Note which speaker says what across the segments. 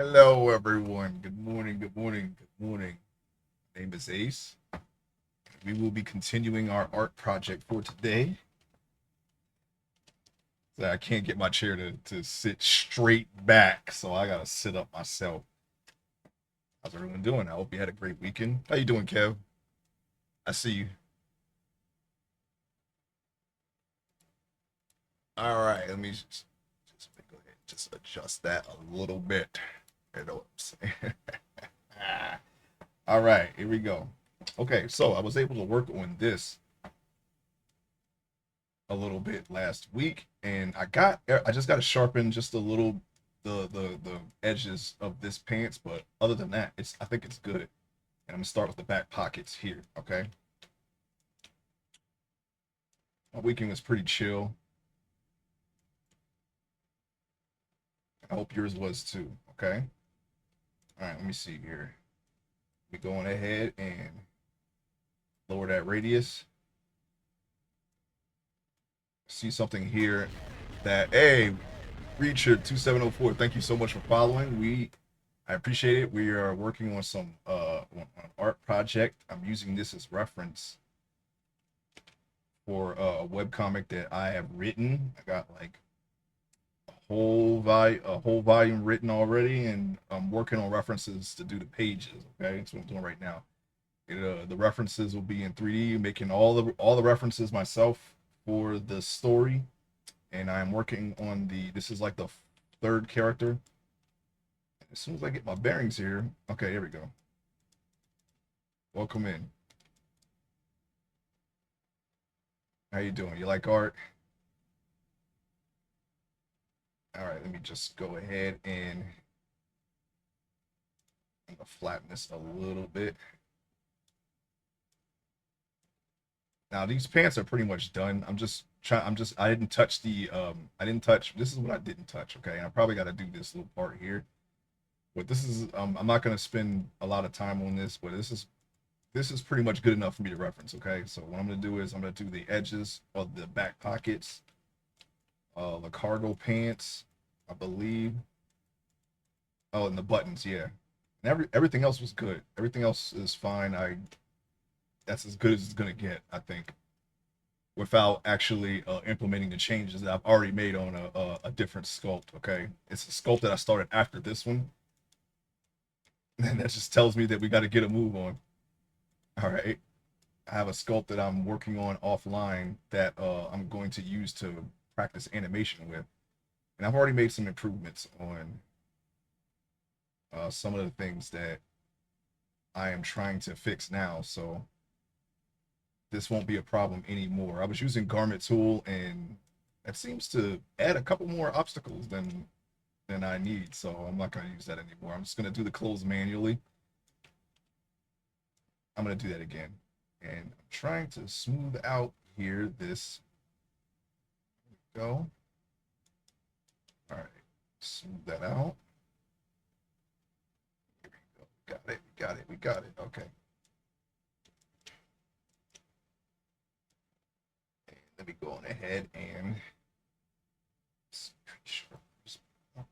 Speaker 1: Hello, everyone. Good morning. Good morning. Good morning. My name is Ace. We will be continuing our art project for today. So I can't get my chair to sit straight back, so I gotta sit up myself. How's everyone doing? I hope you had a great weekend. How you doing, Kev? I see you. All right, let me just go ahead and just adjust that a little bit. You know what I'm saying? All right, here we go. Okay, so I was able to work on this a little bit last week, and I just got to sharpen just a little the edges of this pants, but other than that, it's I think it's good. And I'm gonna start with the back pockets here. Okay, my weekend was pretty chill. I hope yours was too. Okay, all right. Let me see here. We going ahead and lower that radius. See something here that hey, Reacher 2704. Thank you so much for following. I appreciate it. We are working on some on an art project. I'm using this as reference for a web comic that I have written. I got like a whole volume written already, and I'm working on references to do the pages. Okay, that's what I'm doing right now. The references will be in 3D, making all the references myself for the story, and I'm working on the. This is like the third character. As soon as I get my bearings here, okay, here we go. Welcome in. How you doing? You like art? All right, let me just go ahead and I'm gonna flatten this a little bit. Now these pants are pretty much done. I didn't touch I didn't touch this is what I didn't touch, okay? And I probably gotta do this little part here. But this is I'm not gonna spend a lot of time on this, but this is pretty much good enough for me to reference, okay? So what I'm gonna do is I'm gonna do the edges of the back pockets, the cargo pants, I believe. Oh, and the buttons, yeah. And everything else was good. Everything else is fine. I That's as good as it's gonna get, I think, without actually implementing the changes that I've already made on a different sculpt. Okay, it's a sculpt that I started after this one, and that just tells me that we got to get a move on. All right, I have a sculpt that I'm working on offline that I'm going to use to practice animation with, and I've already made some improvements on some of the things that I am trying to fix now. So this won't be a problem anymore. I was using Garment Tool, and that seems to add a couple more obstacles than I need. So I'm not going to use that anymore. I'm just going to do the close manually. I'm going to do that again. And I'm trying to smooth out here this. Go. All right. Smooth that out. Here we go. Got it. We got it. We got it. Okay. And let me go on ahead and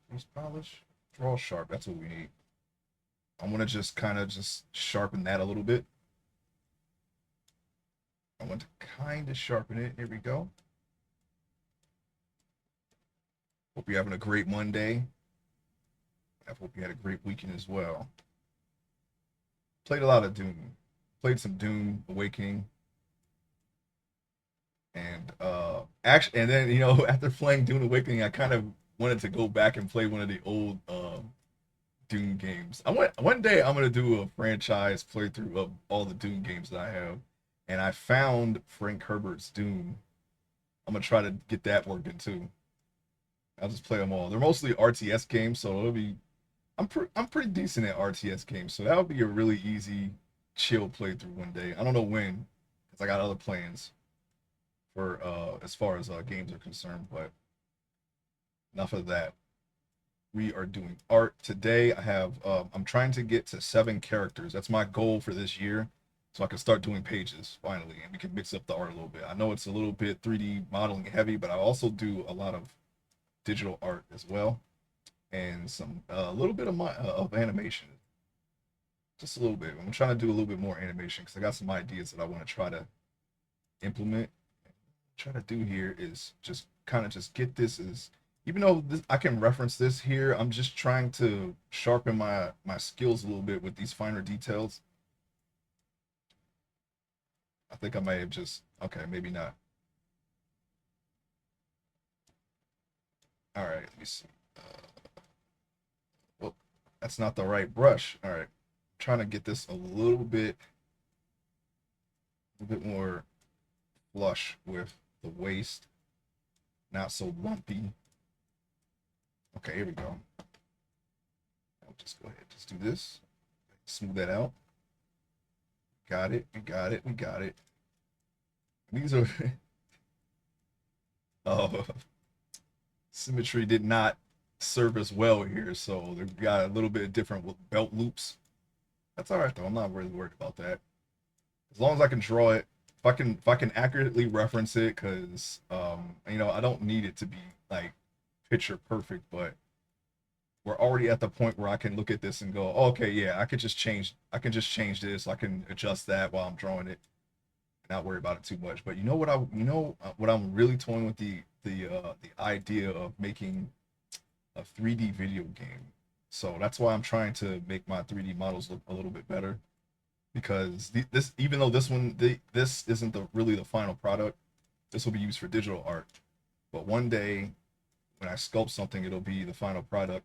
Speaker 1: crease polish. Draw sharp. That's what we need. I'm going to just kind of just sharpen that a little bit. I want to kind of sharpen it. Here we go. Hope you're having a great Monday. I hope you had a great weekend as well. Played a lot of Doom. Played some Doom Awakening. And then after playing Doom Awakening, I kind of wanted to go back and play one of the old Doom games. One day I'm gonna do a franchise playthrough of all the Doom games that I have, and I found Frank Herbert's Doom. I'm gonna try to get that working too. I'll just play them all. They're mostly RTS games, so it'll be. I'm pretty decent at RTS games, so that'll be a really easy, chill playthrough one day. I don't know when, because I got other plans for as far as games are concerned. But enough of that. We are doing art today. I'm trying to get to 7 characters. That's my goal for this year, so I can start doing pages finally, and we can mix up the art a little bit. I know it's a little bit 3D modeling heavy, but I also do a lot of digital art as well. and some a little bit of my of animation, just a little bit. I'm trying to do a little bit more animation because I got some ideas that I want to try to implement. Try to do here is just kind of just get this as, even though this, I can reference this here, I'm just trying to sharpen my skills a little bit with these finer details. I think I may have just, okay, maybe not. All right, let me see. Well, that's not the right brush. All right, trying to get this a little bit more flush with the waist, not so lumpy. Okay, here we go. I'll just go ahead, just do this, smooth that out. Got it, we got it, we got it. These are, oh, symmetry did not serve us well here, so they got a little bit different with belt loops. That's all right though. I'm not really worried about that. As long as I can draw it, if I can accurately reference it, because you know, I don't need it to be like picture perfect, but we're already at the point where I can look at this and go, oh, okay, yeah, I can just change this, I can adjust that while I'm drawing it, not worry about it too much. But you know what I'm really toying with the idea of making a 3D video game. So that's why I'm trying to make my 3D models look a little bit better, because this, even though this isn't really the final product, this will be used for digital art. But one day when I sculpt something, it'll be the final product.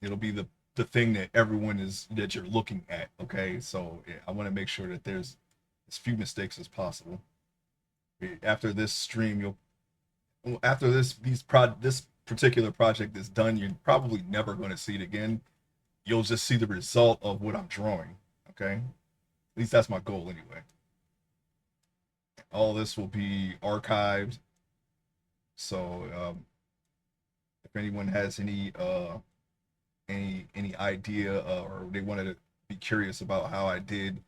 Speaker 1: It'll be the thing that everyone is that you're looking at. Okay, so yeah, I want to make sure that there's as few mistakes as possible. After this stream, after this particular project is done, you're probably never going to see it again. You'll just see the result of what I'm drawing. Okay, at least that's my goal anyway. All this will be archived, so if anyone has any idea, or they wanted to be curious about how I did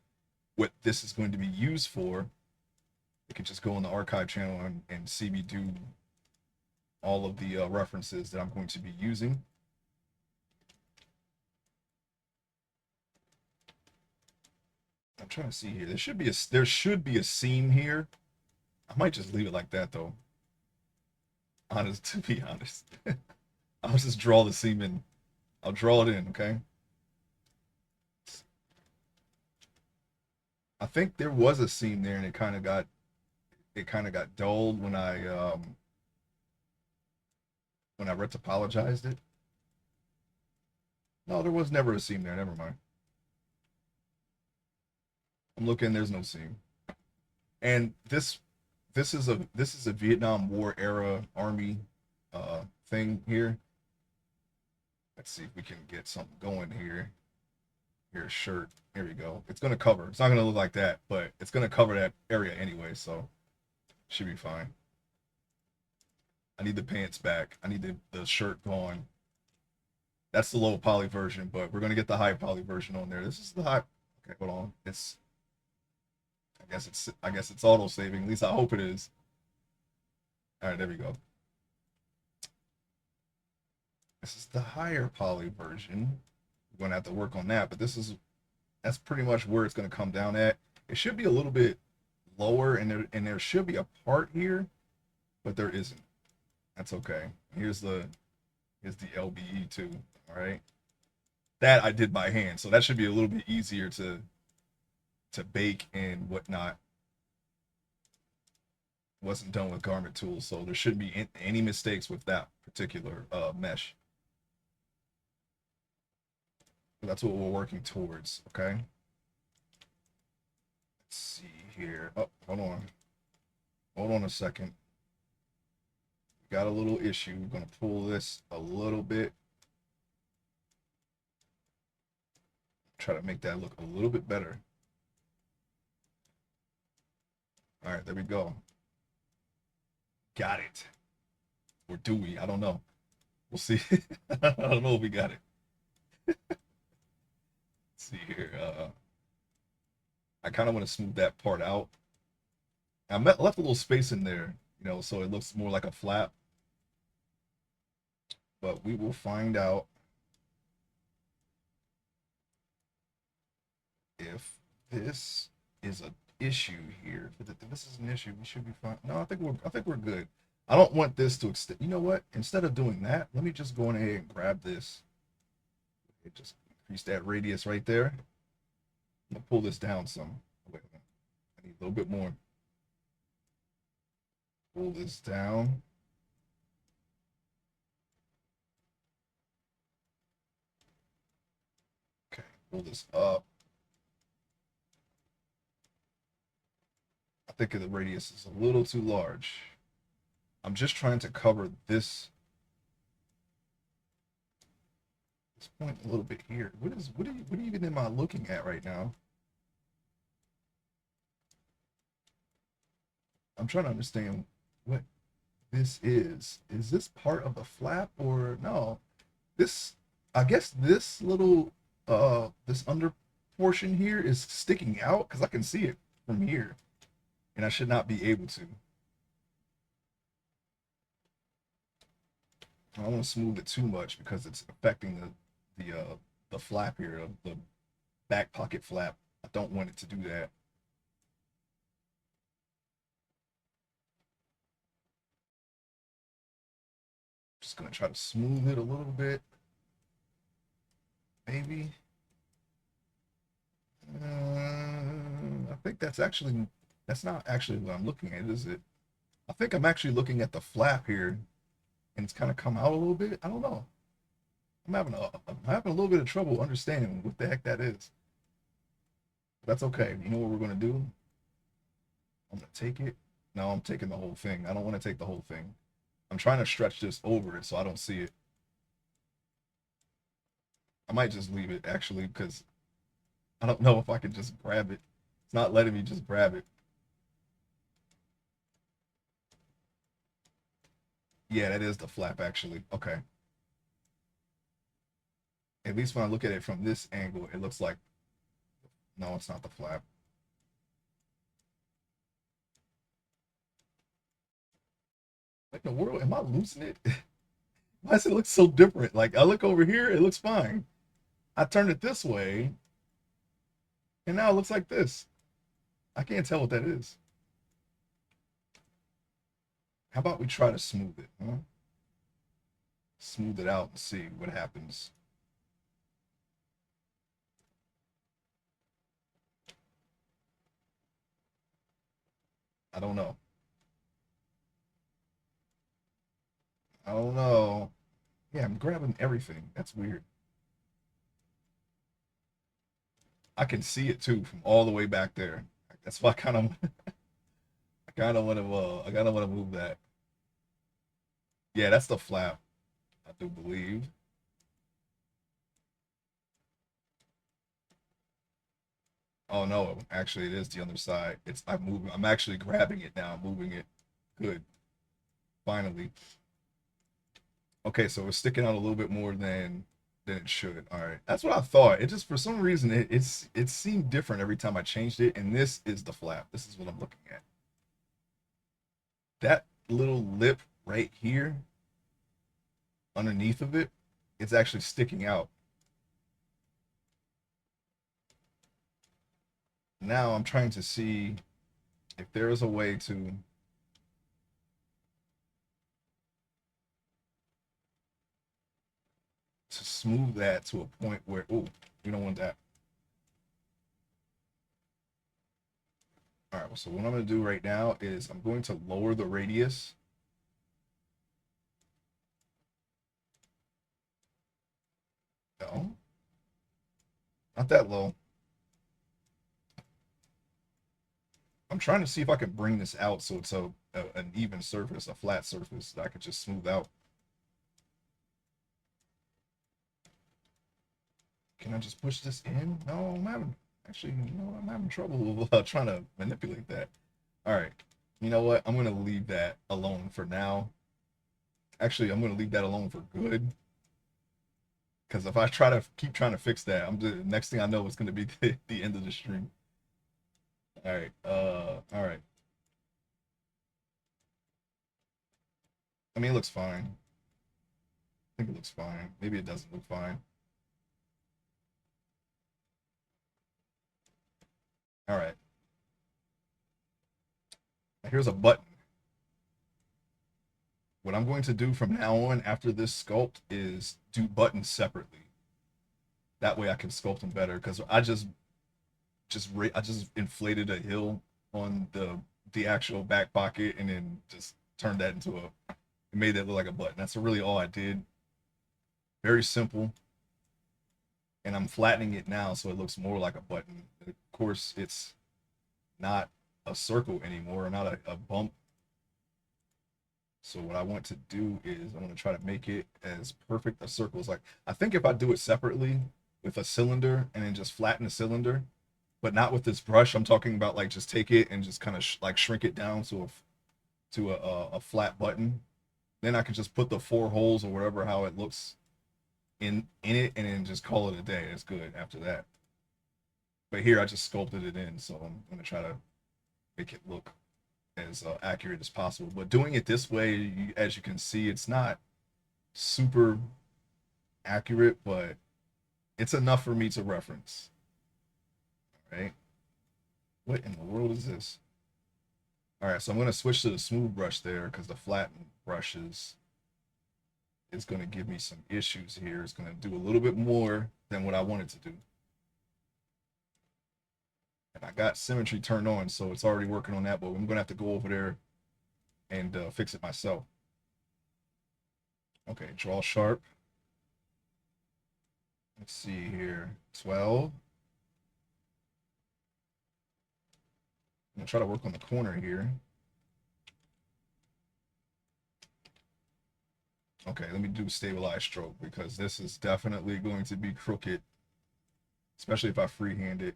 Speaker 1: what this is going to be used for, you can just go on the archive channel and see me do all of the references that I'm going to be using. I'm trying to see here. There should be a seam here. I might just leave it like that though. Honest, to be honest, I'll just draw the seam in. I'll draw it in. Okay. I think there was a seam there, and it kind of got dulled when I retopologized it. No, there was never a seam there. Never mind. I'm looking. There's no seam. And this is a Vietnam War era army thing here. Let's see if we can get something going here. Here's shirt. Here we go. It's gonna cover. It's not gonna look like that, but it's gonna cover that area anyway, so should be fine. I need the pants back. I need the shirt gone. That's the low poly version, but we're gonna get the high poly version on there. This is the high. Okay, hold on. I guess it's auto saving. At least I hope it is. All right, there we go. This is the higher poly version. We're gonna have to work on that, but that's pretty much where it's gonna come down at. It should be a little bit lower, and there should be a part here, but there isn't. That's okay. Here's the LBE too. All right, that I did by hand, so that should be a little bit easier to bake and whatnot. Wasn't done with garment tools, so there shouldn't be any mistakes with that particular mesh. But that's what we're working towards. Okay. Let's see here. Oh, hold on a second. Got a little issue. We're gonna pull this a little bit. Try to make that look a little bit better. All right, there we go. Got it. Or do we? I don't know. We'll see. I don't know if we got it. Let's see here. I kind of want to smooth that part out. I left a little space in there, you know, so it looks more like a flap. But we will find out. if this is an issue here, if this is an issue, we should be fine. No, I think we're good. I don't want this to extend. You know what? Instead of doing that, let me just go ahead and grab this. Just increase that radius right there. I'm gonna pull this down some. Wait a minute. I need a little bit more. Pull this down. Okay, pull this up. I think the radius is a little too large. I'm just trying to cover this point a little bit here. What even am I looking at right now? I'm trying to understand what this is. Is this part of the flap or no? This, I guess this little this under portion here is sticking out because I can see it from here, and I should not be able to. I don't want to smooth it too much because it's affecting the flap here, the back pocket flap. I don't want it to do that. Just gonna try to smooth it a little bit, maybe. I think that's not actually what I'm looking at, is it? I think I'm actually looking at the flap here, and it's kind of come out a little bit. I don't know. I'm having a little bit of trouble understanding what the heck that is. That's okay. You know what we're gonna do? I'm gonna take it. No, I'm taking the whole thing. I don't want to take the whole thing. I'm trying to stretch this over it so I don't see it. I might just leave it actually because I don't know if I can just grab it. It's not letting me just grab it. Yeah, that is the flap actually. Okay. At least when I look at it from this angle, it looks like no, it's not the flap. What in the world? Am I losing it? Why does it look so different? Like I look over here, it looks fine. I turn it this way, and now it looks like this. I can't tell what that is. How about we try to smooth it? Huh? Smooth it out and see what happens. I don't know. I don't know. Yeah, I'm grabbing everything. That's weird. I can see it too from all the way back there. That's why I kind of want to I kind of want to move that. Yeah, that's the flap. I do believe. Oh no, actually it is the other side. I'm moving. I'm actually grabbing it now, moving it. Good. Finally. Okay, so it's sticking out a little bit more than it should. All right. That's what I thought. It just for some reason it seemed different every time I changed it, and this is the flap. This is what I'm looking at. That little lip right here underneath of it, it's actually sticking out. Now I'm trying to see if there is a way to smooth that to a point where, oh, we don't want that. All right, so what I'm going to do right now is I'm going to lower the radius. No, not that low. I'm trying to see if I can bring this out so it's an even surface, a flat surface that I could just smooth out. Can I just push this in? No, I'm having actually, I'm having trouble trying to manipulate that. All right, you know what? I'm gonna leave that alone for now. Actually, I'm gonna leave that alone for good. Because if I try to keep trying to fix that, I'm just next thing I know, it's gonna be the end of the stream. All right, all right. I mean, it looks fine. I think it looks fine. Maybe it doesn't look fine. All right. Now here's a button. What I'm going to do from now on after this sculpt is do buttons separately. That way I can sculpt them better because I just inflated a hill on the actual back pocket and then just turned that into a it made that look like a button. That's really all I did. Very simple. And I'm flattening it now so it looks more like a button. Of course, it's not a circle anymore, not a bump. So what I want to do is I want to try to make it as perfect a circle as like I think if I do it separately with a cylinder and then just flatten the cylinder, but not with this brush. I'm talking about like just take it and just kind of like shrink it down to a flat button. Then I can just put the four holes or whatever how it looks in it and then just call it a day. It's good after that. But here I just sculpted it in, so I'm gonna try to make it look as accurate as possible. But doing it this way, as you can see, it's not super accurate, but it's enough for me to reference. All right. What in the world is this? All right, so I'm going to switch to the smooth brush there because the flattened brushes is going to give me some issues here. It's going to do a little bit more than what I wanted to do. And I got symmetry turned on, so it's already working on that, but I'm going to have to go over there and fix it myself. Okay, draw sharp. Let's see here, 12. I'm gonna try to work on the corner here. Okay, let me do stabilized stroke because this is definitely going to be crooked, especially if I freehand it.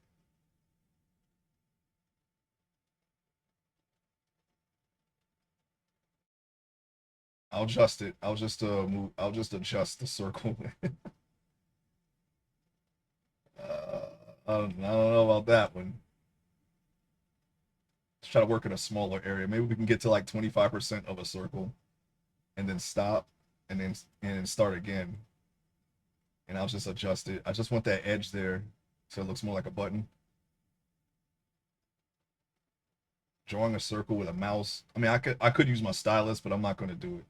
Speaker 1: I'll adjust it. I'll just move. I'll just adjust the circle. I don't know about that one. Let's try to work in a smaller area. Maybe we can get to like 25% of a circle, and then stop, and then start again. And I'll just adjust it. I just want that edge there, so it looks more like a button. Drawing a circle with a mouse. I mean, I could use my stylus, but I'm not going to do it.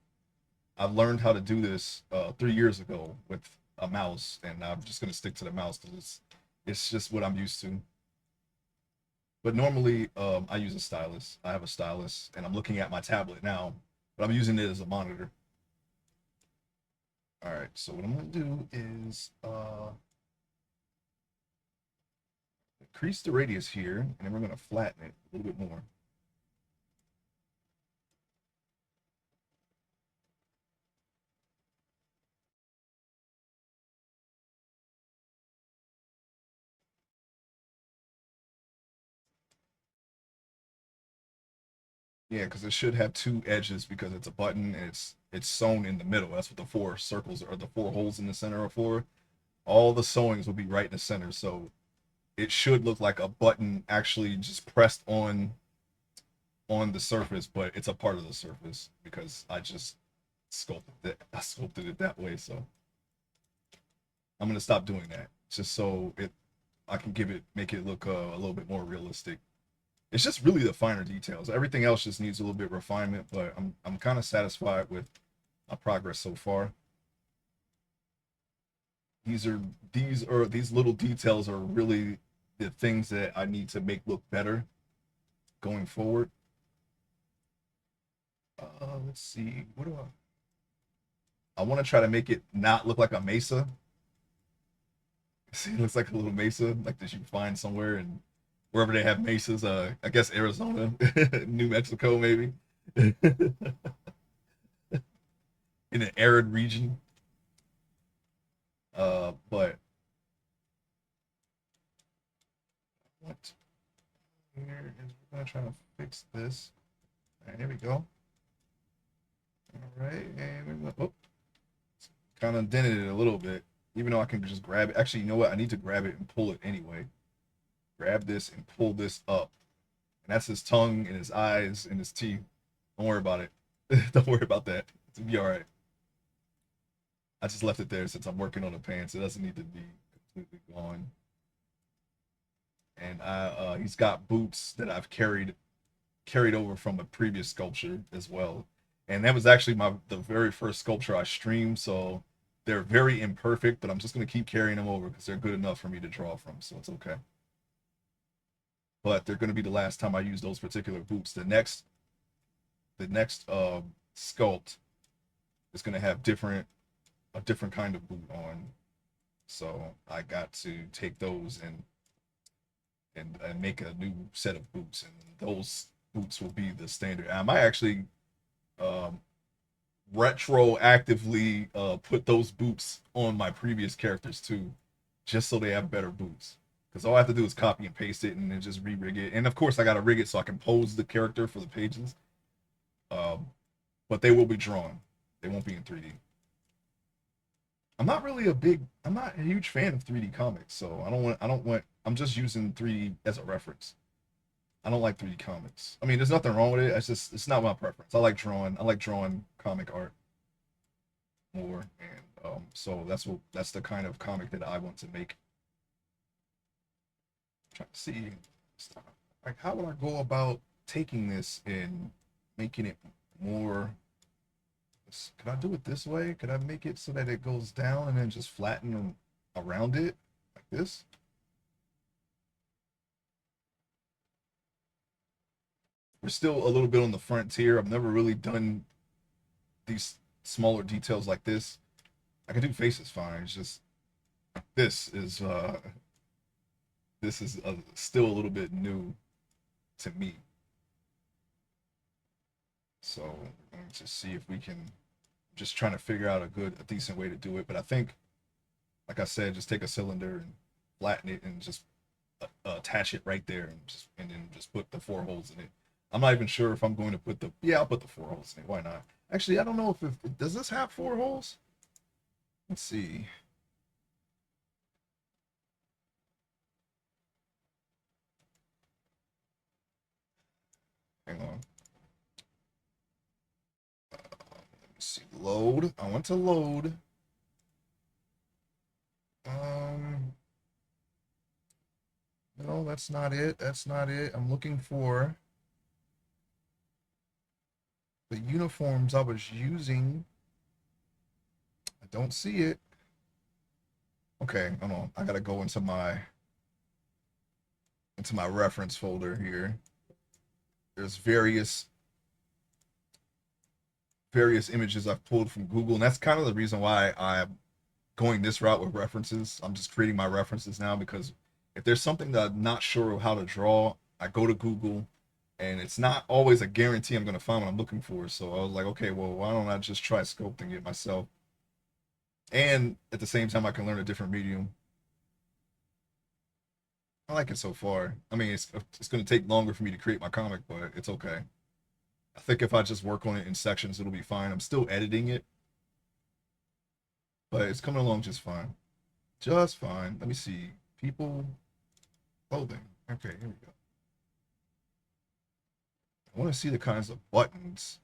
Speaker 1: I've learned how to do this 3 years ago with a mouse, and I'm just going to stick to the mouse because it's just what I'm used to. But normally, I use a stylus. I have a stylus, and I'm looking at my tablet now, but I'm using it as a monitor. All right, so what I'm going to do is increase the radius here, and then we're going to flatten it a little bit more. Yeah, because it should have two edges because it's a button and it's sewn in the middle. That's what the four circles or the four holes in the center are for. All the sewings will be right in the center, so it should look like a button actually just pressed on the surface, but it's a part of the surface because I just sculpted it. I sculpted it that way, so I'm gonna stop doing that just so it I can make it look a little bit more realistic. It's just really the finer details. Everything else just needs a little bit of refinement, but I'm kind of satisfied with my progress so far. These are these little details are really the things that I need to make look better going forward. Let's see. What do I want to try to make it not look like a mesa. See, it looks like a little mesa, like that you find somewhere and wherever they have mesas. I guess Arizona, New Mexico, maybe in an arid region. But what here is we're gonna try to fix this. All right, here we go. All right, and we're gonna, kind of dented it a little bit, even though I can just grab it. Actually, you know what? I need to grab it and pull it anyway. Grab this and pull this up. And that's his tongue and his eyes and his teeth. Don't worry about it. Don't worry about that. It'll be all right. I just left it there since I'm working on the pants. It doesn't need to be completely gone. and he's got boots that I've carried over from a previous sculpture as well. And that was actually the very first sculpture I streamed, so they're very imperfect, but I'm just gonna keep carrying them over because they're good enough for me to draw from, so it's okay. But they're gonna be the last time I use those particular boots. The next sculpt is gonna have a different kind of boot on. So I got to take those and make a new set of boots, and those boots will be the standard. I might actually um, retroactively put those boots on my previous characters too, just so they have better boots. Because all I have to do is copy and paste it and then just re-rig it. And of course, I got to rig it so I can pose the character for the pages. Um, but they will be drawn. They won't be in 3D. I'm not a huge fan of 3D comics, so I'm just using 3D as a reference. I don't like 3D comics. I mean, there's nothing wrong with it. It's not my preference. I like drawing comic art more, and so that's the kind of comic that I want to make. I'm trying to see, like, how would I go about taking this and making it more. Could I do it this way? Could I make it so that it goes down and then just flatten around it like this? We're still a little bit on the frontier. I've never really done these smaller details like this. I can do faces fine. It's just this is uh this is still a little bit new to me. So let me just see if we can. Just trying to figure out a decent way to do it. But I think, like I said, just take a cylinder and flatten it and just attach it right there, and then just put the four holes in it. I'm not even sure if I'm going to put the yeah, I'll put the four holes in it. Why not? Actually, I don't know if does this have four holes? Let's see. Hang on. Let me see. Load. I want to load. Um. No, that's not it. That's not it. I'm looking for the uniforms I was using. I don't see it. Okay, hold on. I gotta go into my reference folder here. There's various images I've pulled from Google, and that's kind of the reason why I'm going this route with references. I'm just creating my references now because if there's something that I'm not sure of how to draw, I go to Google, and it's not always a guarantee I'm going to find what I'm looking for. So I was like, okay, well, why don't I just try sculpting it myself? And at the same time, I can learn a different medium. I like it so far. I mean, it's going to take longer for me to create my comic, but it's okay. I think if I just work on it in sections, it'll be fine. I'm still editing it, but it's coming along just fine. Just fine. Let me see. People, clothing. Okay, here we go. I want to see the kinds of buttons.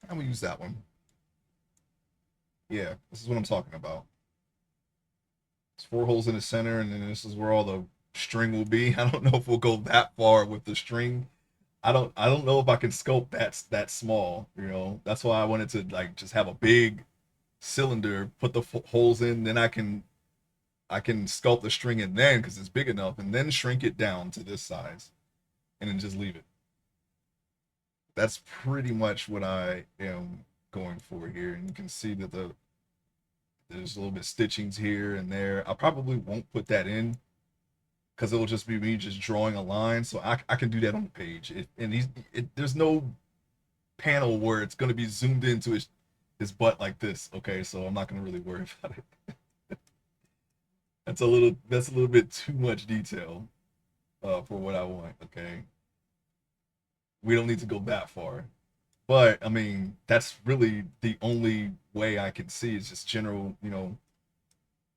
Speaker 1: I'm gonna use that one. Yeah, this is what I'm talking about. It's four holes in the center, and then this is where all the string will be. I don't know if we'll go that far with the string. I don't know if I can sculpt that small. That's why I wanted to like just have a big cylinder, put the holes in, then I can sculpt the string in then because it's big enough, and then shrink it down to this size, and then just leave it. That's pretty much what I am going for here. And you can see that there's a little bit of stitchings here and there. I probably won't put that in because it'll just be me just drawing a line. So I can do that on the page. There's no panel where it's going to be zoomed into his butt like this. Okay, so I'm not going to really worry about it. That's a little bit too much detail for what I want. Okay, we don't need to go that far. But I mean, that's really the only way I can see is just general,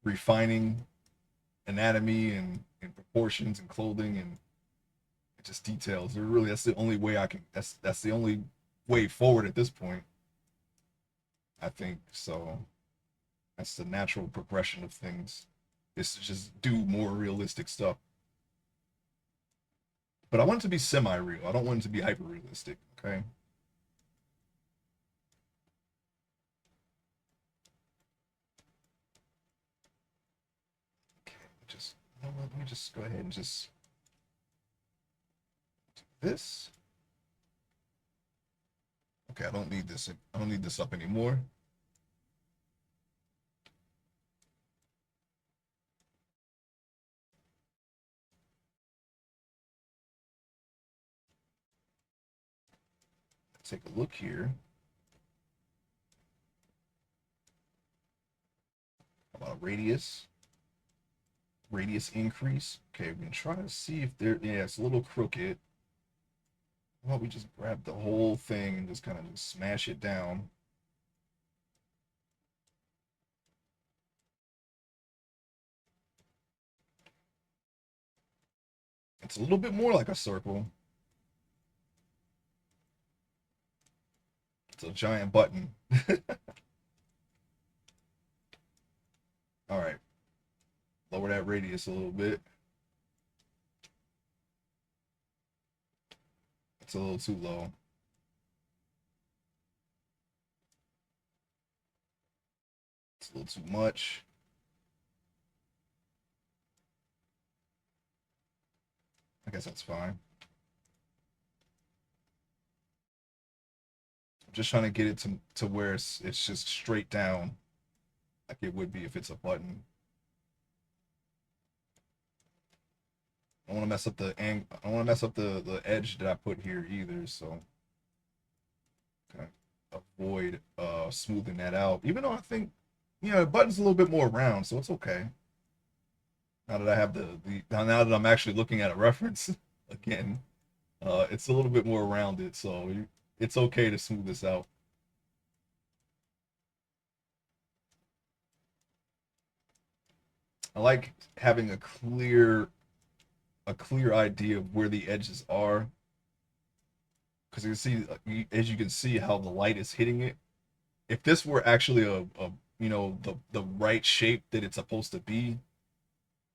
Speaker 1: refining anatomy and proportions and clothing and just details. That's the only way I can. That's the only way forward at this point. I think so. That's the natural progression of things. Is to just do more realistic stuff. But I want it to be semi-real. I don't want it to be hyper-realistic. Okay. Okay. Just let me just go ahead and just do this. Okay, I don't need this. I don't need this up anymore. Take a look here. How about a radius? Radius increase. Okay, we can try to see if there. Yeah, it's a little crooked. Well, we just grab the whole thing and just kind of just smash it down. It's a little bit more like a circle. It's a giant button. All right, lower that radius a little bit. It's a little too low. It's a little too much. I guess that's fine. I'm just trying to get it to where it's just straight down, like it would be if it's a button. I don't want to mess up the ang. I don't want to mess up the edge that I put here either. So kind of avoid smoothing that out. Even though I think the button's a little bit more round, so it's okay. Now that I have the now that I'm actually looking at a reference again, it's a little bit more rounded, so it's okay to smooth this out. I like having a clear idea of where the edges are, because as you can see how the light is hitting it. If this were actually a the right shape that it's supposed to be,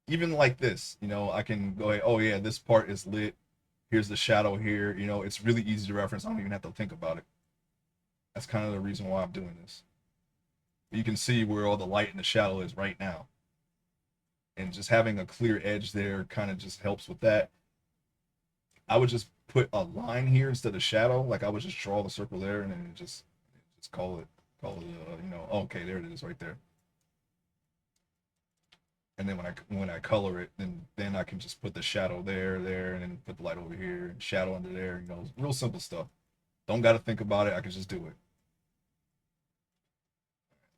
Speaker 1: even like this, I can go ahead, oh yeah, this part is lit. Here's the shadow here. It's really easy to reference. I don't even have to think about it. That's kind of the reason why I'm doing this. You can see where all the light and the shadow is right now. And just having a clear edge there kind of just helps with that. I would just put a line here instead of shadow. Like I would just draw the circle there and then just call it okay, there it is right there. And then when I color it, then I can just put the shadow there, and then put the light over here, and shadow under there. Real simple stuff. Don't got to think about it. I can just do it.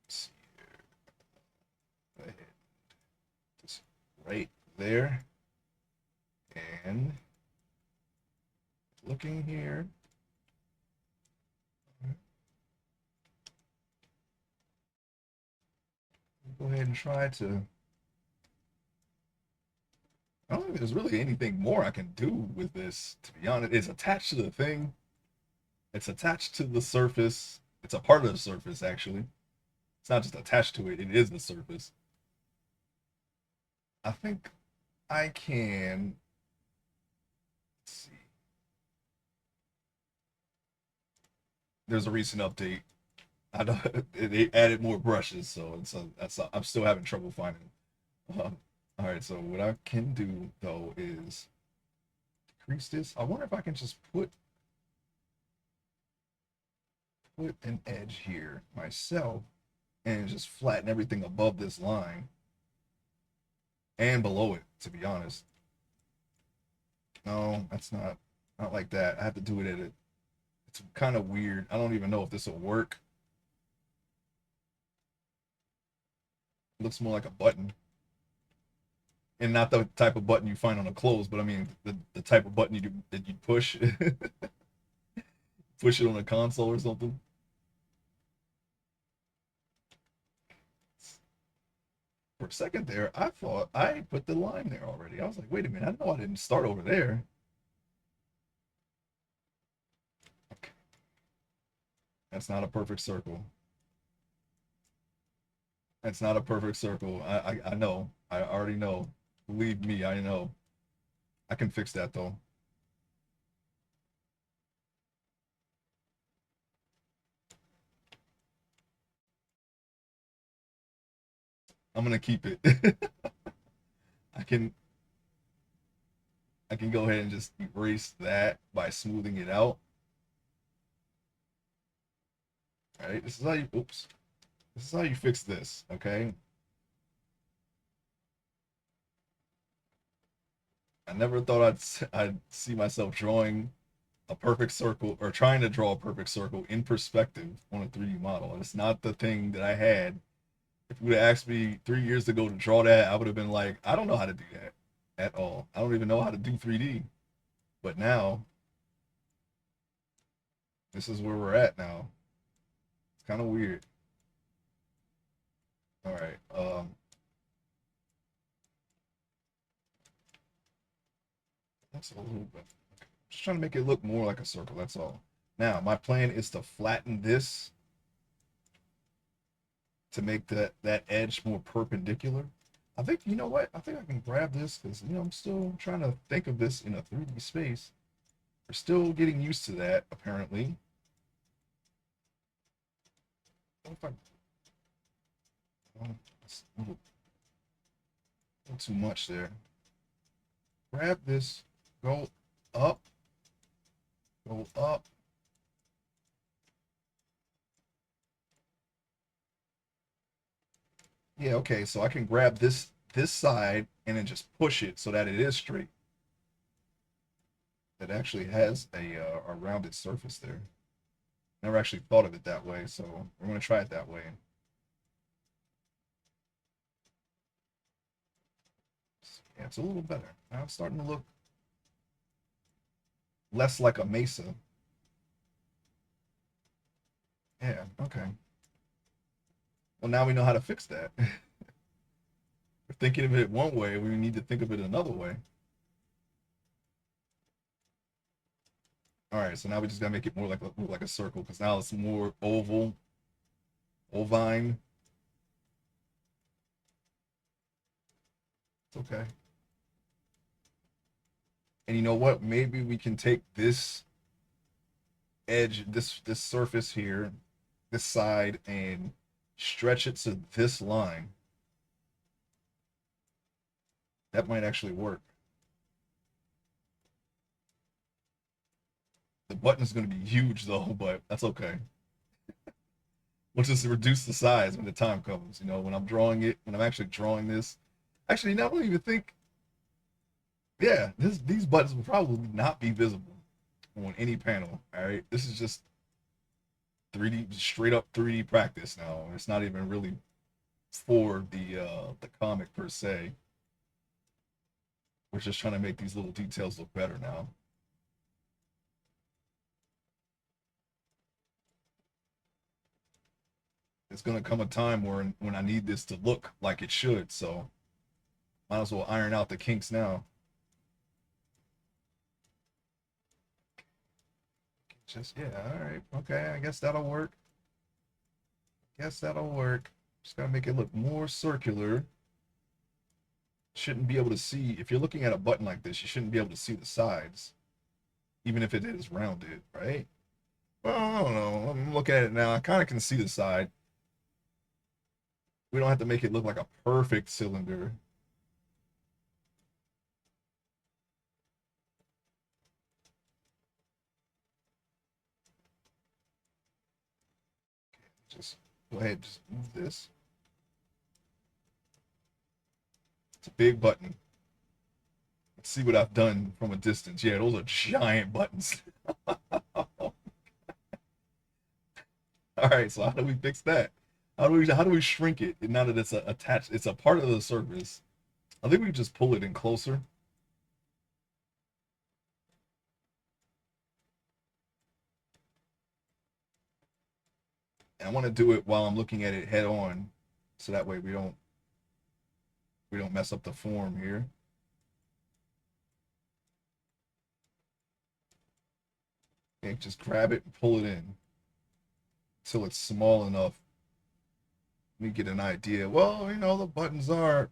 Speaker 1: Let's see here. Just right there, and looking here. Go ahead and try to. I don't think there's really anything more I can do with this, to be honest. It's attached to the thing. It's attached to the surface. It's a part of the surface, actually. It's not just attached to it, it is the surface. I think I can. Let's see. There's a recent update. I know they added more brushes, so I'm still having trouble finding. Uh, all right, so what I can do though is decrease this. I wonder if I can just put an edge here myself and just flatten everything above this line and below it, to be honest. No, that's not like that. I have to do it at it. It's kind of weird. I don't even know if this will work. It looks more like a button. And not the type of button you find on a clothes, but I mean the type of button that you push push it on a console or something. For a second there, I thought I put the line there already. I was like, wait a minute, I know I didn't start over there. Okay. That's not a perfect circle. It's not a perfect circle. I know. I already know. Believe me, I know. I can fix that though. I'm gonna keep it. I can I can go ahead and just erase that by smoothing it out. All right. This is how you oops. This is how you fix this, okay? I never thought I'd see myself drawing a perfect circle or trying to draw a perfect circle in perspective on a 3D model. It's not the thing that I had. If you would have asked me 3 years ago to draw that, I would have been like, I don't know how to do that at all. I don't even know how to do 3D. But now, this is where we're at now. It's kind of weird. All right. That's a little bit. Just trying to make it look more like a circle. That's all. Now, my plan is to flatten this to make that edge more perpendicular. I think you know what? I think I can grab this because I'm still trying to think of this in a 3D space. We're still getting used to that apparently. What if I? It's a little too much there. Grab this. Go up. Go up. Yeah. Okay. So I can grab this side and then just push it so that it is straight. It actually has a rounded surface there. Never actually thought of it that way, so we're going to try it that way. Yeah, it's a little better. Now it's starting to look less like a mesa. Yeah, okay. Well, now we know how to fix that. We're thinking of it one way, we need to think of it another way. All right, so now we just gotta make it more like a circle because now it's more oval, ovine. It's okay. And you know what? Maybe we can take this edge, this surface here, this side, and stretch it to this line. That might actually work. The button is going to be huge though, but that's okay. We'll just reduce the size when the time comes. When I'm drawing it, when I'm actually drawing this. Actually, I don't even think. Yeah, these buttons will probably not be visible on any panel. All right, this is just 3D, straight up 3D practice now. It's not even really for the comic per se. We're just trying to make these little details look better now. It's gonna come a time when I need this to look like it should. So might as well iron out the kinks now. Just yeah, all right, okay. I guess that'll work. Guess that'll work. Just gotta make it look more circular. Shouldn't be able to see if you're looking at a button like this. You shouldn't be able to see the sides, even if it is rounded, right? Well, I don't know. I'm looking at it now. I kind of can see the side. We don't have to make it look like a perfect cylinder. Just go ahead, just move this. It's a big button. Let's see what I've done from a distance. Yeah, those are giant buttons. All right, so how do we fix that? How do we shrink it now that it's attached? It's a part of the surface. I think we just pull it in closer. And I want to do it while I'm looking at it head on, so that way we don't mess up the form here. Okay, just grab it and pull it in till it's small enough Let me get an idea. Well, you know, the buttons are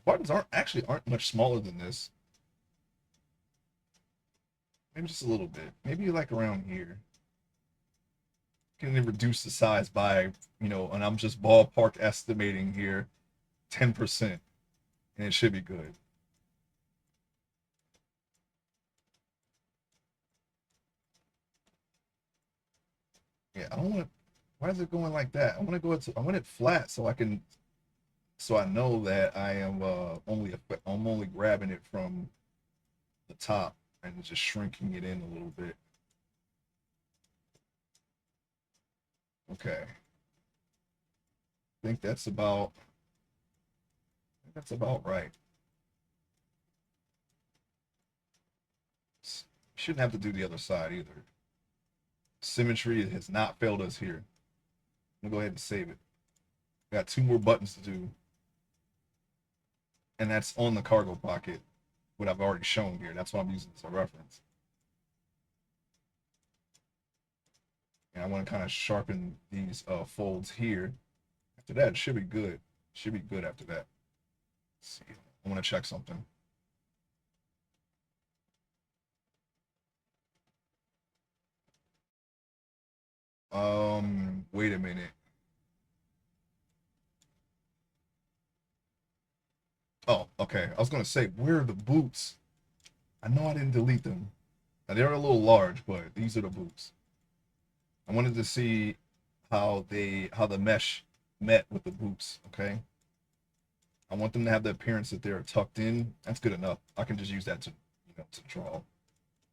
Speaker 1: aren't much smaller than this. Maybe just a little bit. Maybe like around here. Can they reduce the size by, you know, and I'm just ballpark estimating here 10%, and it should be good. Yeah, I don't want to. Why is it going like that? I want it flat so I can, so I know that I am I'm only grabbing it from the top and just shrinking it in a little bit. Okay. Think that's about right. Shouldn't have to do the other side either. Symmetry has not failed us here. I'm gonna go ahead and save it. Got two more buttons to do, and that's on the cargo pocket, what I've already shown here. That's what I'm using as a reference. And I want to kind of sharpen these folds here. After that, it should be good. Should be good after that. Let's see. I want to check something. Wait a minute. Oh, okay. I was gonna say, where are the boots? I know I didn't delete them. Now, they're a little large, but these are the boots. I wanted to see how the mesh met with the boots. Okay. I want them to have the appearance that they're tucked in. That's good enough. I can just use that to, you know, to draw.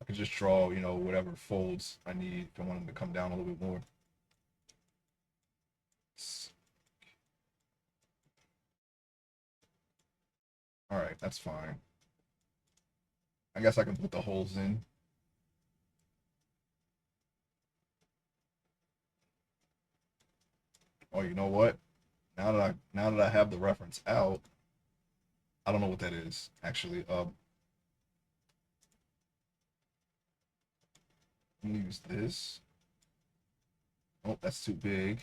Speaker 1: I can just draw, you know, whatever folds I need if I want them to come down a little bit more. All right, that's fine. I guess I can put the holes in. Oh, you know what? Now that I have the reference out, I don't know what that is actually. I'm gonna use this. Oh, that's too big.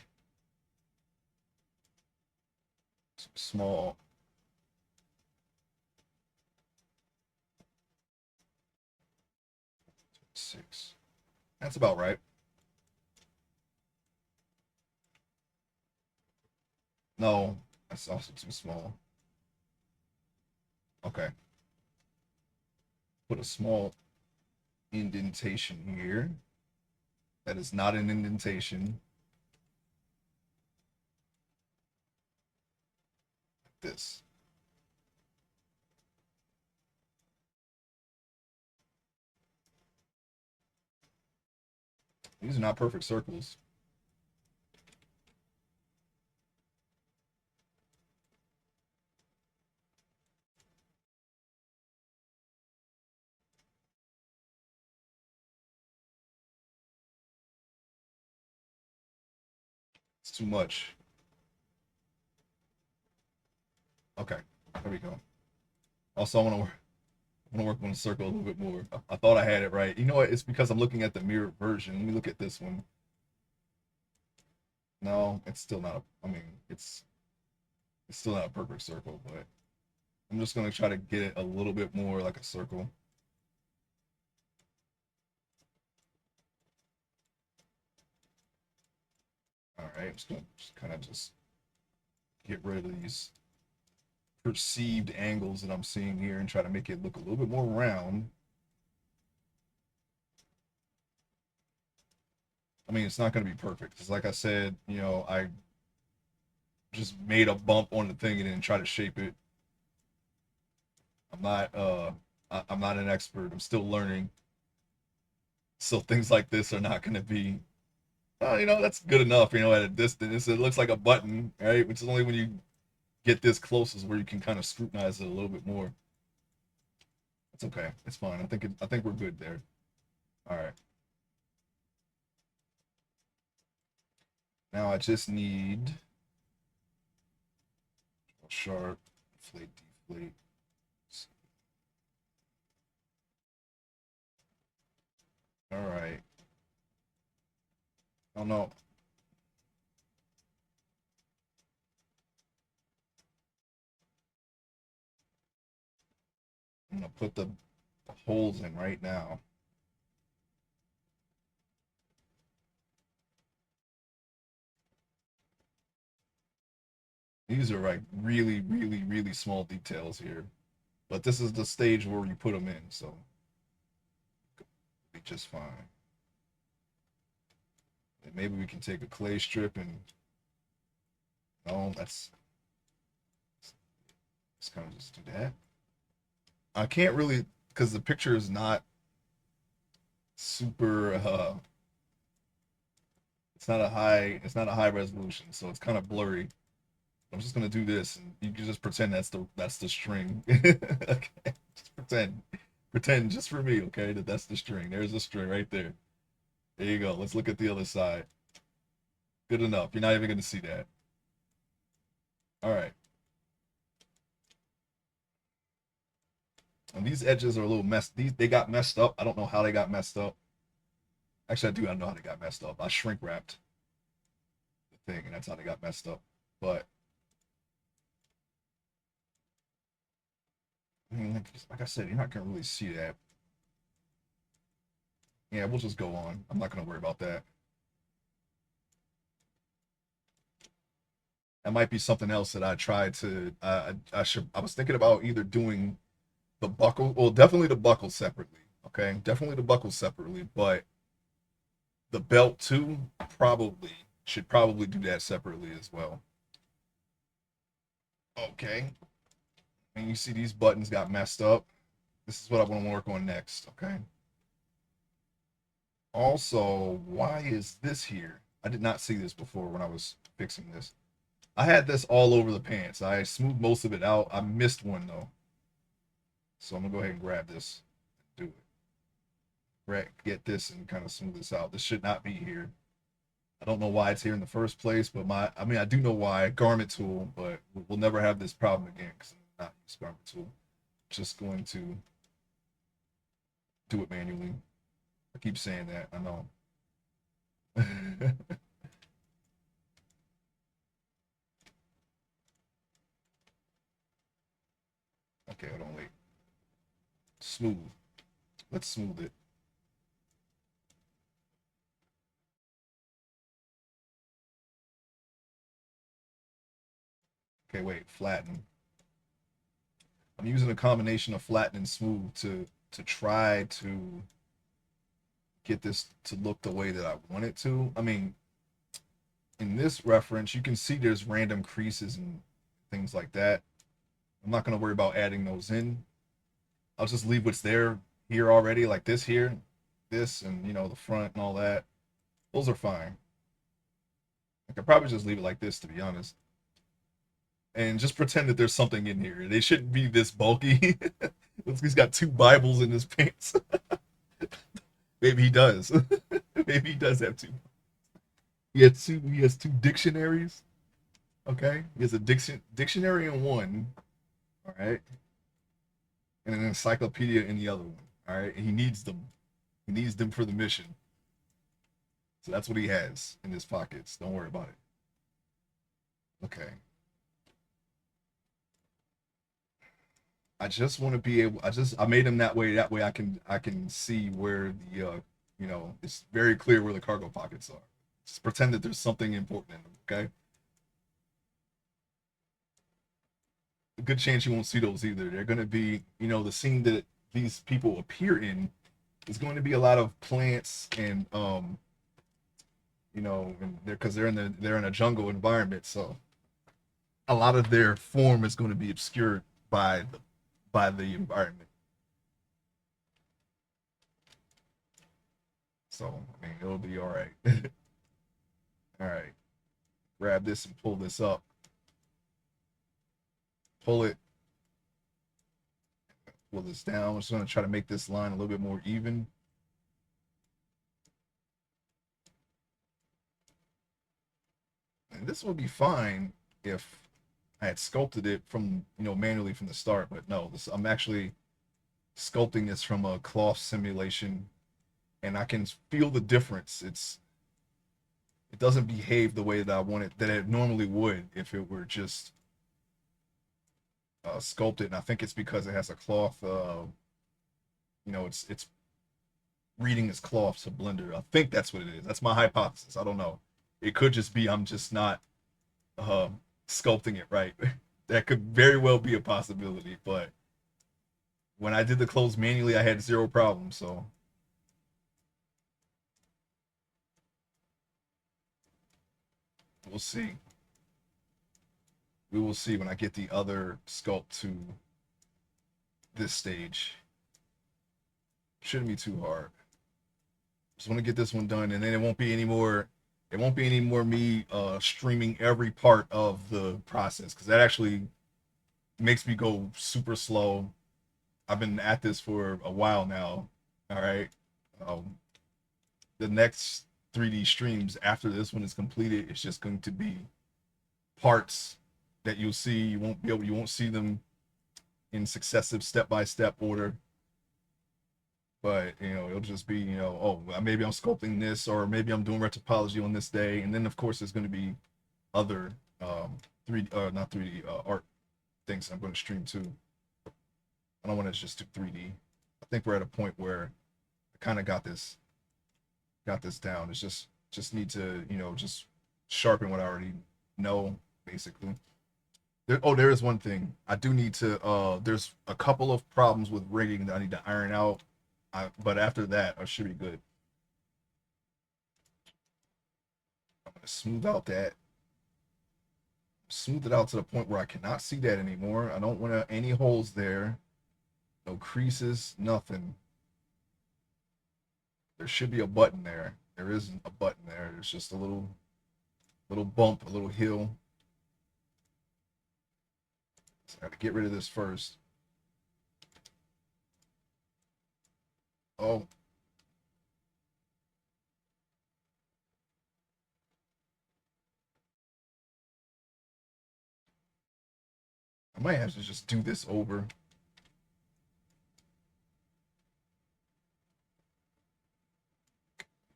Speaker 1: Too small. 6. That's about right. No, that's also too small. Okay. Put a small indentation here. That is not an indentation. This. These are not perfect circles. It's too much. Okay, there we go. Also, I want to work on the circle a little bit more. I thought I had it right. You know what? It's because I'm looking at the mirror version. Let me look at this one. No, it's still not. I mean, it's still not a perfect circle, but I'm just gonna try to get it a little bit more like a circle. All right, I'm just gonna just kind of just get rid of these perceived angles that I'm seeing here and try to make it look a little bit more round. I mean, it's not going to be perfect because, like I said, you know, I just made a bump on the thing and then try to shape it. I'm not, I'm not an expert. I'm still learning. So things like this are not going to be, you know, that's good enough. You know, at a distance, it looks like a button, right? Which is only when you get this close is where you can kind of scrutinize it a little bit more. It's okay. It's fine. I think we're good there. All right. Now I just need a sharp, inflate, deflate. All right. I don't know. I'm gonna put the holes in right now. These are like really, really, really small details here. But this is the stage where you put them in, so it'll be just fine. And maybe we can take a clay strip and no, let's kind of just do that. I can't really because the picture is not super it's not a high resolution, so it's kind of blurry. I'm just gonna do this, and you can just pretend that's the string. Okay, just pretend just for me, okay, that that's the string. There's the string right there. There you go. Let's look at the other side. Good enough. You're not even gonna see that. All right. And these edges are a little messed. These they got messed up. I don't know how they got messed up. Actually, I do. I know how they got messed up. I shrink wrapped the thing, and that's how they got messed up. But I mean, like I said, you're not gonna really see that. Yeah, we'll just go on. I'm not gonna worry about that. That might be something else that I tried to. I should. I was thinking about either doing the buckle. Well, definitely the buckle separately. Okay, definitely the buckle separately. But the belt too, probably should probably do that separately as well. Okay, and you see these buttons got messed up. This is what I want to work on next. Okay. Also, why is this here? I did not see this before when I was fixing this. I had this all over the pants. I smoothed most of it out. I missed one though. So I'm gonna go ahead and grab this. Do it. Get this and kind of smooth this out. This should not be here. I don't know why it's here in the first place, but I mean, I do know why. Garment tool, but we'll never have this problem again because I'm not use garment tool. Just going to do it manually. I keep saying that. I know. Okay, hold on, wait. Smooth. Let's smooth it. Okay, wait. Flatten. I'm using a combination of flatten and smooth to try to get this to look the way that I want it to. I mean, in this reference, you can see there's random creases and things like that. I'm not going to worry about adding those in. I'll just leave what's there here already, like this here, this, and the front and all that. Those are fine. I could probably just leave it like this, to be honest, and just pretend that there's something in here. They shouldn't be this bulky. He's got two Bibles in his pants. Maybe he does. Maybe he does have two. He has two dictionaries. Okay, he has a dictionary in one. All right, and an encyclopedia in the other one. All right, and he needs them. He needs them for the mission. So that's what he has in his pockets. Don't worry about it. Okay. I just want to be able. I made him that way. That way I can see where the it's very clear where the cargo pockets are. Just pretend that there's something important in them. Okay. A good chance you won't see those either. They're going to be the scene that these people appear in is going to be a lot of plants and and they're in a jungle environment, so a lot of their form is going to be obscured by the environment. So I mean, it'll be all right. All right, grab this and pull this up. Pull it, pull this down. I'm just going to try to make this line a little bit more even. And this would be fine if I had sculpted it from manually from the start, but no, I'm actually sculpting this from a cloth simulation, and I can feel the difference. it doesn't behave the way that I want it, that it normally would if it were just sculpted. And I think it's because it has a cloth. It's reading its cloth to Blender. I think that's what it is. That's my hypothesis. I don't know. It could just be I'm just not uh, sculpting it right. That could very well be a possibility. But when I did the clothes manually, I had zero problems. So we'll see. We will see when I get the other sculpt to this stage. Shouldn't be too hard. Just want to get this one done, and then it won't be any more. It won't be any more me streaming every part of the process because that actually makes me go super slow. I've been at this for a while now. All right. Um, the next 3D streams after this one is completed, it's just going to be parts that you'll see. You won't see them in successive step-by-step order. But it'll just be, oh, maybe I'm sculpting this, or maybe I'm doing retopology on this day, and then of course there's going to be other 3D, not 3D, art things I'm going to stream too. I don't want to just do 3D. I think we're at a point where I kind of got this down. It's just need to just sharpen what I already know basically. There is one thing I do need to. There's a couple of problems with rigging that I need to iron out. But after that, I should be good. I'm gonna smooth it out to the point where I cannot see that anymore. I don't want any holes there, no creases, nothing. There should be a button there. There isn't a button there. There's just a little bump, a little hill. So I got to get rid of this first. Oh. I might have to just do this over.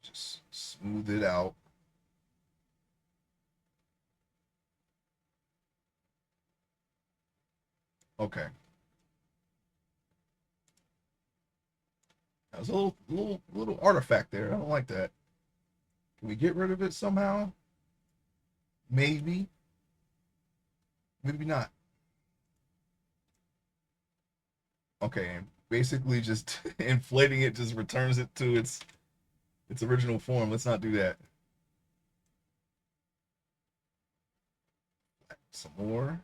Speaker 1: Just smooth it out. Okay. That was a little artifact there. I don't like that. Can we get rid of it somehow? Maybe. Maybe not. Okay, and basically just inflating it just returns it to its original form. Let's not do that. Some more.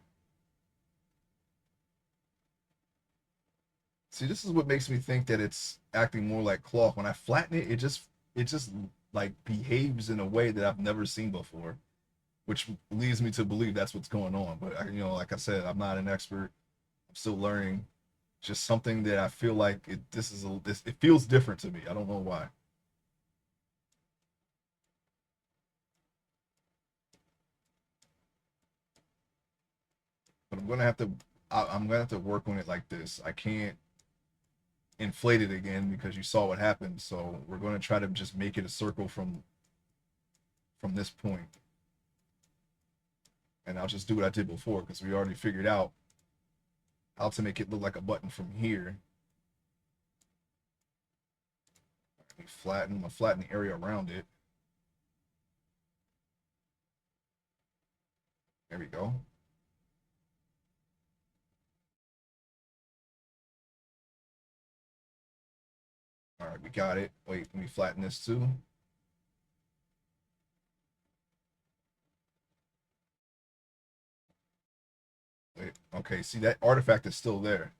Speaker 1: See, this is what makes me think that it's acting more like cloth. When I flatten it, it just like behaves in a way that I've never seen before, which leads me to believe that's what's going on. But like I said, I'm not an expert. I'm still learning. Just something that I feel like it feels different to me. I don't know why. But I'm gonna have to work on it like this. I can't inflate it again because you saw what happened. So we're gonna try to just make it a circle from this point. And I'll just do what I did before because we already figured out how to make it look like a button from here. I'm gonna flatten the area around it. There we go. All right, we got it. Wait, let me flatten this too. Wait, okay, see that artifact is still there.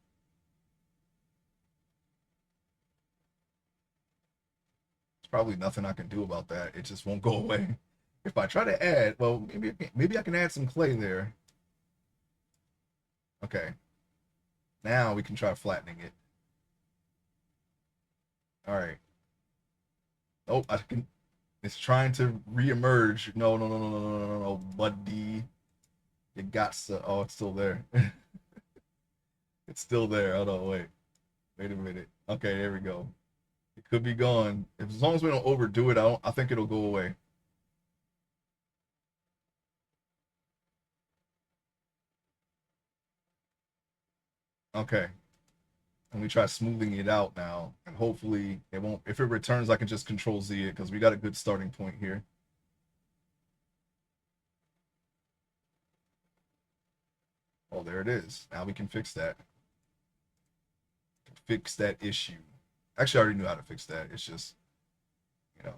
Speaker 1: There's probably nothing I can do about that. It just won't go away. If I try to add, well, maybe I can add some clay there. Okay. Now we can try flattening it. All right. Oh, I can. It's trying to reemerge. No, no, no, no, no, no, no, no, no, buddy. It got so. Oh, it's still there. It's still there. Hold on, wait a minute. Okay, there we go. It could be gone. As long as we don't overdo it, I think it'll go away. Okay. And we try smoothing it out now, and hopefully it won't. If it returns, I can just Control Z it because we got a good starting point here. Oh, there it is. Now we can fix that. Fix that issue. Actually, I already knew how to fix that. It's just, you know,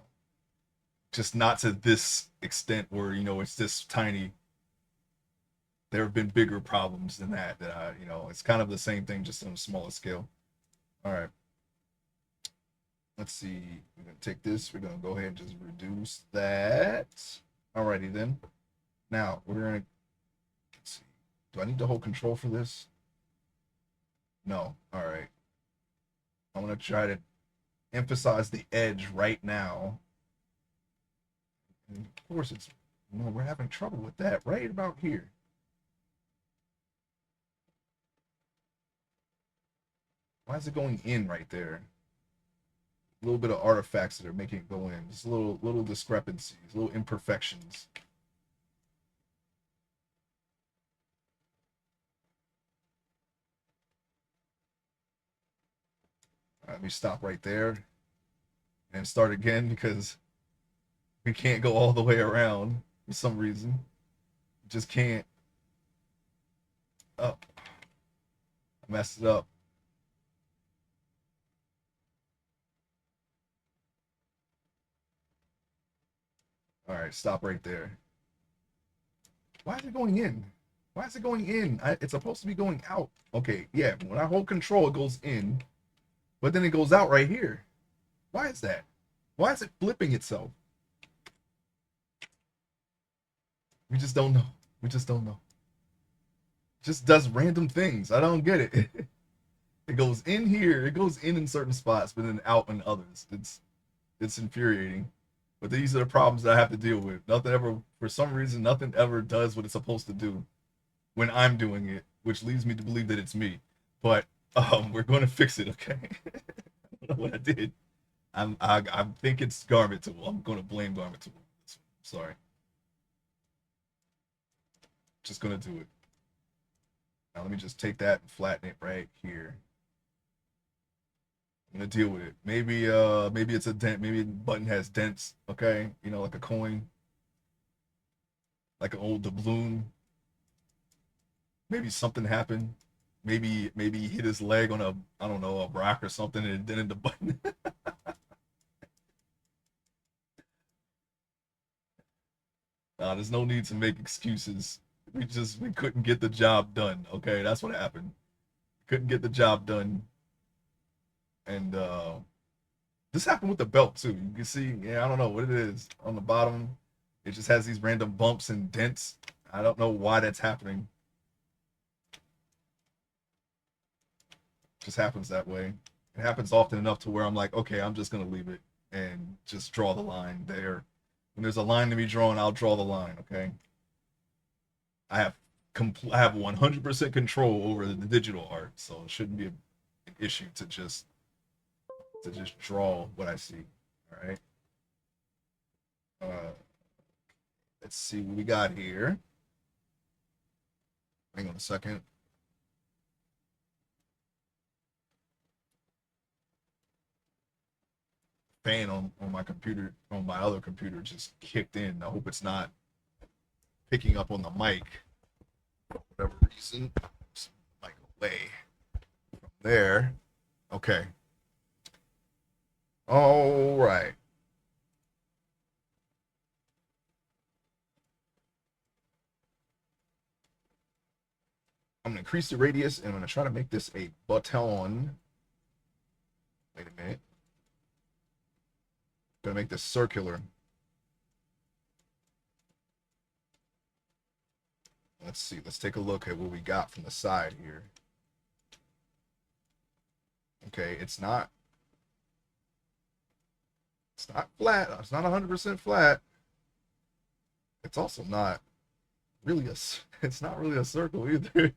Speaker 1: just not to this extent where, it's this tiny. There have been bigger problems than that. It's kind of the same thing, just on a smaller scale. All right. Let's see. We're going to take this. We're going to go ahead and just reduce that. Alrighty then. Now, we're going to, let's see. Do I need to hold control for this? No. All right. I'm going to try to emphasize the edge right now. And of course, we're having trouble with that right about here. Why is it going in right there? A little bit of artifacts that are making it go in. Just little discrepancies, little imperfections. Let me stop right there and start again because we can't go all the way around for some reason. Just can't. Up. I messed it up. All right, stop right there. Why is it going in? Why is it going in? It's supposed to be going out. Okay, yeah, when I hold control, it goes in, but then it goes out right here. Why is that? Why is it flipping itself? We just don't know. We just don't know. It just does random things. I don't get it. It goes in here. It goes in certain spots, but then out in others. It's infuriating. But these are the problems that I have to deal with. Nothing ever, for some reason, nothing ever does what it's supposed to do when I'm doing it, which leads me to believe that it's me. But we're going to fix it, okay? I don't know what I did. I think it's Garment Tool. I'm going to blame Garment Tool. Sorry. Just going to do it. Now let me just take that and flatten it right here. I'm gonna deal with it. Maybe it's a dent. Maybe the button has dents. Okay, like a coin, like an old doubloon. Maybe something happened. Maybe he hit his leg on I don't know, a rock or something, and it dented the button. There's no need to make excuses. We couldn't get the job done. Okay, that's what happened. Couldn't get the job done, and this happened with the belt too. You can see, yeah, I don't know what it is on the bottom. It just has these random bumps and dents. I don't know why that's happening. It just happens that way. It happens often enough to where I'm like, okay, I'm just gonna leave it and just draw the line there. When there's a line to be drawn, I'll draw the line. Okay. I have I have 100% control over the digital art, so it shouldn't be an issue to just draw what I see. All right. Uh, let's see what we got here. Hang on a second. Fan on my computer, on my other computer, just kicked in. I hope it's not picking up on the mic for whatever reason. Mic away from there. Okay. All right. I'm gonna increase the radius and I'm gonna try to make this a button. Wait a minute. Gonna make this circular. Let's see. Let's take a look at what we got from the side here. Okay, it's not flat. It's not 100% flat. It's also not really it's not really a circle either.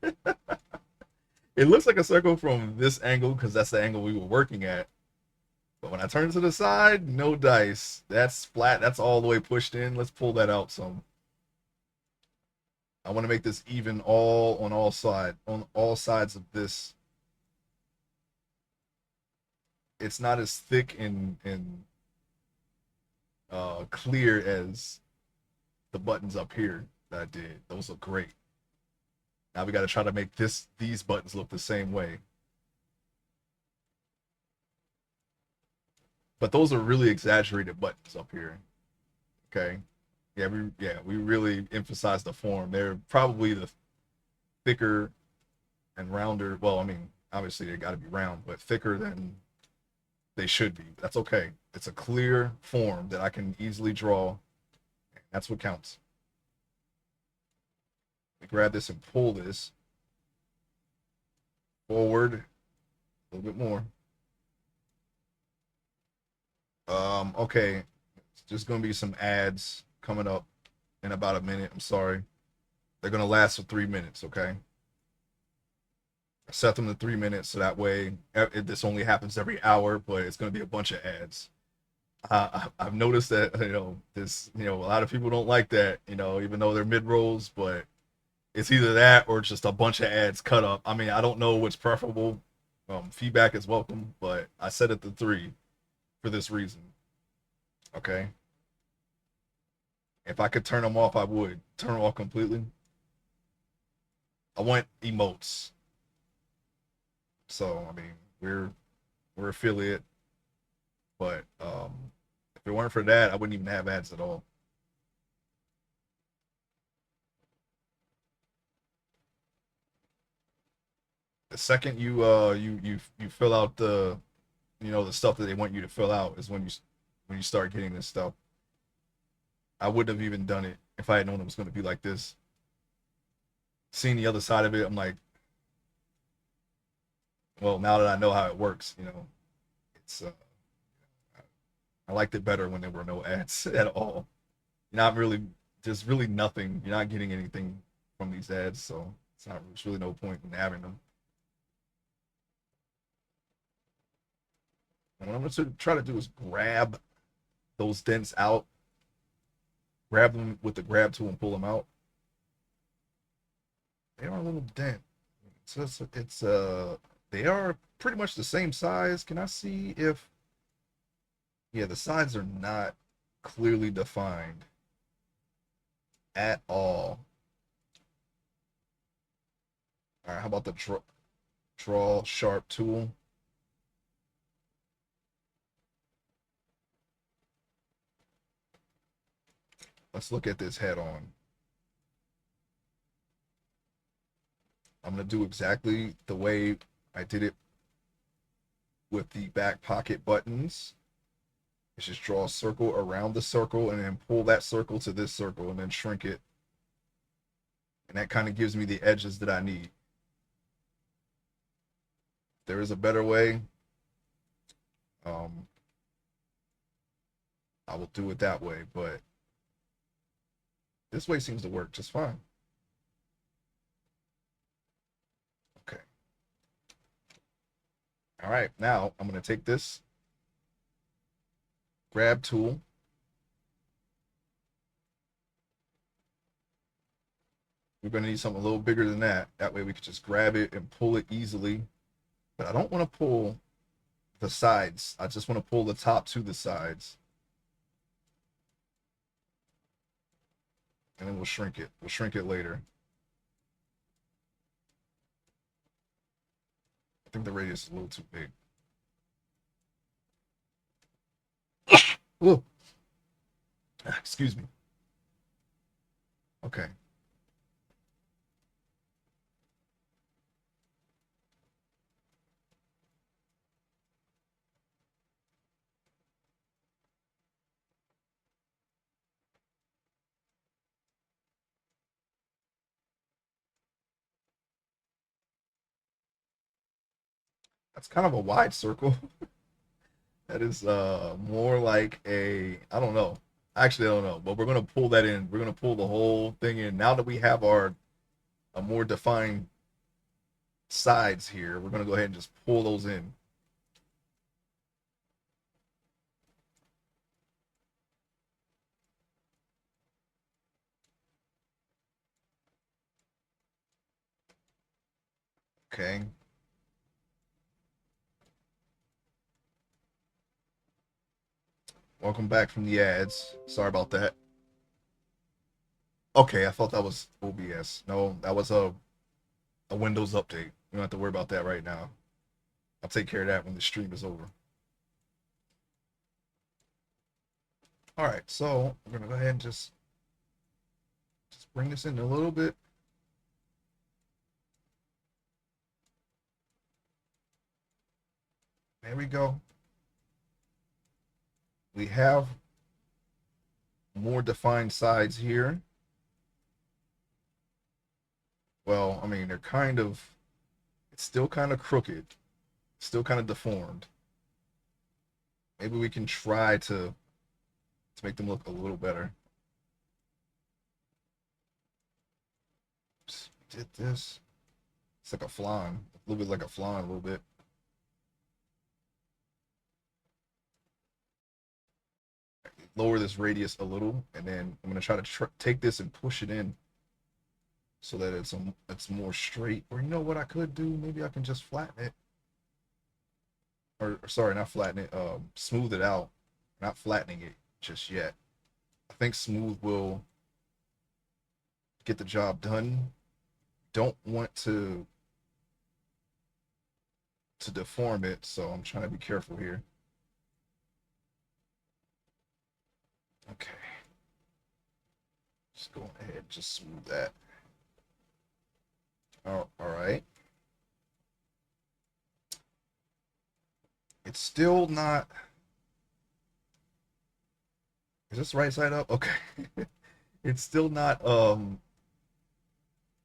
Speaker 1: It looks like a circle from this angle because that's the angle we were working at. But when I turn to the side, no dice. That's flat. That's all the way pushed in. Let's pull that out some. I want to make this even on all sides of this it's not as thick and clear as the buttons up here that I did. Those look great. Now we got to try to make these buttons look the same way. But those are really exaggerated buttons up here. Okay. Yeah, we really emphasize the form. They're probably the thicker and rounder. Well, I mean, obviously they got to be round, but thicker than they should be. That's okay. It's a clear form that I can easily draw. That's what counts. Grab this and pull this forward a little bit more. Okay. It's just gonna be some ads coming up in about a minute. I'm sorry. They're gonna last for 3 minutes, okay? I set them to 3 minutes so that way this only happens every hour, but it's gonna be a bunch of ads. I've noticed that a lot of people don't like that, even though they're mid rolls, but it's either that or just a bunch of ads cut up. I mean, I don't know what's preferable. Feedback is welcome, but I set it to 3 for this reason. Okay. If I could turn them off, I would turn them off completely. I want emotes. So I mean, we're affiliate, but if it weren't for that, I wouldn't even have ads at all. The second you fill out the stuff that they want you to fill out is when you start getting this stuff. I wouldn't have even done it if I had known it was going to be like this. Seeing the other side of it, I'm like, well, now that I know how it works, it's I liked it better when there were no ads at all. You're not really there's really nothing. You're not getting anything from these ads, so it's really no point in having them. And what I'm going to try to do is grab those dents out, grab them with the grab tool and pull them out. They are a little dent. It's they are pretty much the same size. Can I see if yeah, the sides are not clearly defined at all. All right, how about the draw sharp tool? Let's look at this head on. I'm going to do exactly the way I did it with the back pocket buttons. It's just draw a circle around the circle and then pull that circle to this circle and then shrink it. And that kind of gives me the edges that I need. If there is a better way, um, I will do it that way, but this way seems to work just fine. Okay. All right, now I'm going to take this grab tool. We're going to need something a little bigger than that. That way we can just grab it and pull it easily. But I don't want to pull the sides. I just want to pull the top to the sides. And then we'll shrink it. We'll shrink it later. I think the radius is a little too big. Ooh. Excuse me. Okay. That's kind of a wide circle. That is more like a I don't know. Actually, I don't know. But we're gonna pull that in. We're gonna pull the whole thing in. Now that we have our a more defined sides here, we're gonna go ahead and just pull those in. Okay. Welcome back from the ads. Sorry about that. Okay, I thought that was OBS. No, that was a Windows update. You don't have to worry about that right now. I'll take care of that when the stream is over. All right, so we're gonna go ahead and just bring this in a little bit. There we go. We have more defined sides here. Well, I mean, they're it's still kind of crooked, still kind of deformed. Maybe we can try to make them look a little better. Oops, did this. It's like a flan, a little bit like a flan, a little bit. Lower this radius a little, and then I'm gonna try to take this and push it in so that it's more straight. Or you know what I could do? Maybe I can just flatten it, or sorry, not flatten it. Smooth it out. Not flattening it just yet. I think smooth will get the job done. Don't want to deform it, so I'm trying to be careful here. Okay. Just go ahead, just smooth that. Oh, all right. It's still not. Is this right side up? Okay. It's still not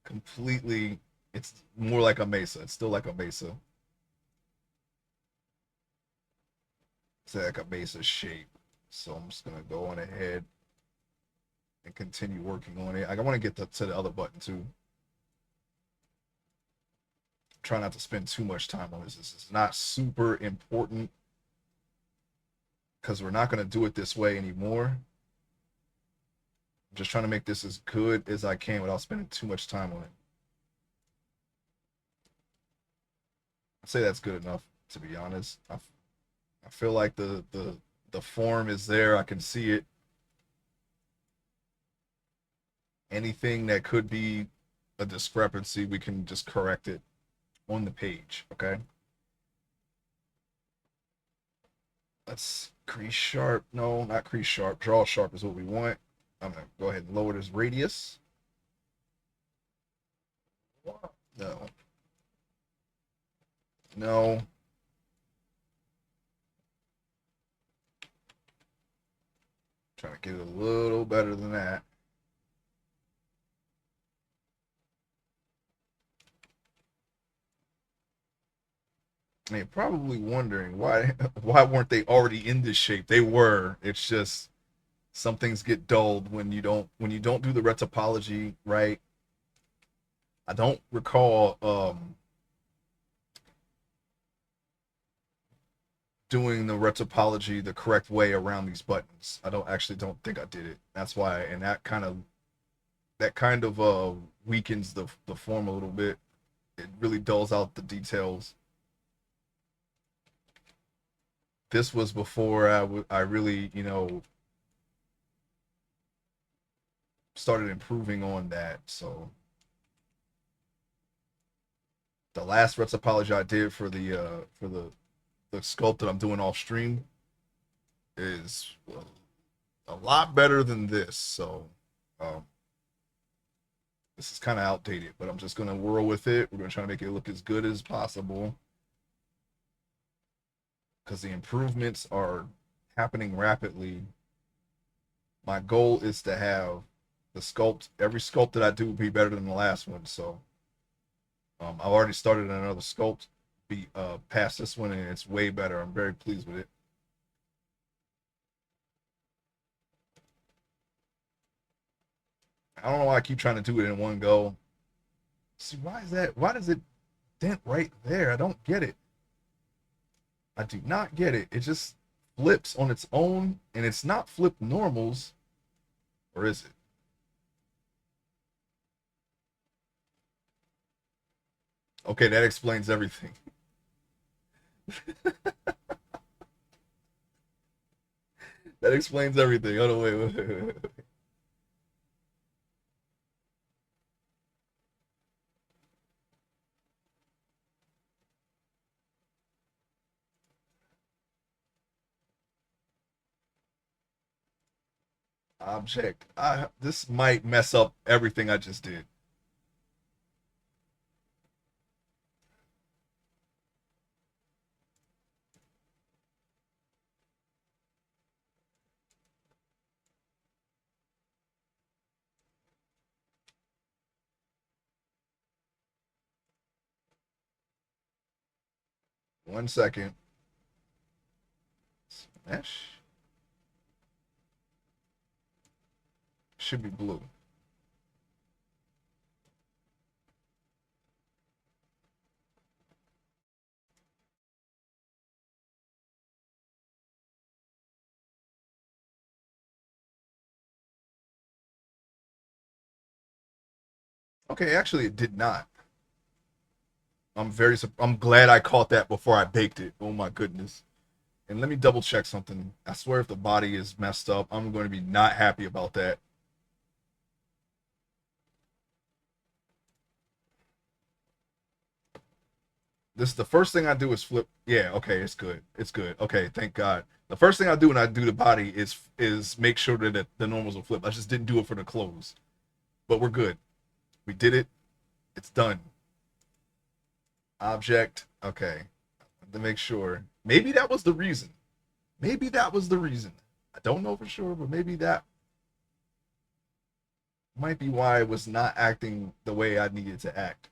Speaker 1: completely. It's more like a mesa. It's still like a mesa. It's like a mesa shape. So I'm just gonna go on ahead and continue working on it. I want to get to the other button too. Try not to spend too much time on this. This is not super important because we're not going to do it this way anymore. I'm just trying to make this as good as I can without spending too much time on it. I'd say that's good enough, to be honest. I feel like the form is there. I can see it. Anything that could be a discrepancy, we can just correct it on the page, okay? Let's crease sharp. No, not crease sharp. Draw sharp is what we want. I'm gonna go ahead and lower this radius. No. No. Trying to get it a little better than that. And you're probably wondering why weren't they already in this shape? They were. It's just some things get dulled when you don't do the retopology right. I don't recall doing the retopology the correct way around these buttons. I don't think I did it. That's why, and that kind of weakens the form a little bit. It really dulls out the details. This was before I really started improving on that. So the last retopology I did for the sculpt that I'm doing off stream is a lot better than this. So um, this is kind of outdated, but I'm just gonna whirl with it. We're gonna try to make it look as good as possible because the improvements are happening rapidly. My goal is to have every sculpt that I do be better than the last one. So I've already started another sculpt be past this one, and it's way better. I'm very pleased with it. I don't know why I keep trying to do it in one go. See, why is that? Why does it dent right there? I don't get it. I do not get it. It just flips on its own, and it's not flipped normals, or is it? Okay, that explains everything. That explains everything. Hold on, wait. Object. This might mess up everything I just did. 1 second. Smash. Should be blue. Okay, actually, it did not. I'm glad I caught that before I baked it. Oh my goodness. And let me double check something. I swear if the body is messed up, I'm going to be not happy about that. This the first thing I do is flip. Yeah, okay, it's good. It's good. Okay, thank God. The first thing I do when I do the body is make sure that the normals will flip. I just didn't do it for the clothes. But we're good. We did it. It's done. Object. Okay. To make sure. Maybe that was the reason. Maybe that was the reason. I don't know for sure, but maybe that might be why I was not acting the way I needed to act.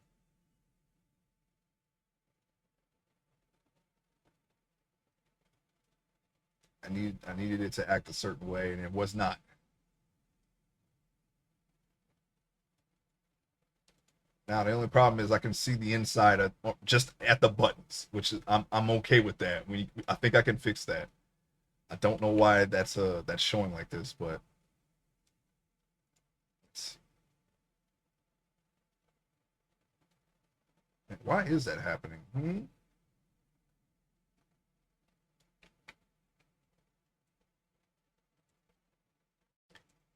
Speaker 1: I needed it to act a certain way, and it was not. Now the only problem is I can see the inside of, just at the buttons, which is I'm okay with that. I think I can fix that. I don't know why that's showing like this, but why is that happening?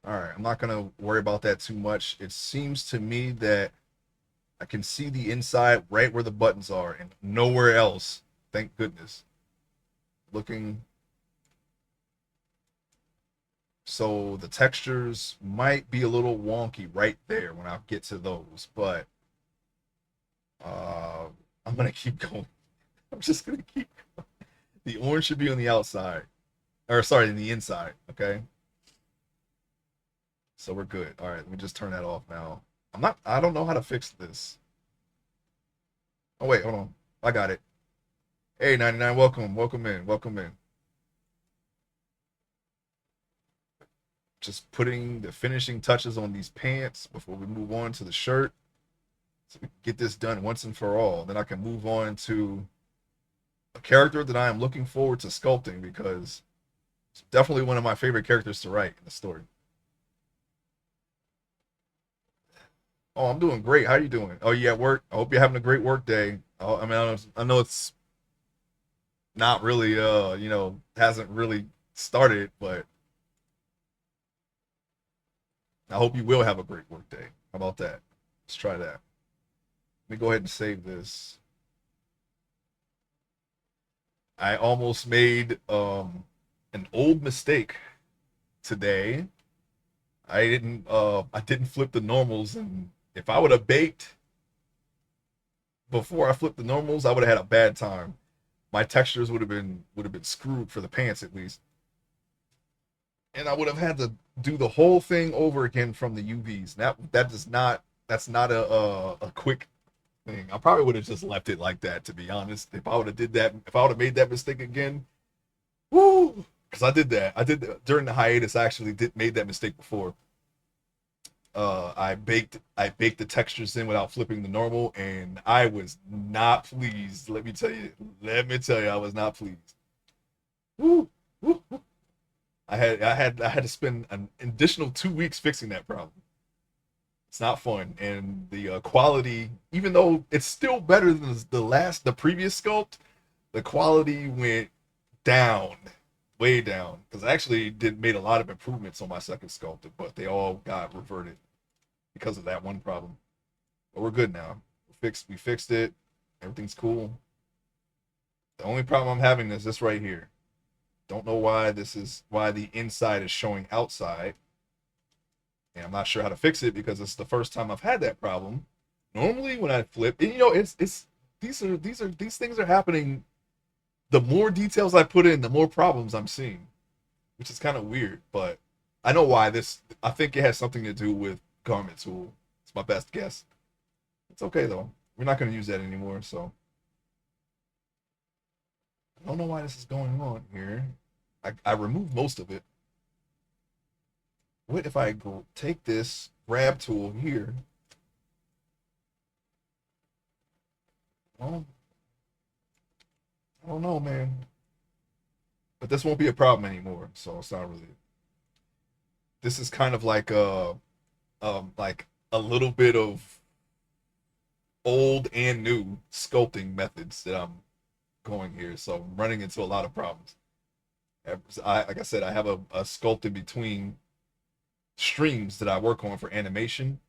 Speaker 1: All right, I'm not gonna worry about that too much. It seems to me that I can see the inside right where the buttons are and nowhere else. Thank goodness. Looking, so the textures might be a little wonky right there when I get to those, but uh, I'm gonna keep going. I'm just gonna keep. The orange should be on the outside, or sorry, in the inside. Okay, so we're good. All right, let me just turn that off now. I'm not. I don't know how to fix this. Oh wait, hold on. I got it. Hey, 99, welcome, welcome in. Just putting the finishing touches on these pants before we move on to the shirt, so we can get this done once and for all. Then I can move on to a character that I am looking forward to sculpting because it's definitely one of my favorite characters to write in the story. Oh, I'm doing great. How are you doing? Oh, you at work? I hope you're having a great work day. Oh, I mean, I know it's not really, hasn't really started, but I hope you will have a great work day. How about that? Let's try that. Let me go ahead and save this. I almost made an old mistake today. I didn't flip the normals, and if I would have baked before I flipped the normals, I would have had a bad time. My textures would have been screwed for the pants at least. And I would have had to do the whole thing over again from the UVs. That does not that's not a quick thing. I probably would have just left it like that, to be honest. If I would have did that, if I would have made that mistake again, woo! Because I did that. I did during the hiatus. I actually did made that mistake before. I baked the textures in without flipping the normal, and I was not pleased. Let me tell you, I was not pleased. Woo, woo. I had to spend an additional 2 weeks fixing that problem. It's not fun, and the quality, even though it's still better than the previous sculpt, the quality went down way down because I actually did made a lot of improvements on my second sculpted, but they all got reverted because of that one problem. But we're good now. We fixed it. Everything's cool. The only problem I'm having is this right here. Don't know why why the inside is showing outside. And I'm not sure how to fix it because it's the first time I've had that problem. Normally when I flip, and it's these things are happening. The more details I put in, the more problems I'm seeing, which is kind of weird, but I know why this. I think it has something to do with garment tool. It's my best guess. It's okay though. We're not going to use that anymore, so I don't know why this is going on here. I removed most of it. What if I take this grab tool here? Well, I don't know, man. But this won't be a problem anymore, so it's not really. This is kind of like a little bit of old and new sculpting methods that I'm going here, so I'm running into a lot of problems. Like I said, I have a sculpt in between streams that I work on for animation,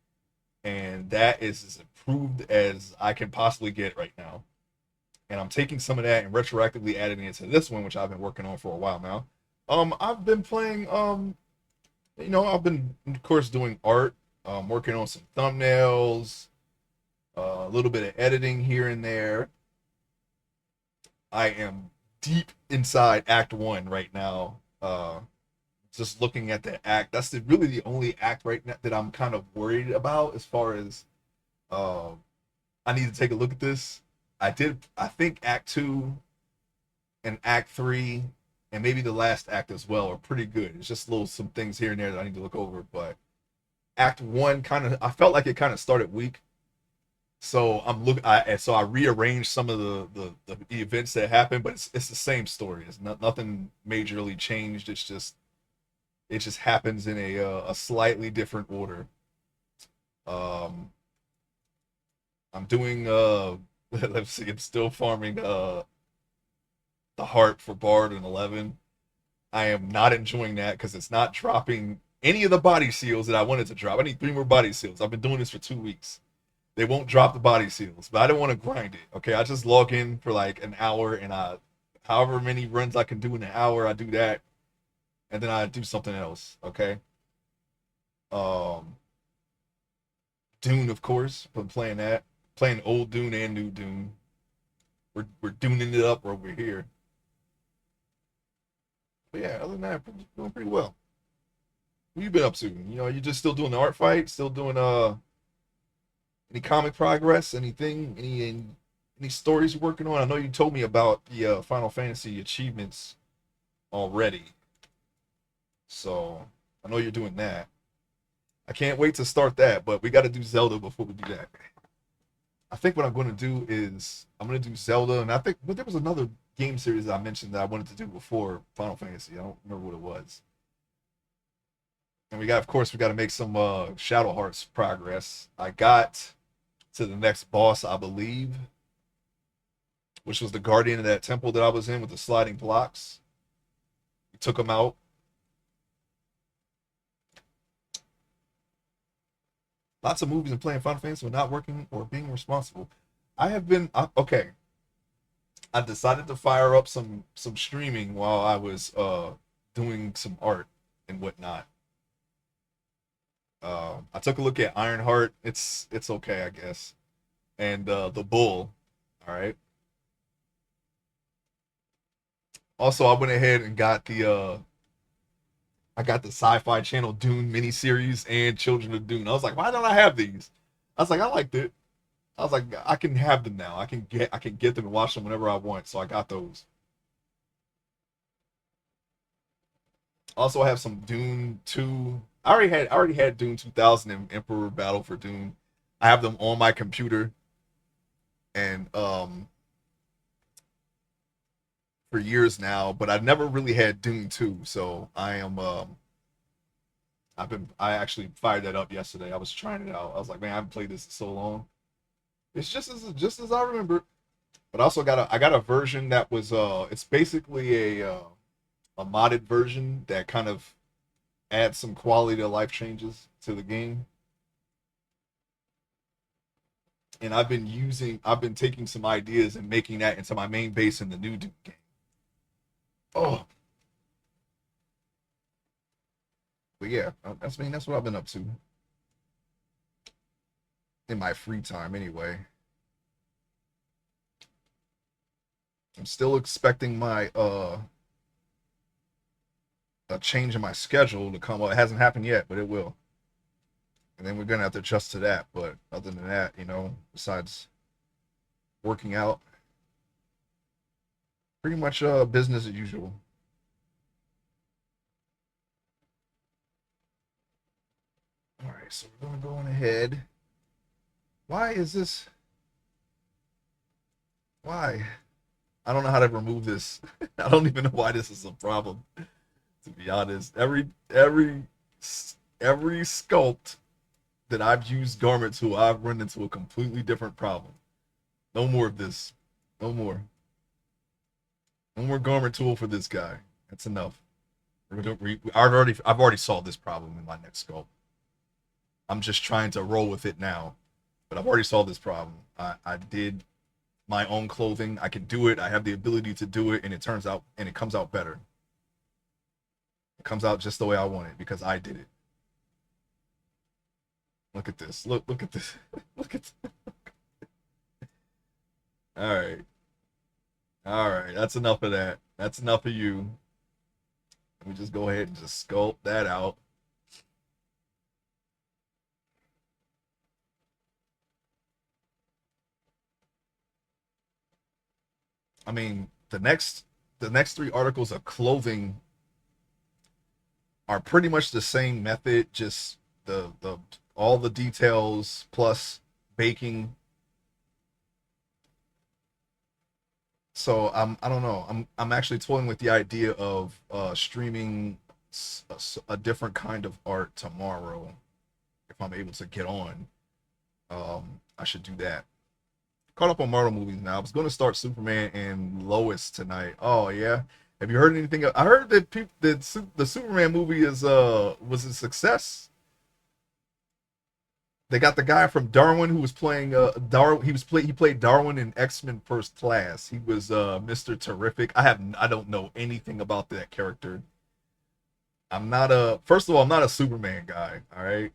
Speaker 1: and that is as improved as I can possibly get right now. And I'm taking some of that and retroactively adding it to this one, which I've been working on for a while now. I've been playing. I've been of course doing art, working on some thumbnails, a little bit of editing here and there. I am deep inside Act One right now. Just looking at the act, that's really the only act right now that I'm kind of worried about as far as uh, I need to take a look at this. I think Act Two and Act Three and maybe the last act as well are pretty good. It's just some things here and there that I need to look over. But Act One I felt like it kind of started weak. So I rearranged some of the events that happened, but it's the same story. It's nothing majorly changed. It just happens in a slightly different order. Um, I'm doing let's see, I'm still farming the heart for Bard and 11. I am not enjoying that because it's not dropping any of the body seals that I wanted to drop. I need 3 more body seals. I've been doing this for 2 weeks. They won't drop the body seals, but I don't want to grind it. Okay, I just log in for like an hour and however many runs I can do in an hour, I do that, and then I do something else. Okay. Um, Dune, of course. Been playing that, playing old Dune and new Dune. We're Duning it up over here. But yeah, other than that, doing pretty well. What you been up to? You just still doing the art fight? Still doing any comic progress? Anything? Any stories you're working on? I know you told me about the Final Fantasy achievements already, so I know you're doing that. I can't wait to start that, but we got to do Zelda before we do that. I think what I'm going to do is I'm going to do Zelda, and I think but there was another game series that I mentioned that I wanted to do before Final Fantasy. I don't remember what it was. And of course, we got to make some Shadow Hearts progress. I got to the next boss, I believe, which was the guardian of that temple that I was in with the sliding blocks. We took him out. Lots of movies and playing Final Fantasy were not working or being responsible. Okay. I decided to fire up some streaming while I was doing some art and whatnot. I took a look at Ironheart. It's okay, I guess. And the Bull. All right. Also, I went ahead and got the Sci-Fi Channel Dune miniseries and Children of Dune. I was like, why don't I have these? I was like, I liked it. I was like, I can have them now. I can get them and watch them whenever I want. So I got those. Also, I have some Dune 2. I already had Dune 2000 and Emperor Battle for Dune. I have them on my computer and for years now, but I've never really had Dune 2. So I actually fired that up yesterday. I was trying it out. I was like, man, I haven't played this in so long. It's just as I remember. But I also got a version that was it's basically a modded version that kind of adds some quality of life changes to the game. And I've been taking some ideas and making that into my main base in the new Duke game. Oh, but yeah, that's what I've been up to in my free time anyway. I'm still expecting my a change in my schedule to come up. It hasn't happened yet, but it will. And then we're gonna have to adjust to that. But other than that, besides working out, pretty much business as usual. All right, so we're gonna go on ahead. Why is this? Why? I don't know how to remove this. I don't even know why this is a problem. To be honest, every sculpt that I've used garment to, I've run into a completely different problem. No more of this. No more. No more garment tool for this guy. That's enough. I've already solved this problem in my next sculpt. I'm just trying to roll with it now. But I've already solved this problem. I did my own clothing. I can do it. I have the ability to do it, and it comes out better. It comes out just the way I want it because I did it. Look at this. Look at this. Look at this. All right. All right. That's enough of that. That's enough of you. Let me just go ahead and just sculpt that out. I mean, the next three articles of clothing are pretty much the same method, just the all the details plus baking. So I don't know. I'm actually toying with the idea of streaming a different kind of art tomorrow if I'm able to get on. I should do that. Caught up on Marvel movies now. I was going to start Superman and Lois tonight. Oh yeah. Have you heard anything? I heard that the Superman movie is was a success. They got the guy from Darwin who was playing Darwin. He played Darwin in X-Men First Class. He was Mr. Terrific. I don't know anything about that character. I'm not a First of all, I'm not a Superman guy. All right,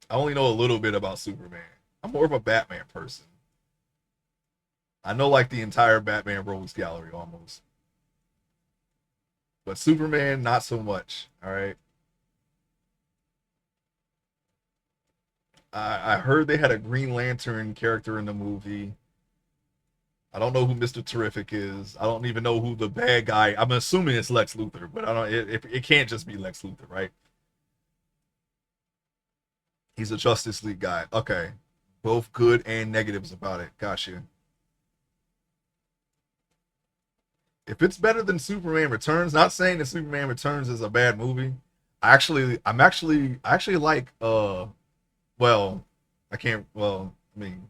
Speaker 1: I only know a little bit about Superman. I'm more of a Batman person. I know like the entire Batman rogues gallery almost, but Superman not so much. All right. I heard they had a Green Lantern character in the movie. I don't know who Mr. Terrific is. I don't even know who the bad guy. I'm assuming it's Lex Luthor, but I don't. It can't just be Lex Luthor, right? He's a Justice League guy. Okay, both good and negatives about it. Gotcha. If it's better than Superman Returns, not saying that Superman Returns is a bad movie. I actually like well, I can't well, I mean,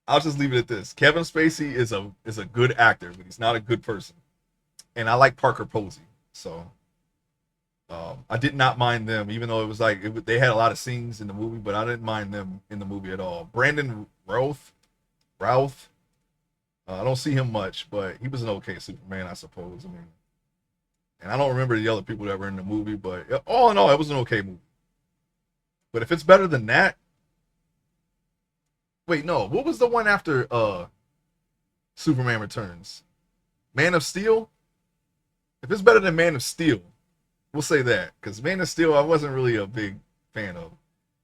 Speaker 1: I'll just leave it at this. Kevin Spacey is a good actor, but he's not a good person. And I like Parker Posey. So, I did not mind them even though it was like they had a lot of scenes in the movie, but I didn't mind them in the movie at all. Brandon Routh, I don't see him much, but he was an okay Superman, I suppose. I mean, and I don't remember the other people that were in the movie, but all in all, it was an okay movie. But if it's better than that, wait, no, what was the one after Superman Returns? Man of Steel? If it's better than Man of Steel, we'll say that because Man of Steel I wasn't really a big fan of.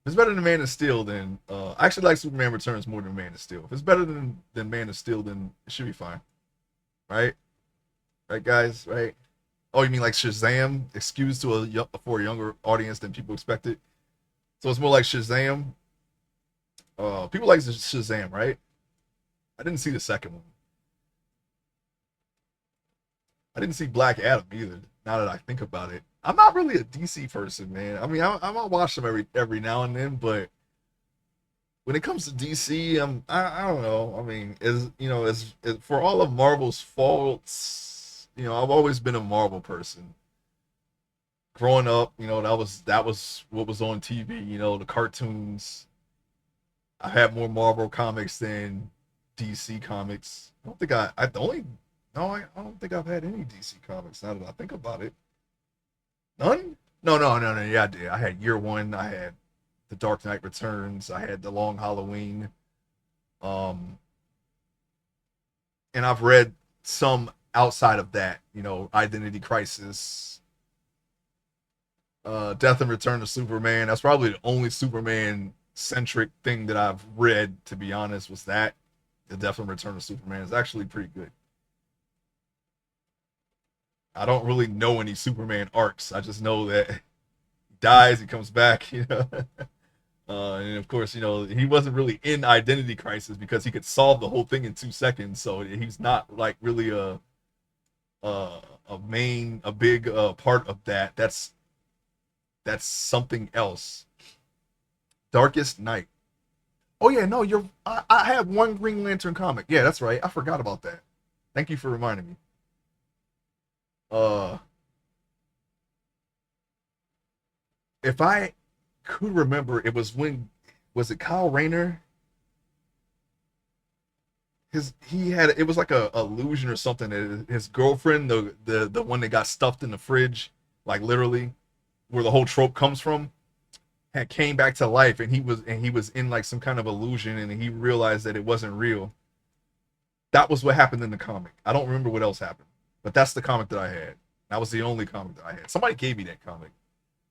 Speaker 1: If it's better than Man of Steel, then I actually like Superman Returns more than Man of Steel. If it's better than Man of Steel, then it should be fine, right? Right, guys, right? Oh, you mean like Shazam? Excused to for a younger audience than people expected. So it's more like Shazam. People like Shazam, right? I didn't see the second one. I didn't see Black Adam either. Now that I think about it, I'm not really a DC person, man. I mean, I'll watch them every now and then, but when it comes to DC, I don't know. I mean, as for all of Marvel's faults, I've always been a Marvel person. Growing up, that was what was on TV. The cartoons. I had more Marvel comics than DC comics. I don't think I the only no, I don't think I've had any DC comics now that I think about it. None? No, no, no, no. Yeah, I did. I had Year One. I had The Dark Knight Returns. I had The Long Halloween. Um, and I've read some outside of that. Identity Crisis, Death and Return of Superman. That's probably the only Superman centric thing that I've read. To be honest, was that the Death and Return of Superman is actually pretty good. I don't really know any Superman arcs. I just know that he dies, he comes back, and of course, he wasn't really in Identity Crisis because he could solve the whole thing in 2 seconds. So he's not like really a big part of that. That's something else. Darkest Night. Oh yeah, no, I have one Green Lantern comic. Yeah, that's right. I forgot about that. Thank you for reminding me. Uh, if I could remember, it was when was it Kyle Rayner? He had it was like a illusion or something that his girlfriend, the one that got stuffed in the fridge, like literally, where the whole trope comes from, had came back to life, and he was in like some kind of illusion, and he realized that it wasn't real. That was what happened in the comic. I don't remember what else happened, but that's the comic that I had. That was the only comic that I had. Somebody gave me that comic.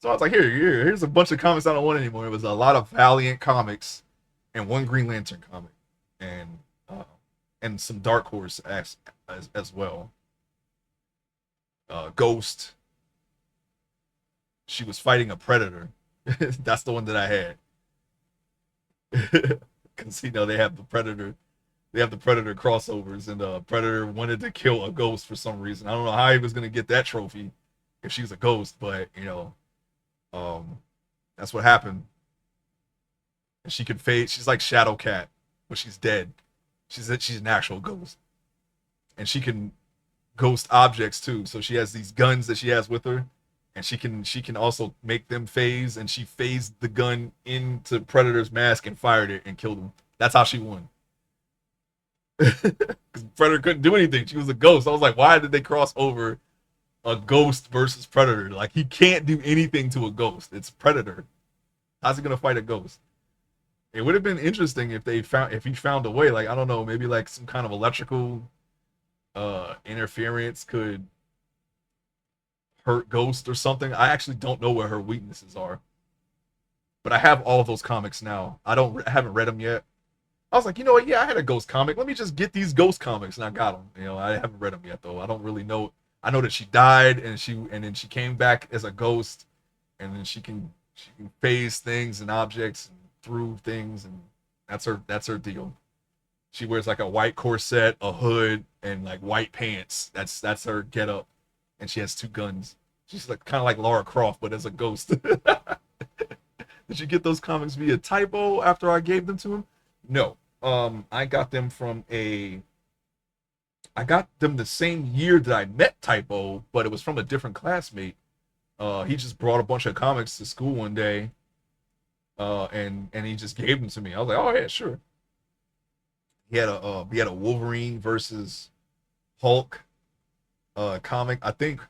Speaker 1: So I was like, here's a bunch of comics I don't want anymore. It was a lot of Valiant comics and one Green Lantern comic, and uh, and some Dark Horse as well. Ghost. She was fighting a predator. That's the one that I had. Because they have the predator. They have the predator crossovers, and the predator wanted to kill a ghost for some reason. I don't know how he was gonna get that trophy if she was a ghost, but um, that's what happened. And she could fade. She's like Shadow Cat, but she's dead. She's an actual ghost, and she can ghost objects too. So she has these guns that she has with her, and she can also make them phase. And she phased the gun into Predator's mask and fired it and killed him. That's how she won. Because Predator couldn't do anything. She was a ghost. I was like, why did they cross over a ghost versus Predator? Like he can't do anything to a ghost. It's Predator. How's he gonna fight a ghost? It would have been interesting if he found a way. Like I don't know, maybe like some kind of electrical interference could hurt Ghost or something. I actually don't know where her weaknesses are, but I have all of those comics now. I haven't read them yet. I was like, you know what? Yeah, I had a Ghost comic. Let me just get these Ghost comics, and I got them. I haven't read them yet though. I don't really know. I know that she died, and then she came back as a ghost, and then she can phase things and objects and through things, and that's her deal. She wears like a white corset, a hood, and like white pants. That's her get up, and she has two guns. She's like kind of like Lara Croft, but as a ghost. Did you get those comics via typo after I gave them to him? No. I got them from a. I got them the same year that I met Typo, but it was from a different classmate. He just brought a bunch of comics to school one day, and he just gave them to me. I was like, oh yeah, sure. He had a Wolverine versus Hulk comic. I think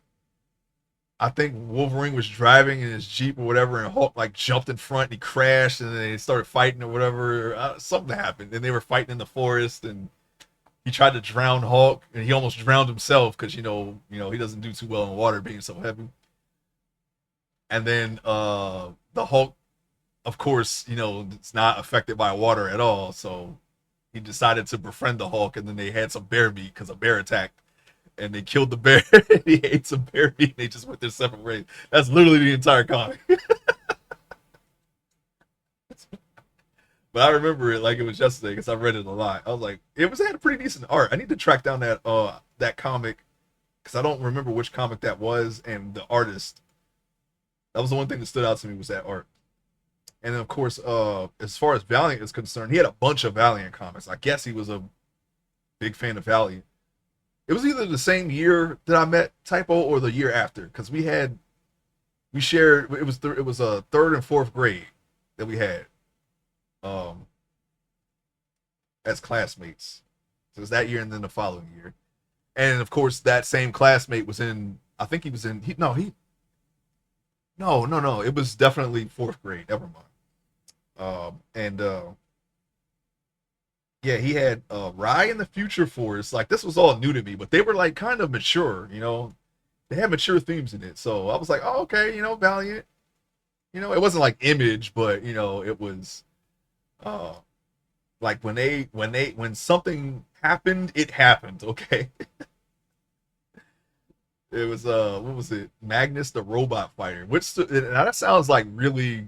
Speaker 1: Wolverine was driving in his Jeep or whatever, and Hulk like jumped in front and he crashed, and then they started fighting or whatever. Something happened, and they were fighting in the forest, and he tried to drown Hulk, and he almost drowned himself because he doesn't do too well in water being so heavy. And then the Hulk, of course, it's not affected by water at all, so he decided to befriend the Hulk, and then they had some bear meat because a bear attacked, and they killed the bear. He ate some bear meat, and they just went their separate ways. That's literally the entire comic. But I remember it like it was yesterday because I read it a lot. I was like, it had a pretty decent art. I need to track down that comic because I don't remember which comic that was and the artist. That was the one thing that stood out to me was that art. And then of course, as far as Valiant is concerned, he had a bunch of Valiant comics. I guess he was a big fan of Valiant. It was either the same year that I met Typo or the year after, because we shared. It was a third and fourth grade that we had um as classmates. So it was that year and then the following year, and of course that same classmate was in. I think he was in. No. It was definitely fourth grade. Never mind. And yeah, he had Rye in the Future Force. Like this was all new to me, but they were like kind of mature. They had mature themes in it. So I was like, oh okay, Valiant. It wasn't like Image, but it was uh like when something happened, it happened. Okay, it was what was it? Magnus the Robot Fighter, which now that sounds like really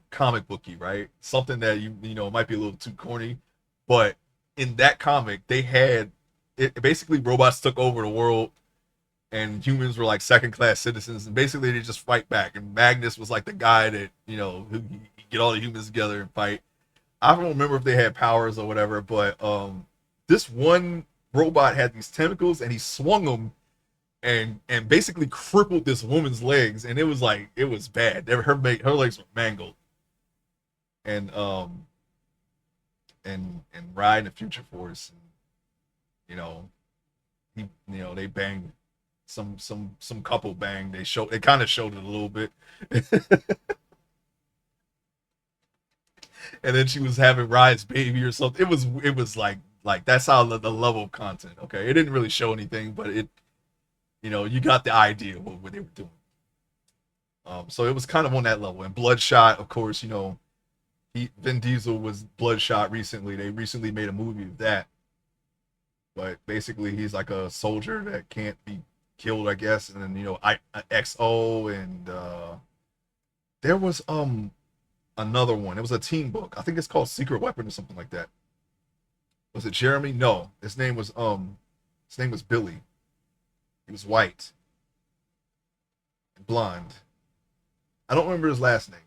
Speaker 1: comic booky, right? Something that might be a little too corny, but in that comic they had it basically robots took over the world and humans were like second class citizens and basically they just fight back and Magnus was like the guy that who get all the humans together and fight. I don't remember if they had powers or whatever, but this one robot had these tentacles and he swung them and basically crippled this woman's legs, and it was like it was bad. Her legs were mangled, and and Ride in the Future Force, and, they banged some couple banged. They kind of showed it a little bit, and then she was having Ride's baby or something. It was like that's how the level of content. Okay, it didn't really show anything, but you got the idea of what they were doing. So it was kind of on that level. And Bloodshot, of course, Vin Diesel was Bloodshot recently. They recently made a movie of that. But basically, he's like a soldier that can't be killed, I guess. And then XO and there was another one. It was a team book. I think it's called Secret Weapon or something like that. Was it Jeremy? No, his name was Billy. He was white, blonde. I don't remember his last name.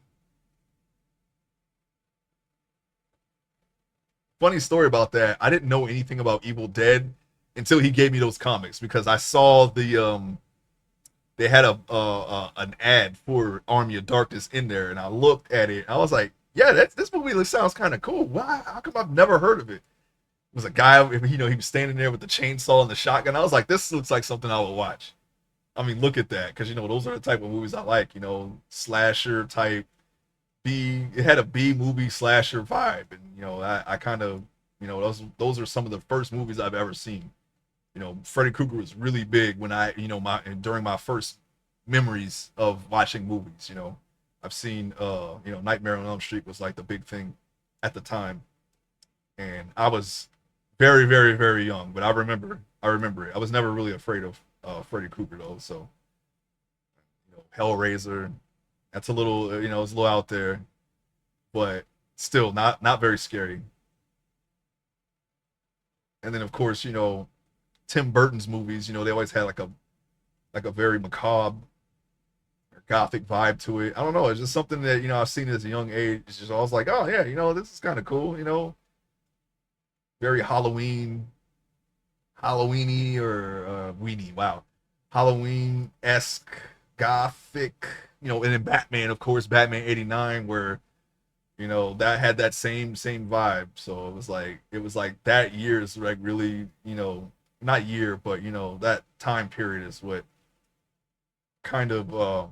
Speaker 1: Funny story about that. I didn't know anything about Evil Dead until he gave me those comics because I saw they had an ad for Army of Darkness in there, and I looked at it. I was like, yeah, this movie sounds kind of cool. Why? How come I've never heard of it? It was a guy, he was standing there with the chainsaw and the shotgun. I was like, this looks like something I would watch. I mean, look at that, because those are the type of movies I like. Slasher type B. It had a B movie slasher vibe, and I kind of those are some of the first movies I've ever seen. Freddy Krueger was really big when I my during my first memories of watching movies. I've seen Nightmare on Elm Street was like the big thing at the time, and I was very very very young, but I remember it. I was never really afraid of Freddy Krueger though. So Hellraiser, that's a little it's a little out there, but still not very scary. And then of course Tim Burton's movies, they always had like a very macabre or gothic vibe to it. I don't know, it's just something that I've seen as a young age. It's just I was like, oh yeah, this is kind of cool. Very Halloweeny or weenie. Wow, Halloween esque gothic. And then Batman, of course, Batman '89, where that had that same vibe. So it was like that year is like really not year, but that time period is what kind of I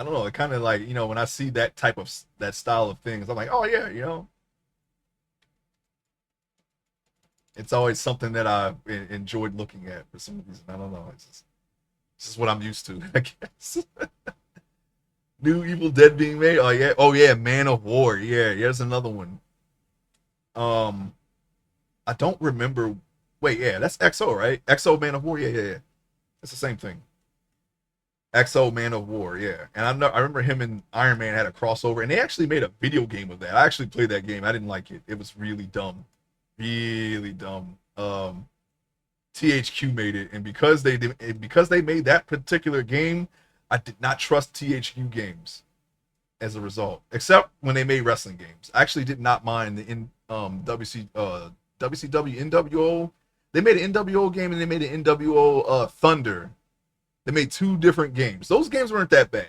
Speaker 1: don't know. It kind of like when I see that type of that style of things, I'm like, oh yeah, it's always something that I enjoyed looking at for some reason. I don't know. It's just what I'm used to, I guess. New Evil Dead being made. Oh yeah, Man of War. Yeah, there's another one. Um, I don't remember. Wait, yeah, that's XO, right? XO Man of War. Yeah. It's the same thing. XO Man of War. Yeah, and I remember him and Iron Man had a crossover, and they actually made a video game of that. I actually played that game. I didn't like it. It was really dumb, really dumb. THQ made it, and because they made that particular game, I did not trust THQ games as a result, except when they made wrestling games. I actually did not mind the in WC WCW NWO. They made an NWO game and they made an NWO Thunder. They made two different games. Those games weren't that bad.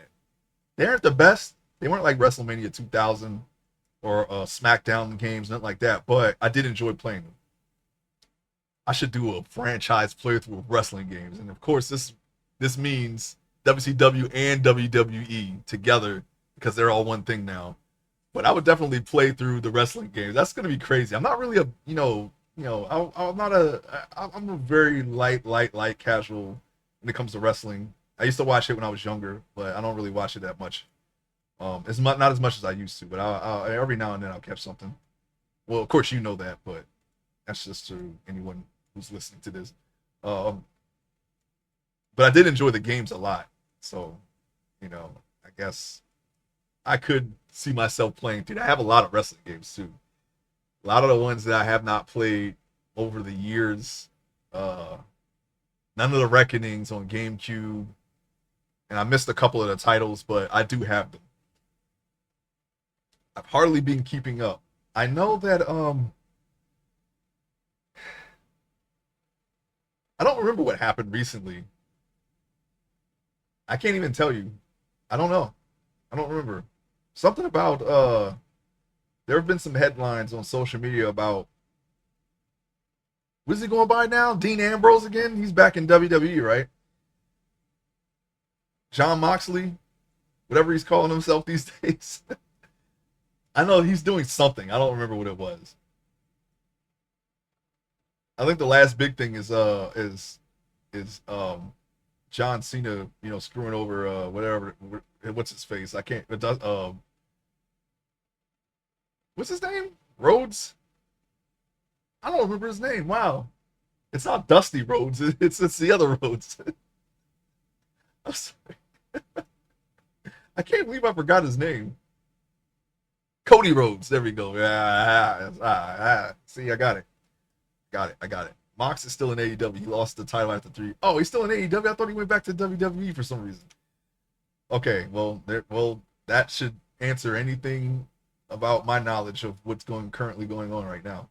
Speaker 1: They aren't the best. They weren't like WrestleMania 2000 or SmackDown games, nothing like that. But I did enjoy playing them. I should do a franchise playthrough of wrestling games, and of course, this means WCW and WWE together because they're all one thing now. But I would definitely play through the wrestling games. That's gonna be crazy. I'm not really a I'm not a I'm a very light casual when it comes to wrestling. I used to watch it when I was younger, but I don't really watch it that much. Not as much as I used to, but I every now and then I'll catch something. Well, of course you know that, but that's just to anyone who's listening to this. Um, but I did enjoy the games a lot, so I guess I could see myself playing through. I have a lot of wrestling games too. A lot of the ones that I have not played over the years. None of the Reckonings on GameCube, and I missed a couple of the titles, but I do have them. I've hardly been keeping up. I know that I don't remember what happened recently. I can't even tell you. I don't know. I don't remember. Something about there have been some headlines on social media about what's he going by now? Dean Ambrose again? He's back in WWE, right? John Moxley, whatever he's calling himself these days. I know he's doing something. I don't remember what it was. I think the last big thing is John Cena, screwing over whatever what's his face. I can't it does what's his name? Rhodes? I don't remember his name. Wow. It's not Dusty Rhodes. It's the other Rhodes. I'm sorry. I can't believe I forgot his name. Cody Rhodes. There we go. See, I got it. I got it. Mox is still in AEW. He lost the title after 3. Oh, he's still in AEW. I thought he went back to WWE for some reason. Okay, well, that should answer anything about my knowledge of what's currently going on right now.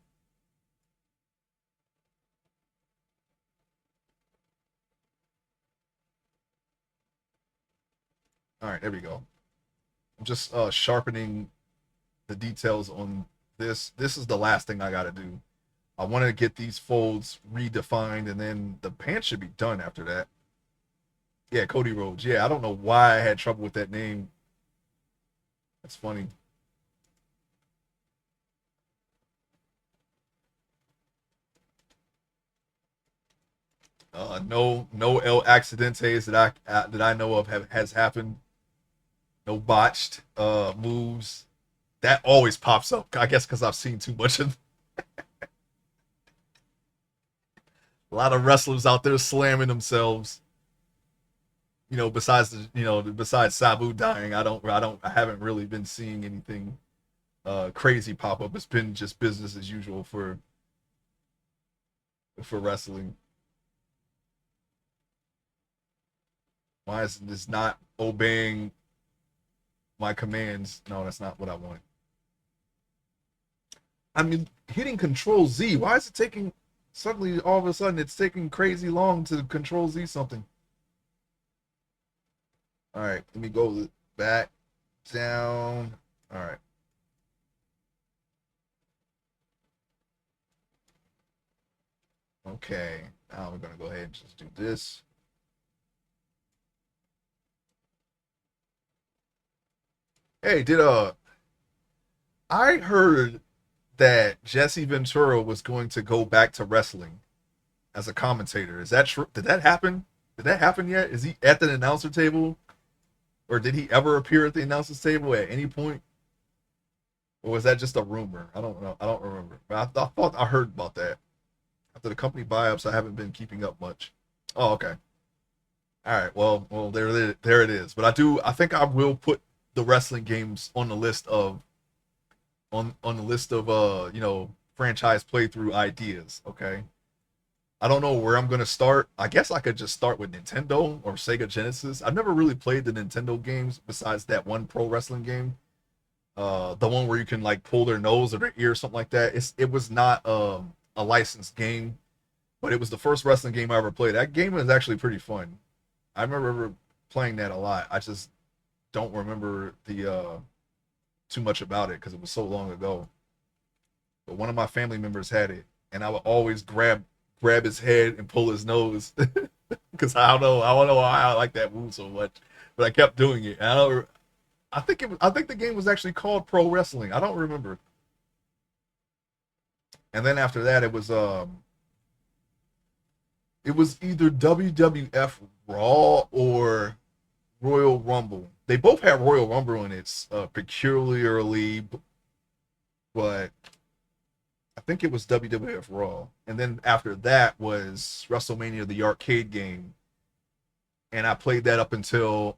Speaker 1: All right, there we go. I'm just sharpening the details on this. This is the last thing I got to do. I want to get these folds redefined, and then the pants should be done after that. Yeah, Cody Rhodes. Yeah, I don't know why I had trouble with that name. That's funny. No El Accidentes that I know of has happened. No botched moves. That always pops up. I guess because I've seen too much of a lot of wrestlers out there slamming themselves. Besides Sabu dying, I haven't really been seeing anything crazy pop up. It's been just business as usual for wrestling. Why is this not obeying my commands? No, that's not what I want. I mean, hitting Control Z. Why is it taking suddenly all of a sudden it's taking crazy long to Control Z something? All right, let me go back down. All right. Okay, now we're gonna go ahead and just do this. Hey, I heard that Jesse Ventura was going to go back to wrestling as a commentator. Is that true? Did that happen? Did that happen yet? Is he at the announcer table? Or did he ever appear at the announcer's table at any point? Or was that just a rumor? I don't know. I don't remember. But I thought I heard about that. After the company buy-ups, I haven't been keeping up much. Oh, okay. All right. Well, there it is. But I think I will put the wrestling games on the list of franchise playthrough ideas. Okay. I don't know where I'm gonna start. I guess I could just start with Nintendo or Sega Genesis. I've never really played the Nintendo games besides that one pro wrestling game. The one where you can like pull their nose or their ear or something like that. It was not a licensed game, but it was the first wrestling game I ever played. That game was actually pretty fun. I remember playing that a lot. I just don't remember the too much about it because it was so long ago. But one of my family members had it, and I would always grab his head and pull his nose because I don't know why I like that move so much, but I kept doing it. And I think the game was actually called Pro Wrestling. I don't remember. And then after that, it was either WWF Raw or Royal Rumble. They both had Royal Rumble in its peculiarly, but I think it was WWF Raw. And then after that was WrestleMania, the arcade game, and I played that up until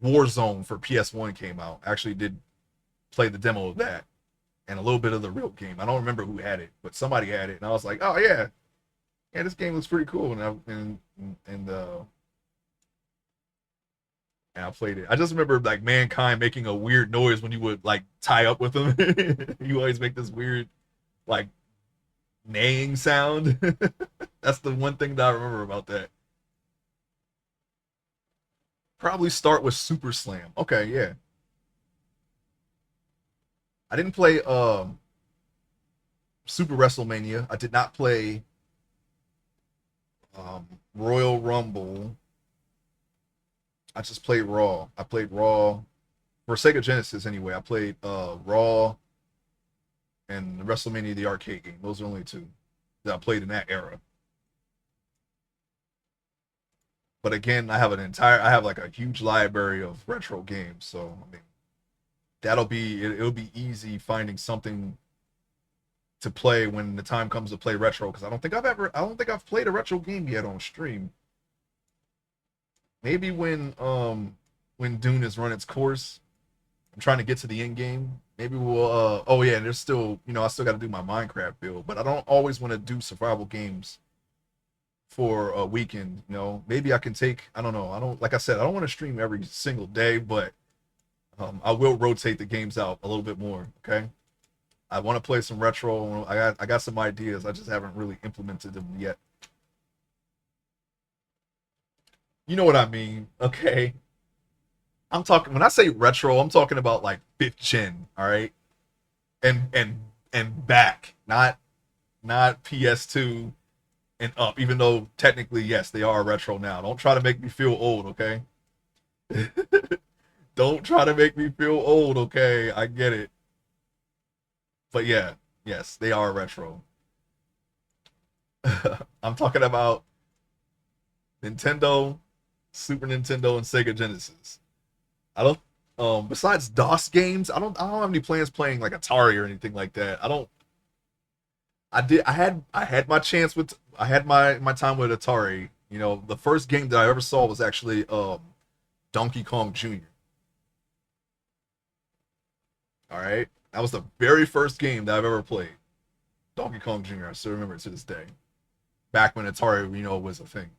Speaker 1: Warzone for PS1 came out. I actually did play the demo of that and a little bit of the real game. I don't remember who had it, but somebody had it, and I was like, oh yeah, yeah, this game looks pretty cool. And I played it. I just remember like Mankind making a weird noise when you would like tie up with him. You always make this weird like neighing sound. That's the one thing that I remember about that. Probably start with Super Slam. Okay, yeah. I didn't play Super WrestleMania. I did not play Royal Rumble. I just played Raw. I played Raw for Sega Genesis anyway. I played Raw and WrestleMania the arcade game. Those are only two that I played in that era. But again, I have like a huge library of retro games. So I mean, it'll be easy finding something to play when the time comes to play retro because I don't think I've played a retro game yet on stream. Maybe when Dune has run its course, I'm trying to get to the end game. Maybe we'll oh yeah, there's still, I still got to do my Minecraft build, but I don't always want to do survival games for a weekend, Maybe I can take, I don't know. I don't like I said, I don't want to stream every single day, but I will rotate the games out a little bit more, okay? I want to play some retro. I got some ideas. I just haven't really implemented them yet. You know what I mean, okay? I'm talking when I say retro, I'm talking about like fifth gen, all right, and back, not PS2 and up. Even though technically, yes, they are retro now. Don't try to make me feel old, okay? Don't try to make me feel old, okay? I get it, but yeah, yes, they are retro. I'm talking about Nintendo, Super Nintendo, and Sega Genesis. I don't. Besides DOS games, I don't have any plans playing like Atari or anything like that. I don't. I did. I had my chance with. I had my time with Atari. The first game that I ever saw was actually Donkey Kong Jr. All right, that was the very first game that I've ever played. Donkey Kong Jr. I still remember it to this day. Back when Atari, was a thing.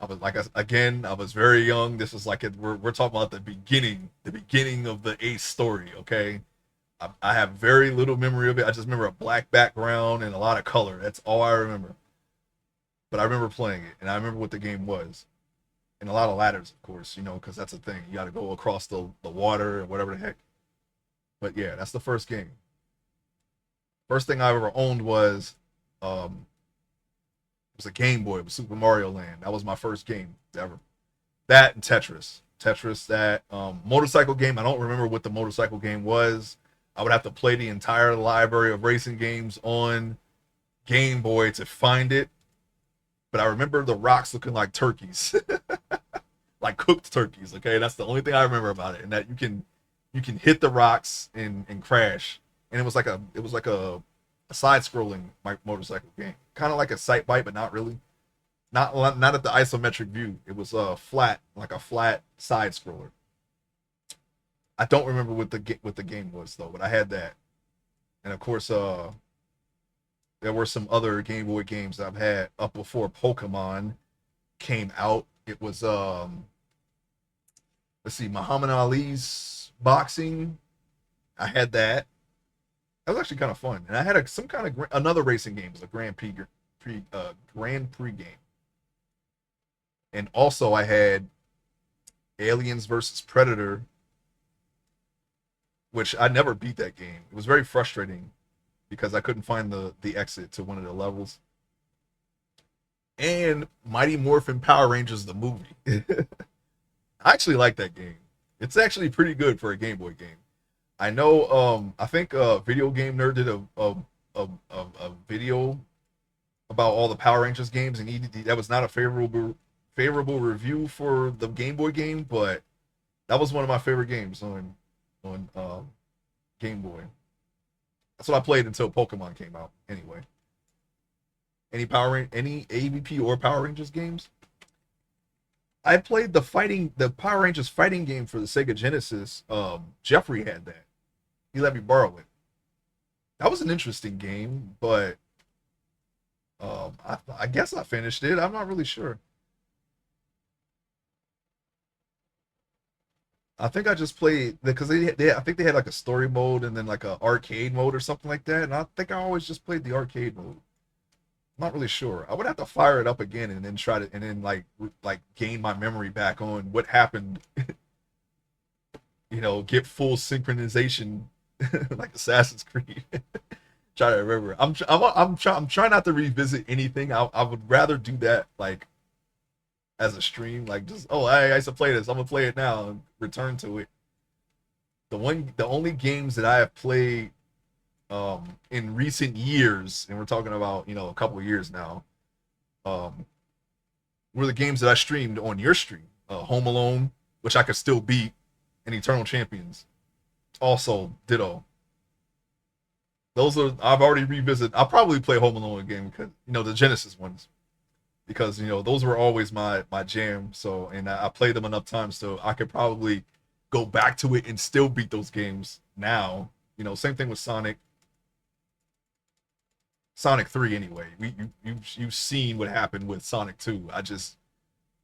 Speaker 1: I was like, again, I was very young. This was like we're talking about the beginning of the Ace story. Okay, I have very little memory of it. I just remember a black background and a lot of color. That's all I remember. But I remember playing it, and I remember what the game was, and a lot of ladders, of course, because that's a thing. You got to go across the water and whatever the heck. But yeah, that's the first game. First thing I ever owned um, was a Game Boy. It was Super Mario Land. That was my first game ever. That and Tetris. Tetris, that motorcycle game. I don't remember what the motorcycle game was. I would have to play the entire library of racing games on Game Boy to find it. But I remember the rocks looking like turkeys, like cooked turkeys. Okay, that's the only thing I remember about it, and that you can hit the rocks and crash. And it was like a side scrolling motorcycle game, kind of like a sight bite, but not really. Not at the isometric view. It was flat, like a flat side scroller. I don't remember what the game was though, but I had that. And of course, there were some other Game Boy games I've had up before Pokemon came out. It was let's see, Muhammad Ali's boxing. I had that. That was actually kind of fun. And I had some kind of another racing game, it was a Grand Prix game. And also I had Aliens versus Predator, which I never beat that game. It was very frustrating because I couldn't find the exit to one of the levels. And Mighty Morphin Power Rangers the movie. I actually like that game. It's actually pretty good for a Game Boy game. I know. I think Video Game Nerd did a video about all the Power Rangers games, and that was not a favorable review for the Game Boy game, but that was one of my favorite games on Game Boy. That's what I played until Pokemon came out. Anyway, any AVP or Power Rangers games? I played the Power Rangers fighting game for the Sega Genesis. Jeffrey had that. He let me borrow it. That was an interesting game, but I guess I finished it. I'm not really sure. I think I just played because I think they had like a story mode and then like a arcade mode or something like that. And I think I always just played the arcade mode. I'm not really sure. I would have to fire it up again and then try to and then like gain my memory back on what happened. Get full synchronization like Assassin's Creed. Try to remember. I'm trying not to revisit anything. I would rather do that like as a stream, like just I used to play this. I'm gonna play it now and return to it. The only games that I have played in recent years, and we're talking about a couple of years now, um, were the games that I streamed on your stream. Home Alone, which I could still beat, and Eternal Champions. Also, ditto. Those are I've already revisited. I'll probably play Home Alone again because the Genesis ones because those were always my jam. So and I played them enough times so I could probably go back to it and still beat those games now. Same thing with Sonic 3 anyway. You've seen what happened with Sonic 2. I just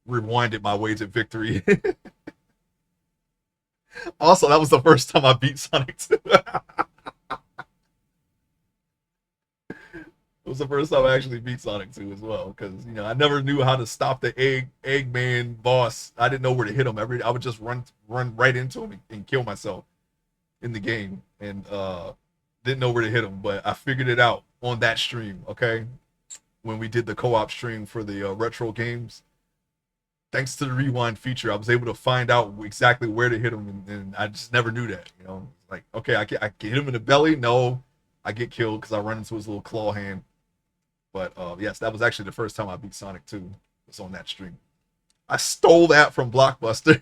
Speaker 1: rewinded my way to victory. Also, that was the first time I beat Sonic 2. It was the first time I actually beat Sonic 2 as well, because I never knew how to stop the Eggman boss. I didn't know where to hit him. I would just run right into him and kill myself in the game, and didn't know where to hit him. But I figured it out on that stream. Okay, when we did the co-op stream for the retro games, thanks to the rewind feature, I was able to find out exactly where to hit him, and I just never knew that. Like okay, I can hit him in the belly. No, I get killed because I run into his little claw hand. But yes, that was actually the first time I beat Sonic 2. It was on that stream. I stole that from Blockbuster.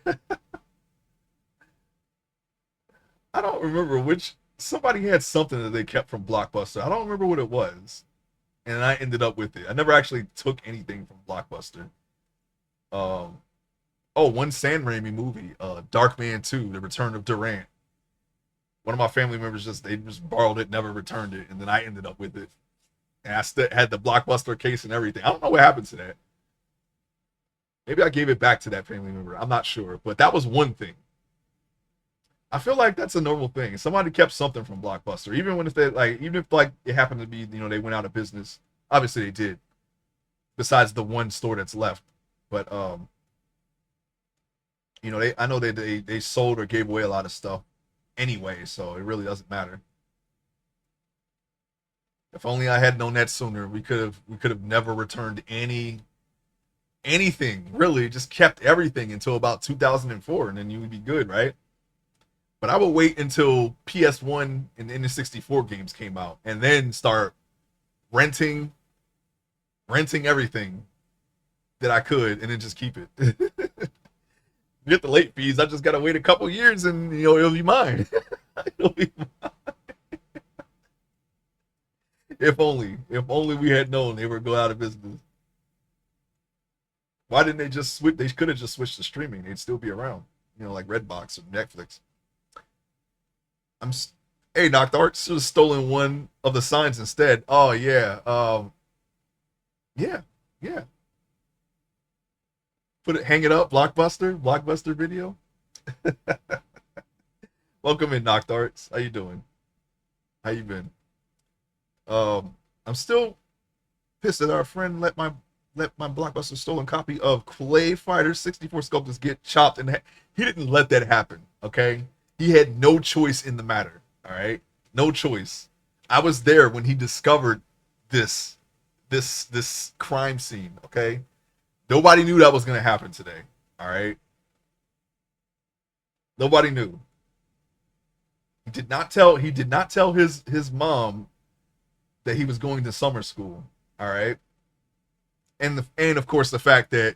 Speaker 1: I don't remember which. Somebody had something that they kept from Blockbuster. I don't remember what it was, and I ended up with it. I never actually took anything from Blockbuster. Um, one San Raimi movie, Darkman 2: The Return of Durant. One of my family members they just borrowed it, never returned it, and then I ended up with it. And I still had the Blockbuster case and everything. I don't know what happened to that. Maybe I gave it back to that family member. I'm not sure, but that was one thing. I feel like that's a normal thing. Somebody kept something from Blockbuster, even if like it happened to be they went out of business. Obviously they did. Besides the one store that's left, but I know they sold or gave away a lot of stuff anyway, so it really doesn't matter. If only I had known that sooner, we could have never returned anything really. Just kept everything until about 2004, and then you would be good, right? But I would wait until PS1 and N64 games came out, and then start renting everything that I could, and then just keep it. Get the late fees. I just gotta wait a couple years, and it'll be mine. It'll be if only we had known they were going out of business. Why didn't they just switch? They could have just switched to streaming. They'd still be around. Like Redbox or Netflix. I'm. Hey, Knocked Art should have stolen one of the signs instead. Oh yeah. Yeah. Yeah. Hang it up. Blockbuster video. Welcome in, Knocked Arts. How you doing? How you been? I'm still pissed that our friend let my Blockbuster stolen copy of Clay Fighter 64 Sculptors get chopped, and he didn't let that happen. Okay, he had no choice in the matter. All right, no choice. I was there when he discovered this this crime scene. Okay, nobody knew that was gonna happen today. All right, nobody knew. He did not tell his mom that he was going to summer school. All right, and of course the fact that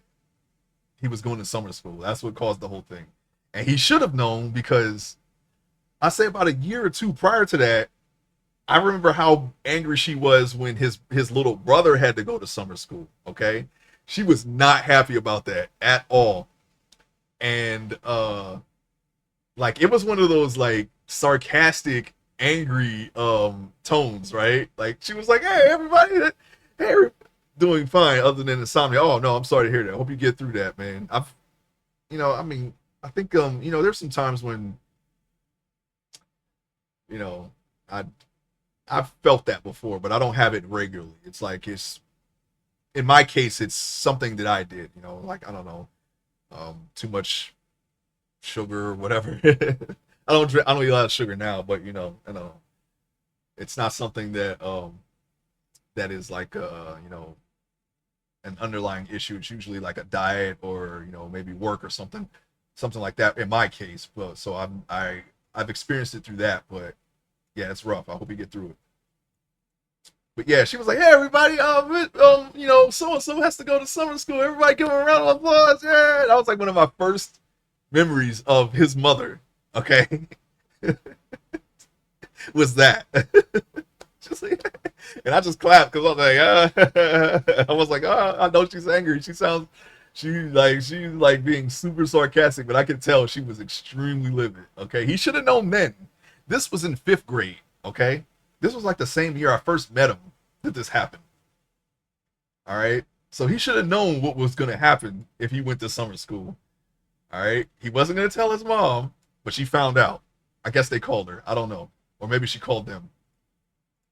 Speaker 1: he was going to summer school. That's what caused the whole thing. And he should have known because I say about a year or two prior to that, I remember how angry she was when his little brother had to go to summer school. Okay, she was not happy about that at all, and like it was one of those like sarcastic, angry tones, right? Like she was like, "Hey, everybody, hey, doing fine, other than insomnia. Oh no, I'm sorry to hear that. I hope you get through that, man. I mean, I think there's some times when you know, I I've felt that before, but I don't have it regularly. It's like it's in my case, it's something that I did. Like I don't know, too much sugar or whatever. I don't eat a lot of sugar now, but I know it's not something that is like an underlying issue. It's usually like a diet or maybe work or something like that in my case. But so I've experienced it through that, but yeah, it's rough. I hope you get through it. But yeah, she was like, "Hey, everybody, so and so has to go to summer school. Everybody, give him a round of applause!" Yeah, that was like one of my first memories of his mother. Okay, was that? Just like, and I just clapped because I was like, I was like, oh, I know she's angry. She's like being super sarcastic, but I could tell she was extremely livid. Okay, he should have known then. This was in fifth grade. Okay, this was like the same year I first met him that this happened. All right, so he should have known what was going to happen if he went to summer school. All right, he wasn't going to tell his mom, but she found out. I guess they called her. I don't know, or maybe she called them.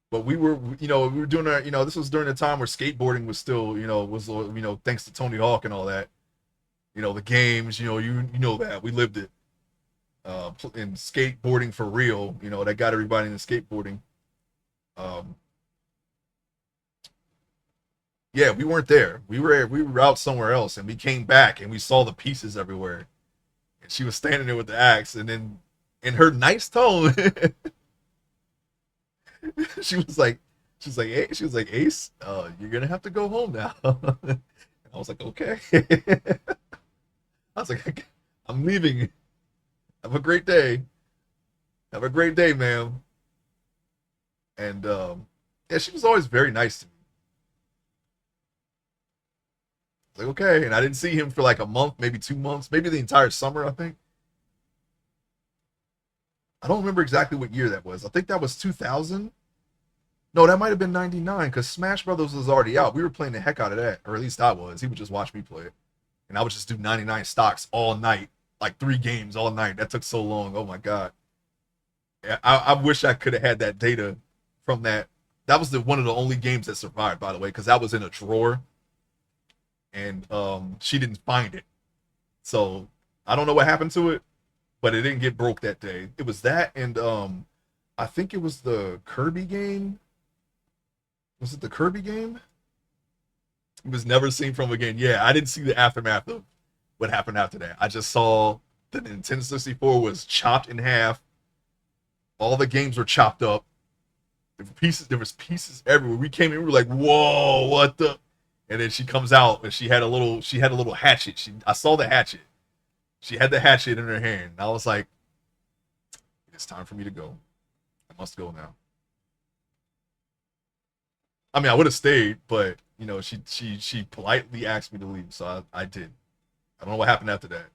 Speaker 1: But we were doing our, this was during the time where skateboarding was still, thanks to Tony Hawk and all that, the games, you know that we lived it, in skateboarding for real, that got everybody into skateboarding. Um, yeah, we weren't there. We were out somewhere else, and we came back and we saw the pieces everywhere. And she was standing there with the axe, and then in her nice tone, she was like, she was like, Ace, you're gonna have to go home now. I was like, okay. I was like, I'm leaving. Have a great day. Have a great day, ma'am. And yeah, she was always very nice to me. Like, okay. And I didn't see him for like a month, maybe 2 months, maybe the entire summer, I think. I don't remember exactly what year that was. I think that was 2000. No, that might have been 99 because Smash Brothers was already out. We were playing the heck out of that, or at least I was. He would just watch me play it. And I would just do 99 stocks all night, like 3 games all night. That took so long. Oh my God. I wish I could have had that data from that. That was one of the only games that survived, by the way, because that was in a drawer and she didn't find it. So I don't know what happened to it, but it didn't get broke that day. It was that, and I think it was the Kirby game. Was it the Kirby game? It was never seen from again. Yeah, I didn't see the aftermath of what happened after that. I just saw the Nintendo 64 was chopped in half. All the games were chopped up. There was pieces everywhere. We came in, we were like, "Whoa, what the?" And then she comes out and she had a little hatchet. I saw the hatchet. She had the hatchet in her hand. And I was like, "It's time for me to go. I must go now." I mean, I would have stayed, but she politely asked me to leave, so I did. I don't know what happened after that.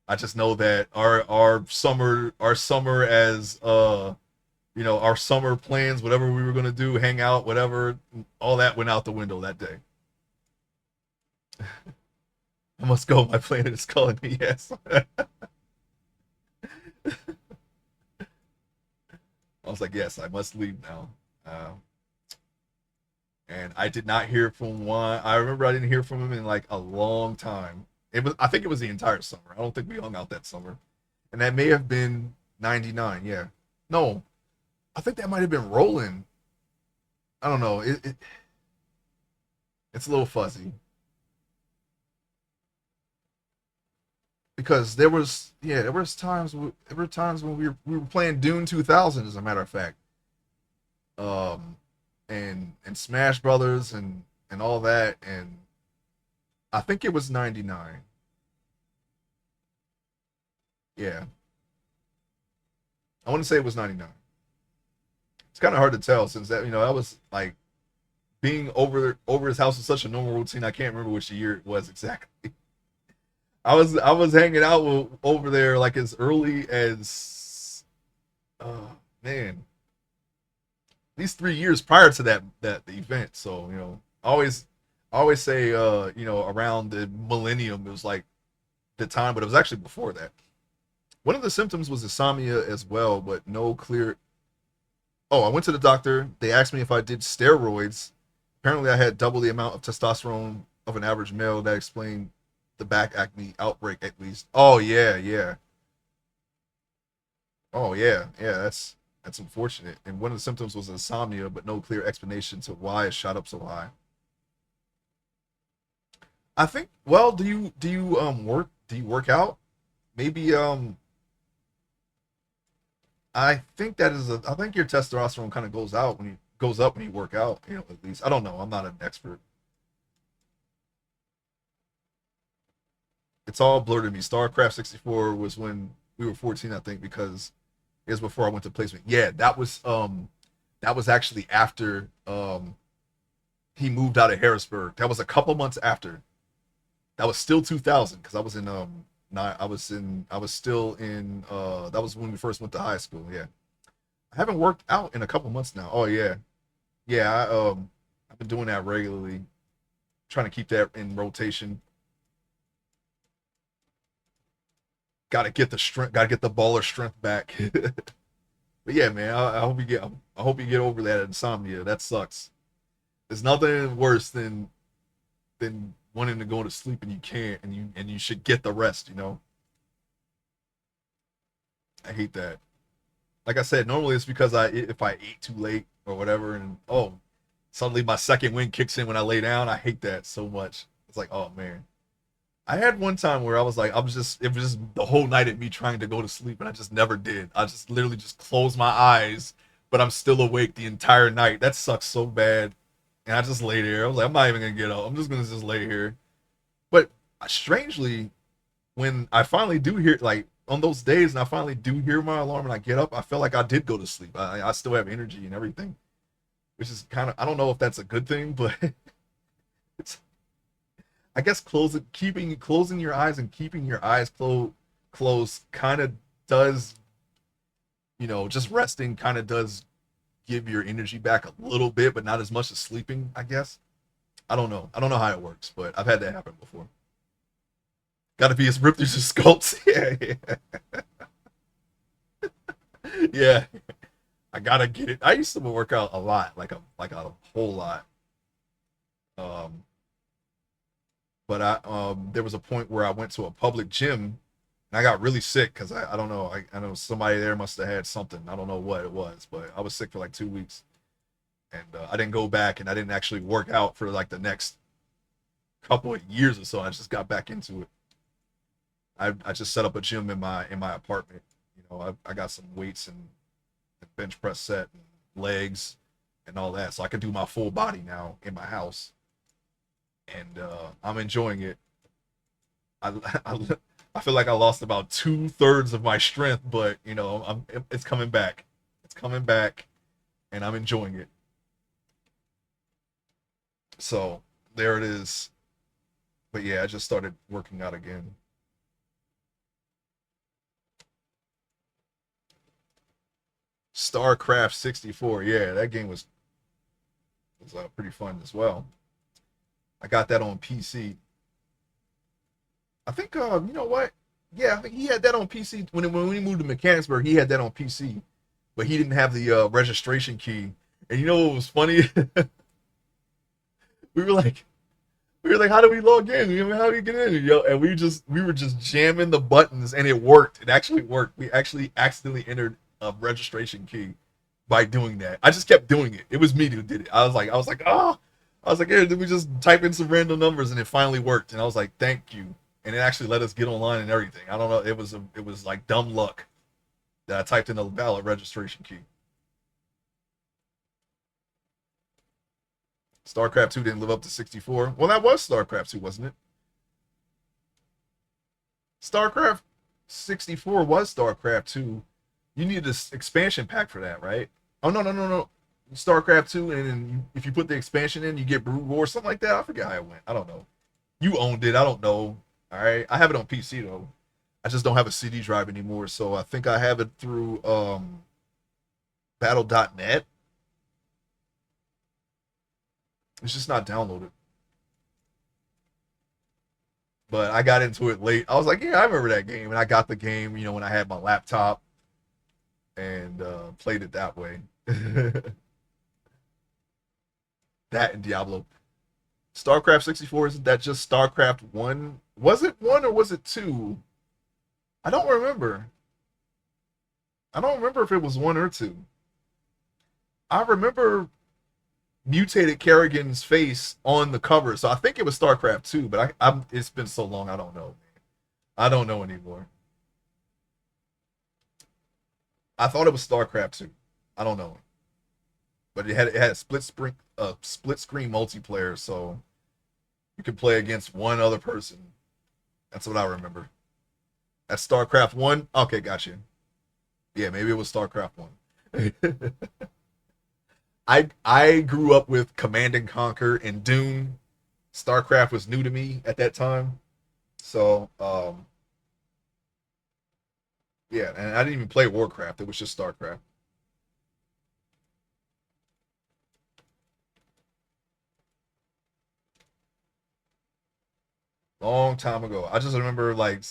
Speaker 1: I just know that our summer as our summer plans, whatever we were gonna do, hang out, whatever, all that went out the window that day. I must go. My planet is calling me. Yes. I was like, yes, I must leave now. Uh, and I did not hear from one. I remember I didn't hear from him in like a long time. It was, I think it was the entire summer. I don't think we hung out that summer, and that may have been '99. Yeah, no, I think that might have been rolling. I don't know. It's a little fuzzy because there were times when we were playing Dune 2000, as a matter of fact, um, and Smash Brothers and all that, and I think it was '99. Yeah, I want to say it was '99. It's kind of hard to tell since that that was like being over his house was such a normal routine. I can't remember which year it was exactly. I was hanging out over there like as early as man, these 3 years prior to that event. So I always say around the millennium it was like the time, but it was actually before that. One of the symptoms was insomnia as well, but no clear. Oh, I went to the doctor. They asked me if I did steroids. Apparently, I had double the amount of testosterone of an average male. That explained the back acne outbreak, at least. Oh yeah, yeah. Oh yeah, yeah. That's unfortunate. And one of the symptoms was insomnia, but no clear explanation to why it shot up so high. I think. Well, do you work? Do you work out? Maybe I think that is a. I think your testosterone kind of goes up when you work out. At least I don't know. I'm not an expert. It's all blurred to me. StarCraft 64 was when we were 14, I think, because it was before I went to placement. Yeah, that was actually after he moved out of Harrisburg. That was a couple months after. That was still 2000 because I was in I was still in that was when we first went to high school. Yeah. I haven't worked out in a couple months now. Oh yeah. Yeah, I've been doing that regularly, trying to keep that in rotation. Got to get the strength, got to get the baller strength back. But yeah, man, I hope you get over that insomnia. That sucks. There's nothing worse than wanting to go to sleep and you can't, and you should get the rest. I hate that. Like I said, normally it's because I if I ate too late or whatever, and suddenly my second wind kicks in when I lay down. I hate that so much. It's like, oh man. I had one time where I was like, it was just the whole night of me trying to go to sleep, and I just never did. I just literally just closed my eyes, but I'm still awake the entire night. That sucks so bad. And I just lay there. I was like, I'm not even gonna get up. I'm just gonna just lay here. But strangely, when I finally do hear, like on those days, and I finally do hear my alarm and I get up, I feel like I did go to sleep. I still have energy and everything, which is kind of, I don't know if that's a good thing, but it's, I guess closing your eyes and keeping your eyes closed kind of does, just resting kind of does give your energy back a little bit, but not as much as sleeping, I guess. I don't know how it works, but I've had that happen before. Got to be as ripped as a sculpts. Yeah, yeah. I gotta get it. I used to work out a lot, like a whole lot. Um, but there was a point where I went to a public gym and I got really sick because I don't know. I know somebody there must have had something. I don't know what it was, but I was sick for like 2 weeks, and I didn't go back, and I didn't actually work out for like the next couple of years or so. I just got back into it. I just set up a gym in my apartment. I got some weights and bench press set and legs and all that, so I can do my full body now in my house, and I'm enjoying it. I, I I feel like I lost about 2/3 of my strength, but it's coming back. It's coming back, and I'm enjoying it. So there it is. But yeah, I just started working out again. StarCraft 64. Yeah, that game was pretty fun as well. I got that on PC. I think you know what? Yeah, I think he had that on PC when he moved to Mechanicsburg. He had that on PC. but he didn't have the registration key. And you know what was funny? we were like, how do we log in? You know, how do we get in? Yo, and we were just jamming the buttons, and it worked. It actually worked. We actually accidentally entered a registration key by doing that. I just kept doing it. It was me who did it. Oh, I was like, here, did we just type in some random numbers, and it finally worked. And I was like, thank you. And it actually let us get online and everything. I don't know. It was like dumb luck that I typed in a valid registration key. StarCraft 2 didn't live up to 64. Well, that was StarCraft 2, wasn't it? StarCraft 64 was StarCraft 2. You needed this expansion pack for that, right? Oh, no. StarCraft 2, and then if you put the expansion in, you get Brood War, something like that. I forget how it went. I don't know. You owned it. I don't know. All right. I have it on PC, though. I just don't have a CD drive anymore, so I think I have it through battle.net. It's just not downloaded. But I got into it late. I was like, yeah, I remember that game. And I got the game, you know, when I had my laptop and played it that way. That and Diablo. StarCraft 64, isn't that just StarCraft 1? Was it 1 or was it 2? I don't remember. I don't remember if it was 1 or 2. I remember mutated Kerrigan's face on the cover, so I think it was StarCraft 2, but it's been so long, I don't know. I don't know anymore. I thought it was StarCraft 2. I don't know. But it had a split screen multiplayer, so you could play against one other person. That's what I remember. That's StarCraft 1. Okay, gotcha. Yeah, maybe it was StarCraft 1. I grew up with Command and Conquer and Doom. StarCraft was new to me at that time. So, yeah, and I didn't even play Warcraft. It was just StarCraft. Long time ago. I just remember like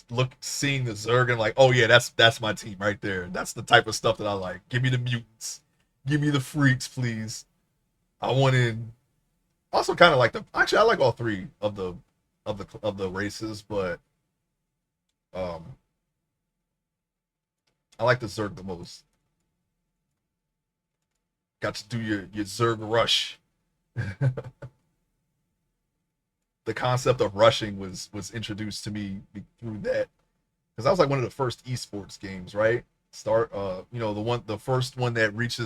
Speaker 1: seeing the Zerg and like, oh yeah, that's my team right there. That's the type of stuff that I like. Give me the mutants. Give me the freaks, please. I want in. Also kind of like the actually I like all three of the races, but um I like the Zerg the most. Got to do your Zerg rush. The concept of rushing was introduced to me through that because that was like one of the first esports games, right? Start, you know, the first one that reached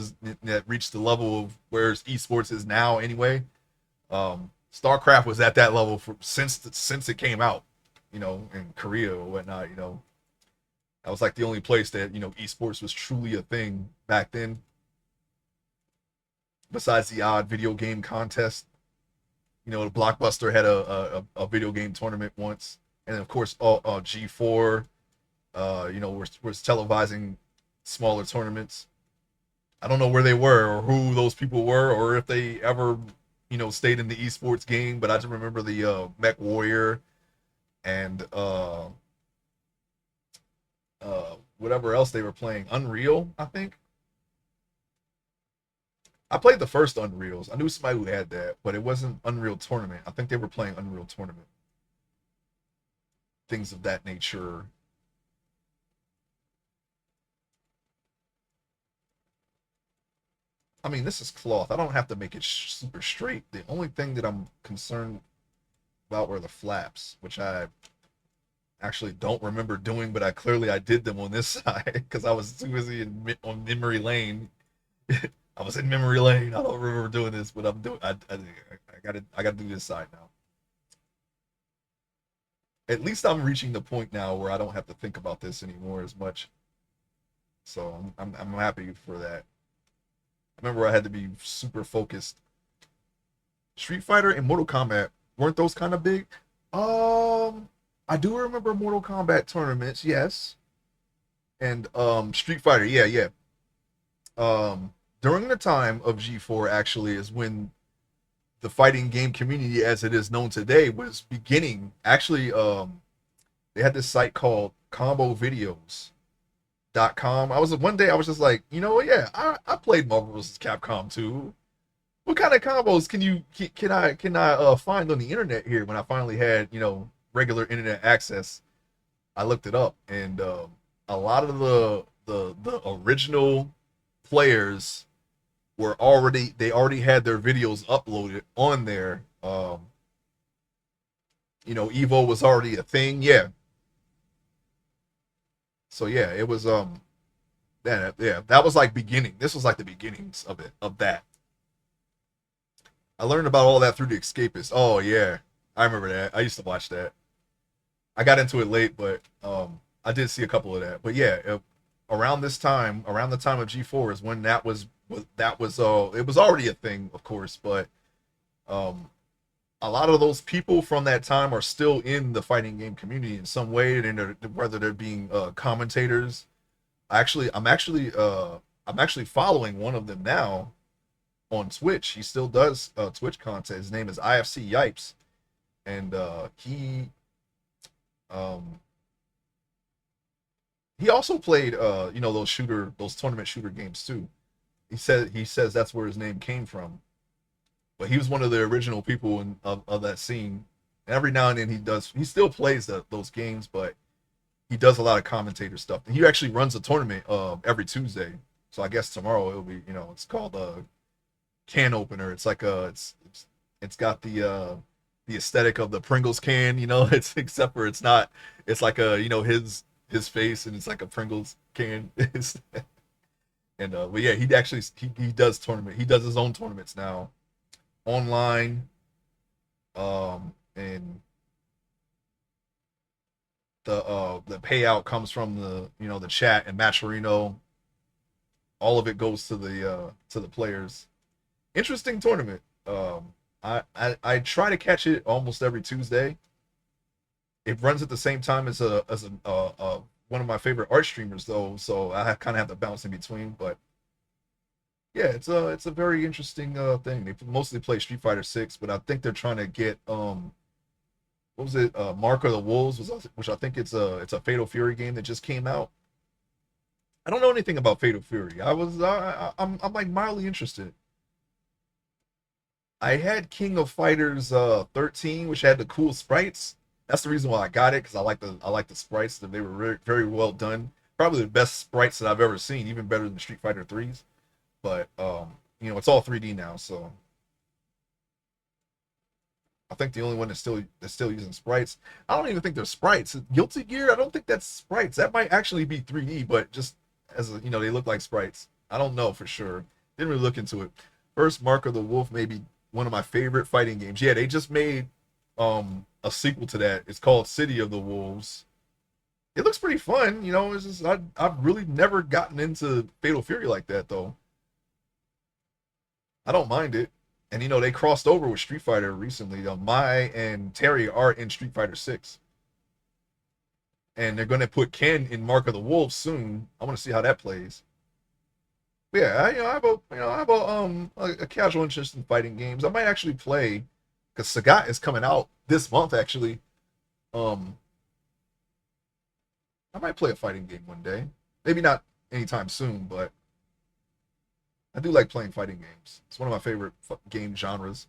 Speaker 1: the level of where esports is now. Anyway, StarCraft was at that level since it came out, you know, in Korea or whatnot. You know, that was like the only place that esports was truly a thing back then. Besides the odd video game contest, the Blockbuster had a video game tournament once, and of course, G4, was televising smaller tournaments. I don't know where they were or who those people were or if they ever, stayed in the esports game, but I just remember the Mech Warrior and whatever else they were playing. Unreal, I think. I played the first Unreals. I knew somebody who had that, but it wasn't Unreal Tournament. I think they were playing Unreal Tournament. Things of that nature. I mean, this is cloth. I don't have to make it super straight. The only thing that I'm concerned about were the flaps, which I actually don't remember doing, but I did them on this side because I was too busy on memory lane. I was in memory lane. I don't remember doing this, but I'm doing. I gotta do this side now. At least I'm reaching the point now where I don't have to think about this anymore as much. So I'm happy for that. I remember I had to be super focused. Street Fighter and Mortal Kombat, weren't those kind of big? I do remember Mortal Kombat tournaments, yes, and Street Fighter, yeah, yeah. During the time of G4 actually is when the fighting game community as it is known today was beginning. Actually, they had this site called Combo Videos, Com. I was one day I was just like, you know what? Yeah, I played Marvel vs. Capcom 2. What kind of combos can I find on the internet here? When I finally had regular internet access, I looked it up, and a lot of the original players were already had their videos uploaded on there. Evo was already a thing. Yeah, so yeah, it was yeah, that was like beginning. This was like the beginnings of that. I learned about all that through The Escapist. Oh yeah, I remember that. I used to watch that. I got into it late, but I did see a couple of that. But yeah, around this time, around the time of G4 is when that was it was already a thing, of course, but um a lot of those people from that time are still in the fighting game community in some way, and whether they're being commentators. I'm actually following one of them now on Twitch. He still does Twitch content. His name is IFC Yipes, and um, he also played those tournament shooter games too. He says that's where his name came from. But he was one of the original people of that scene. And every now and then he still plays those games, but he does a lot of commentator stuff. And he actually runs a tournament every Tuesday. So I guess tomorrow it'll be it's called can opener. It's like it's got the aesthetic of the Pringles can. It's except for it's not. It's like his face, and it's like a Pringles can. And but yeah, he does tournament. He does his own tournaments now online. And the payout comes from the chat and Matcherino. All of it goes to the players. Interesting tournament. I try to catch it almost every Tuesday. It runs at the same time as one of my favorite art streamers though, so I kind of have to bounce in between. But yeah, it's a very interesting thing. They mostly play Street Fighter 6, but I think they're trying to get what was it? Mark of the Wolves, which I think it's a Fatal Fury game that just came out. I don't know anything about Fatal Fury. I'm like mildly interested. I had King of Fighters 13, which had the cool sprites. That's the reason why I got it, because I like the sprites. That they were very, very well done. Probably the best sprites that I've ever seen, even better than Street Fighter 3's. But it's all 3D now, so I think the only one that's still using sprites. I don't even think they're sprites. Guilty Gear, I don't think that's sprites. That might actually be 3D, but just they look like sprites. I don't know for sure. Didn't really look into it. First Mark of the Wolf, maybe one of my favorite fighting games. Yeah, they just made a sequel to that. It's called City of the Wolves. It looks pretty fun. It's just I've really never gotten into Fatal Fury like that though. I don't mind it. And they crossed over with Street Fighter recently. Mai and Terry are in Street Fighter 6. And they're gonna put Ken in Mark of the Wolves soon. I want to see how that plays. But yeah, I have a casual interest in fighting games. I might actually play because Sagat is coming out this month actually. Um I might play a fighting game one day. Maybe not anytime soon, but I do like playing fighting games. It's one of my favorite game genres.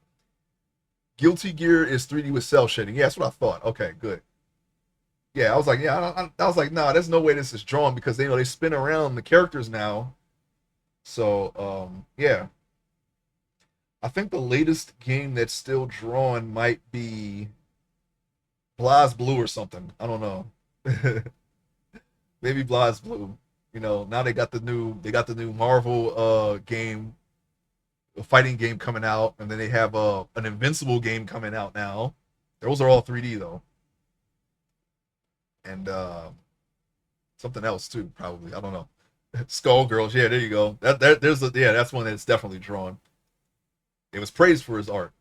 Speaker 1: Guilty Gear is 3D with cell shading. Yeah, that's what I thought. Okay, good. Yeah, I was like, yeah, I was like, nah, there's no way this is drawn because they spin around the characters now. So yeah, I think the latest game that's still drawn might be Blaz Blue or something. I don't know. Maybe Blaz Blue. Now they got the new Marvel game, a fighting game coming out, and then they have an Invincible game coming out now. Those are all 3D though, and something else too, probably. I don't know. Skullgirls, yeah, there you go. That's one that's definitely drawn. It was praised for his art.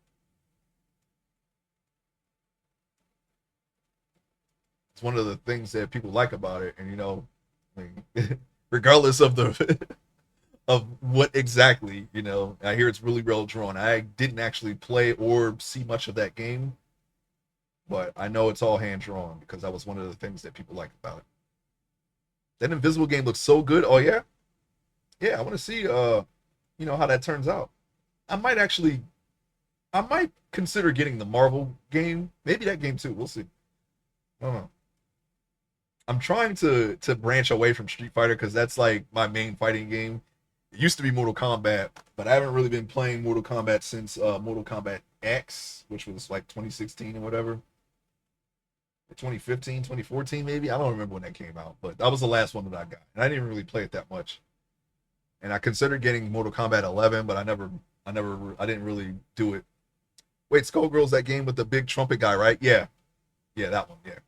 Speaker 1: It's one of the things that people like about it, and I mean, regardless of the of what exactly, I hear it's really well drawn. I didn't actually play or see much of that game, but I know it's all hand drawn because that was one of the things that people liked about it. That Invisible game looks so good. Oh yeah, yeah. I want to see how that turns out. I might actually, I might consider getting the Marvel game. Maybe that game too. We'll see. I don't know. I'm trying to branch away from Street Fighter because that's like my main fighting game. It used to be Mortal Kombat, but I haven't really been playing Mortal Kombat since Mortal Kombat X, which was like 2016 or whatever. 2015, 2014 maybe. I don't remember when that came out, but that was the last one that I got. And I didn't really play it that much. And I considered getting Mortal Kombat 11, but I didn't really do it. Wait, Skullgirl's that game with the big trumpet guy, right? Yeah. Yeah, that one. Yeah.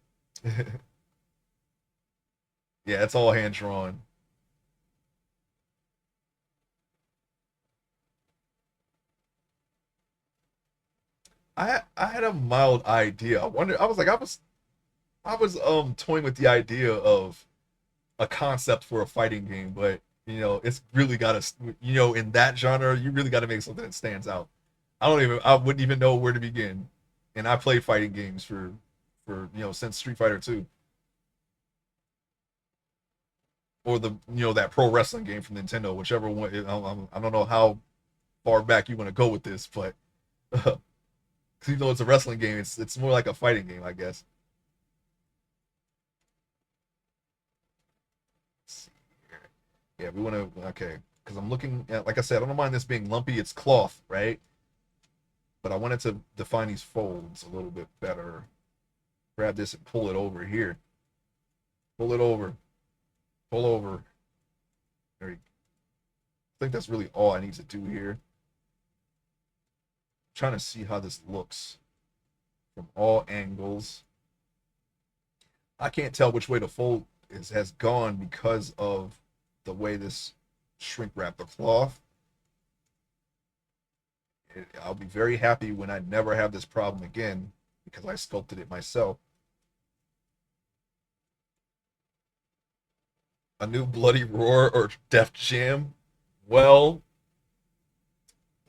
Speaker 1: Yeah, it's all hand drawn. I had a mild idea. I wonder. I was toying with the idea of a concept for a fighting game, but it's really got to in that genre, you really got to make something that stands out. I wouldn't even know where to begin. And I played fighting games for since Street Fighter 2 or that pro wrestling game from Nintendo, whichever one. I don't know how far back you want to go with this, but even though it's a wrestling game, it's more like a fighting game, I guess. Yeah, we want to. Okay, because I'm looking at, like I said, I don't mind this being lumpy. It's cloth, right? But I wanted to define these folds a little bit better. Grab this and pull it over here. Pull it over. Pull over. There you go. I think that's really all I need to do here. I'm trying to see how this looks from all angles. I can't tell which way the fold has gone because of the way this shrink wrap the cloth. I'll be very happy when I never have this problem again because I sculpted it myself. A new Bloody Roar or Def Jam? Well,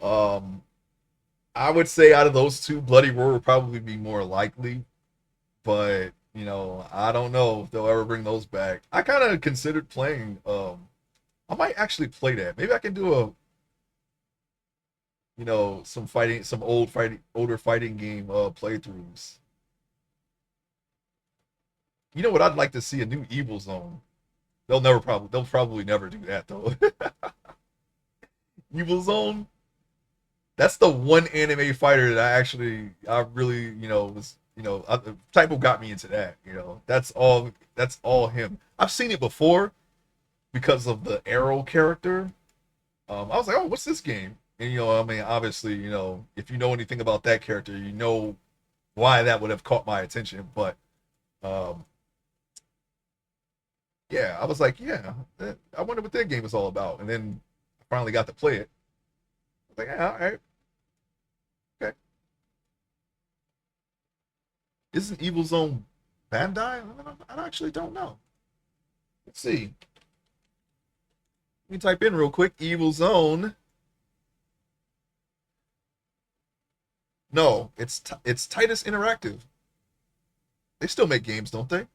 Speaker 1: um, I would say out of those two, Bloody Roar would probably be more likely, but I don't know if they'll ever bring those back. I kind of considered playing. I might actually play that. Maybe I can do some older fighting game playthroughs. You know what? I'd like to see a new Evil Zone. They'll probably never do that though. Evil Zone. That's the one anime fighter that I really was Typo got me into that. That's all him. I've seen it before because of the Arrow character. I was like, oh, what's this game? And I mean, obviously, if you know anything about that character, you know why that would have caught my attention. But um, yeah, I was like, yeah, I wonder what that game is all about. And then I finally got to play it. I was like, yeah, all right, okay. Isn't Evil Zone Bandai? I actually don't know. Let's see. Let me type in real quick. Evil Zone. No, it's Titus Interactive. They still make games, don't they?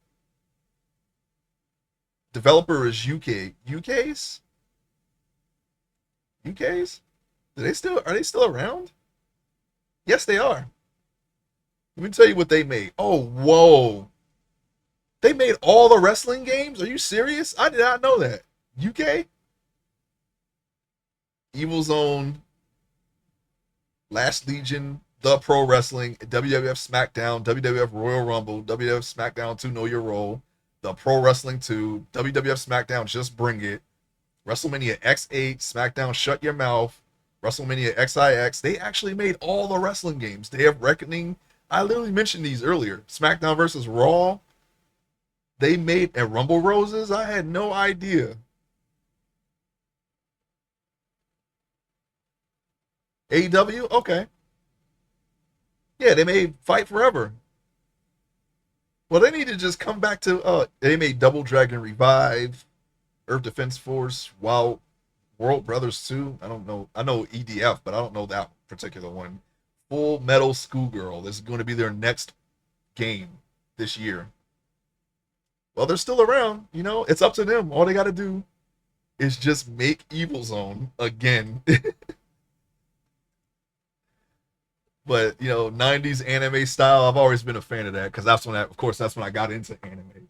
Speaker 1: Developer is UK. UK's? UK's? Are they still around? Yes, they are. Let me tell you what they made. Oh, whoa. They made all the wrestling games? Are you serious? I did not know that. UK? Evil Zone, Last Legion, The Pro Wrestling, WWF SmackDown, WWF Royal Rumble, WWF SmackDown 2 Know Your Role, The Pro Wrestling 2, WWF SmackDown Just Bring It, WrestleMania X8, SmackDown Shut Your Mouth, WrestleMania XIX. They actually made all the wrestling games. Day of Reckoning. I literally mentioned these earlier. SmackDown versus Raw. They made a Rumble Roses. I had no idea. AEW? Okay. Yeah, they made Fight Forever. Well, they need to just come back to they made Double Dragon Revive, Earth Defense Force, Wild World Brothers 2. I don't know. I know EDF, but I don't know that particular one. Full Metal Schoolgirl. This is going to be their next game this year. Well, they're still around. You know, it's up to them. All they got to do is just make Evil Zone again. But you know, '90s anime style, I've always been a fan of that because that's when, of course, that's when I got into anime,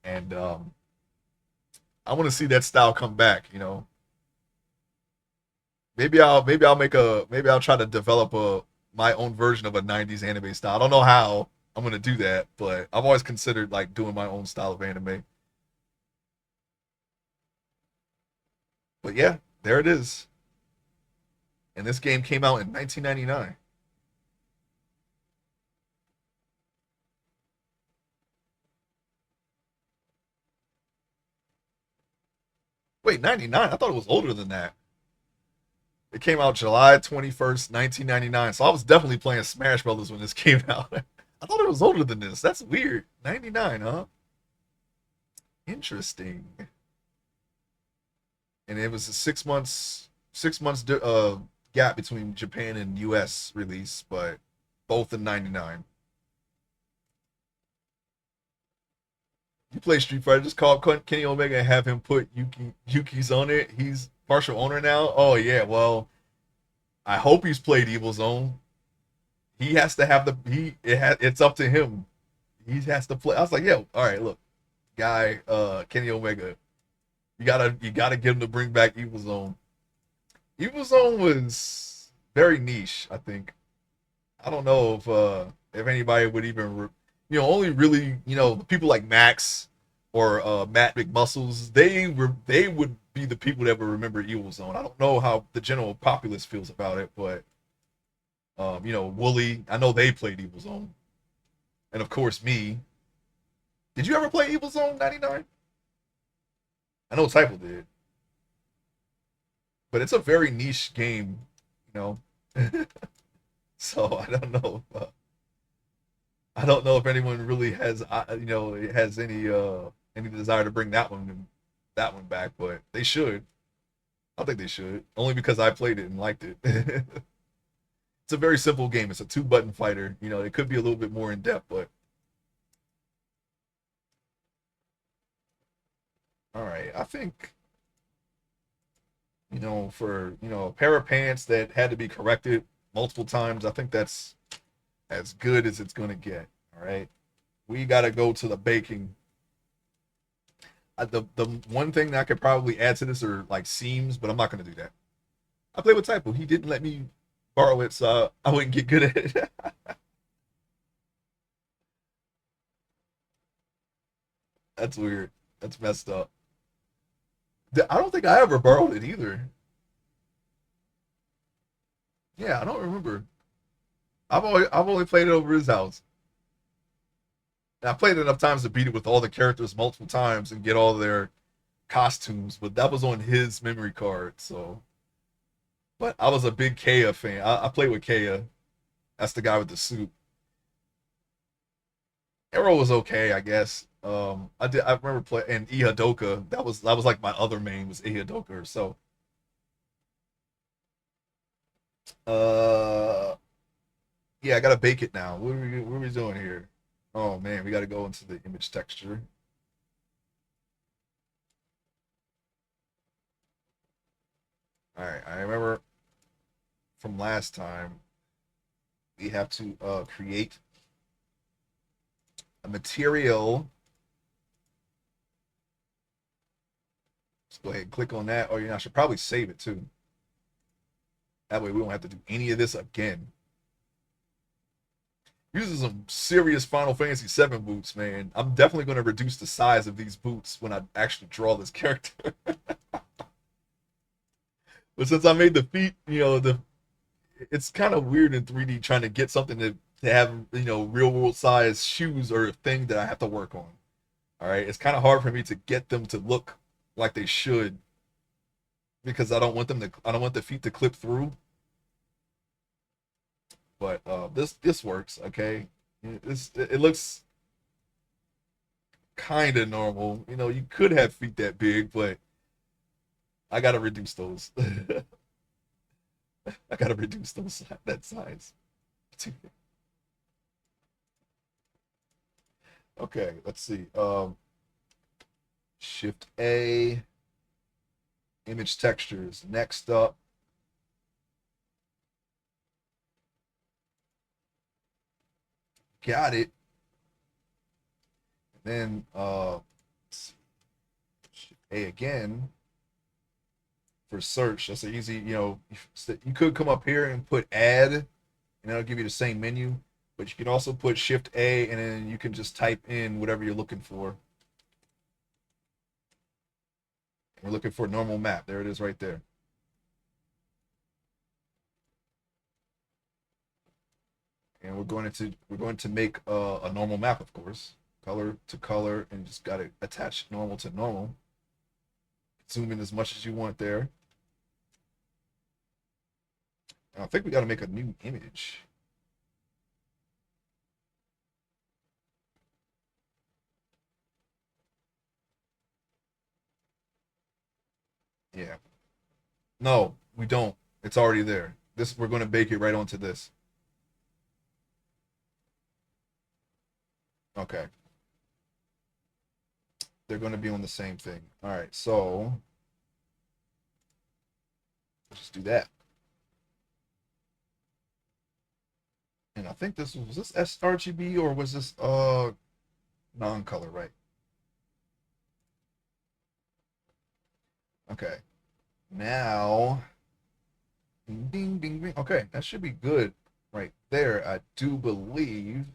Speaker 1: and I want to see that style come back. You know, maybe I'll try to develop a my own version of a '90s anime style. I don't know how I'm gonna do that, but I've always considered like doing my own style of anime. But yeah, there it is. And this game came out in 1999. Wait, 99? I thought it was older than that. It came out July 21st, 1999. So I was definitely playing Smash Brothers when this came out. I thought it was older than this. That's weird. 99, huh? Interesting. And it was a 6 months gap between Japan and US release, but both in 99. You play Street Fighter, just call Kenny Omega and have him put Yuki's on it. He's partial owner now. Oh yeah, well, I hope he's played Evil Zone. He has to have it's up to him. He has to play. I was like, yo, all right, look, guy, Kenny Omega, you gotta get him to bring back Evil Zone. Evil Zone was very niche, I think. I don't know if anybody would even only really, the people like Max or Matt McMuscles, they would be the people that would remember Evil Zone. I don't know how the general populace feels about it, but Wooly, I know they played Evil Zone. And of course me. Did you ever play Evil Zone 99? I know Typo did. But it's a very niche game, you know. So I don't know if anyone really has has any desire to bring that one back, but they should. I think they should. Only because I played it and liked it. It's a very simple game. It's a two-button fighter. You know, it could be a little bit more in depth, but all right. I think, for, a pair of pants that had to be corrected multiple times, I think that's as good as it's going to get. All right. We got to go to the baking. The one thing that I could probably add to this are like seams, but I'm not going to do that. I played with Typo. He didn't let me borrow it, so I wouldn't get good at it. That's weird. That's messed up. I don't think I ever borrowed it either. Yeah, I don't remember. I've only played it over his house. And I played it enough times to beat it with all the characters multiple times and get all their costumes, but that was on his memory card. So, but I was a big Kaya fan. I played with Kaya. That's the guy with the suit. Arrow was okay, I guess. I remember playing and Ihadoka. That was like my other main was Ihadoka. So, uh, yeah, I gotta bake it now. What are we doing here? Oh man, we gotta go into the image texture. All right, I remember from last time we have to create a material. Let's go ahead and click on that. Or I should probably save it too. That way we don't have to do any of this again. Using some serious Final Fantasy VII boots, man. I'm definitely going to reduce the size of these boots when I actually draw this character. But since I made the feet, it's kind of weird in 3D trying to get something to have real world size shoes or a thing that I have to work on. All right, it's kind of hard for me to get them to look like they should because I don't want the feet to clip through. But this works. Okay, it looks kind of normal. You could have feet that big, but I gotta reduce those. I gotta reduce those that size. Okay, let's see. Shift A, image textures. Next up, got it. Then Shift A again for search. That's an easy, you could come up here and put add, and that'll give you the same menu. But you can also put Shift A, and then you can just type in whatever you're looking for. We're looking for normal map. There it is right there. And we're going to make a normal map, of course, color to color, and just got to attach normal to normal. Zoom in as much as you want there. And I think we got to make a new image. Yeah. No, we don't. It's already there. This we're going to bake it right onto this. Okay. They're going to be on the same thing. All right. So let's just do that. And I think this was this sRGB or was this non-color, right? Okay. Now ding ding ding ding. Okay, that should be good right there. I do believe.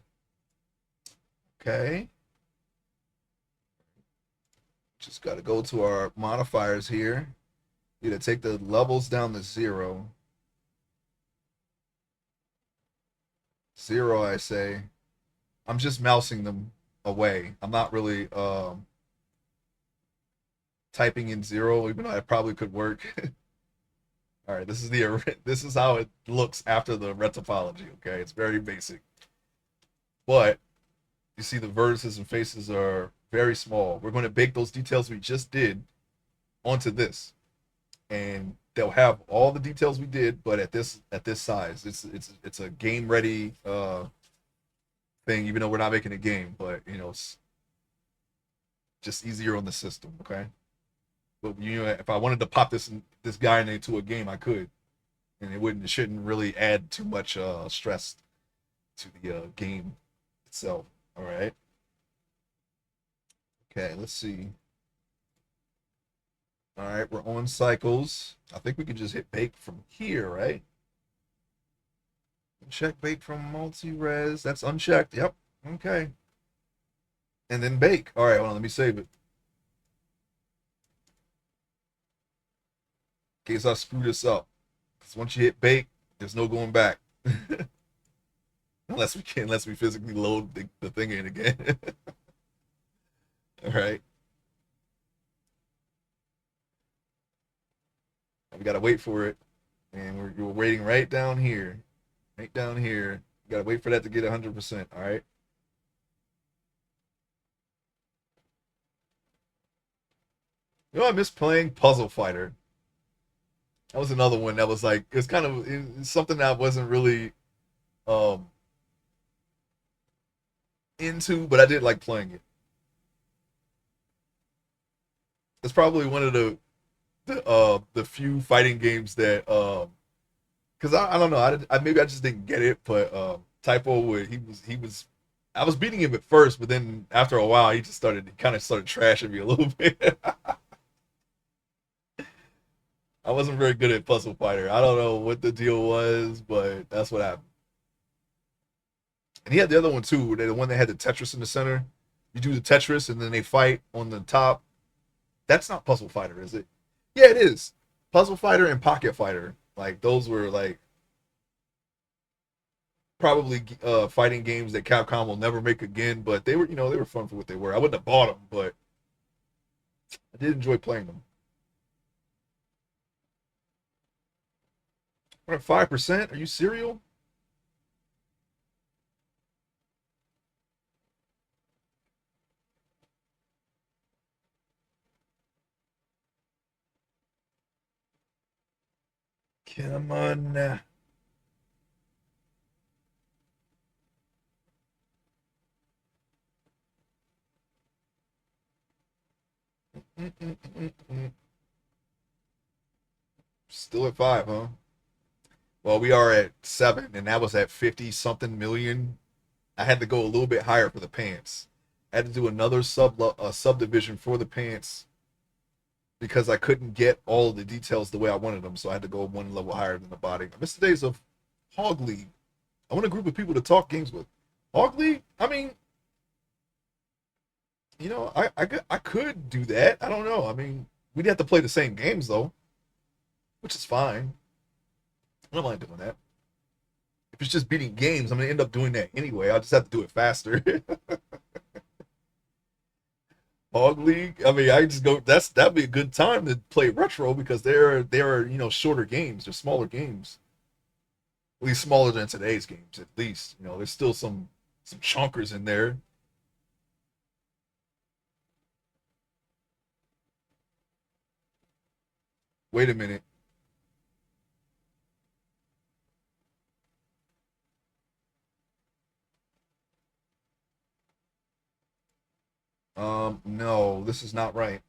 Speaker 1: Okay. Just got to go to our modifiers here. You to take the levels down to 0. 0, I say. I'm just mousing them away. I'm not really typing in 0, even though it probably could work. All right, this is how it looks after the retopology. Okay, it's very basic, but you see the vertices and faces are very small. We're going to bake those details we just did onto this, and they'll have all the details we did, but at this size. It's a game ready thing, even though we're not making a game, but it's just easier on the system. Okay, but if I wanted to pop this guy into a game, I could, and it shouldn't really add too much stress to the game itself. All right. Okay, let's see. All right, we're on cycles. I think we can just hit bake from here, right? Check bake from multi-res. That's unchecked. Yep. Okay. And then bake. All right, hold on. Let me save it. In case I screw this up. Because once you hit bake, there's no going back. unless we physically load the thing in again. All right. We gotta wait for it. And we're waiting right down here. Right down here. We gotta wait for that to get 100%. All right. I miss playing Puzzle Fighter. That was another one that was like it's something that I wasn't really um into, but I did like playing it. It's probably one of the few fighting games that because I don't know maybe I just didn't get it, but Typo would he was I was beating him at first, but then after a while he kind of started trashing me a little bit. I wasn't very good at Puzzle Fighter. I don't know what the deal was, but that's what happened. And he had the other one too, the one that had the Tetris in the center. You do the Tetris and then they fight on the top. That's not Puzzle Fighter, is it? Yeah, it is. Puzzle Fighter and Pocket Fighter. Like those were like probably fighting games that Capcom will never make again, but they were fun for what they were. I wouldn't have bought them, but I did enjoy playing them. We're at 5%. Are you serial? Come on. Still at 5, huh? Well, we are at 7, and that was at 50 something million. I had to go a little bit higher for the pants. I had to do another subdivision for the pants because I couldn't get all of the details the way I wanted them. So I had to go one level higher than the body. I miss the days of Hog League. I want a group of people to talk games with. Hog League, I mean, I could do that. I don't know. I mean, we'd have to play the same games though, which is fine. I don't mind doing that. If it's just beating games, I'm gonna end up doing that anyway. I'll just have to do it faster. Hog League. I mean, I just go. That'd be a good time to play retro because they're shorter games. They're smaller games. At least smaller than today's games. At least there's still some chunkers in there. Wait a minute. No, this is not right.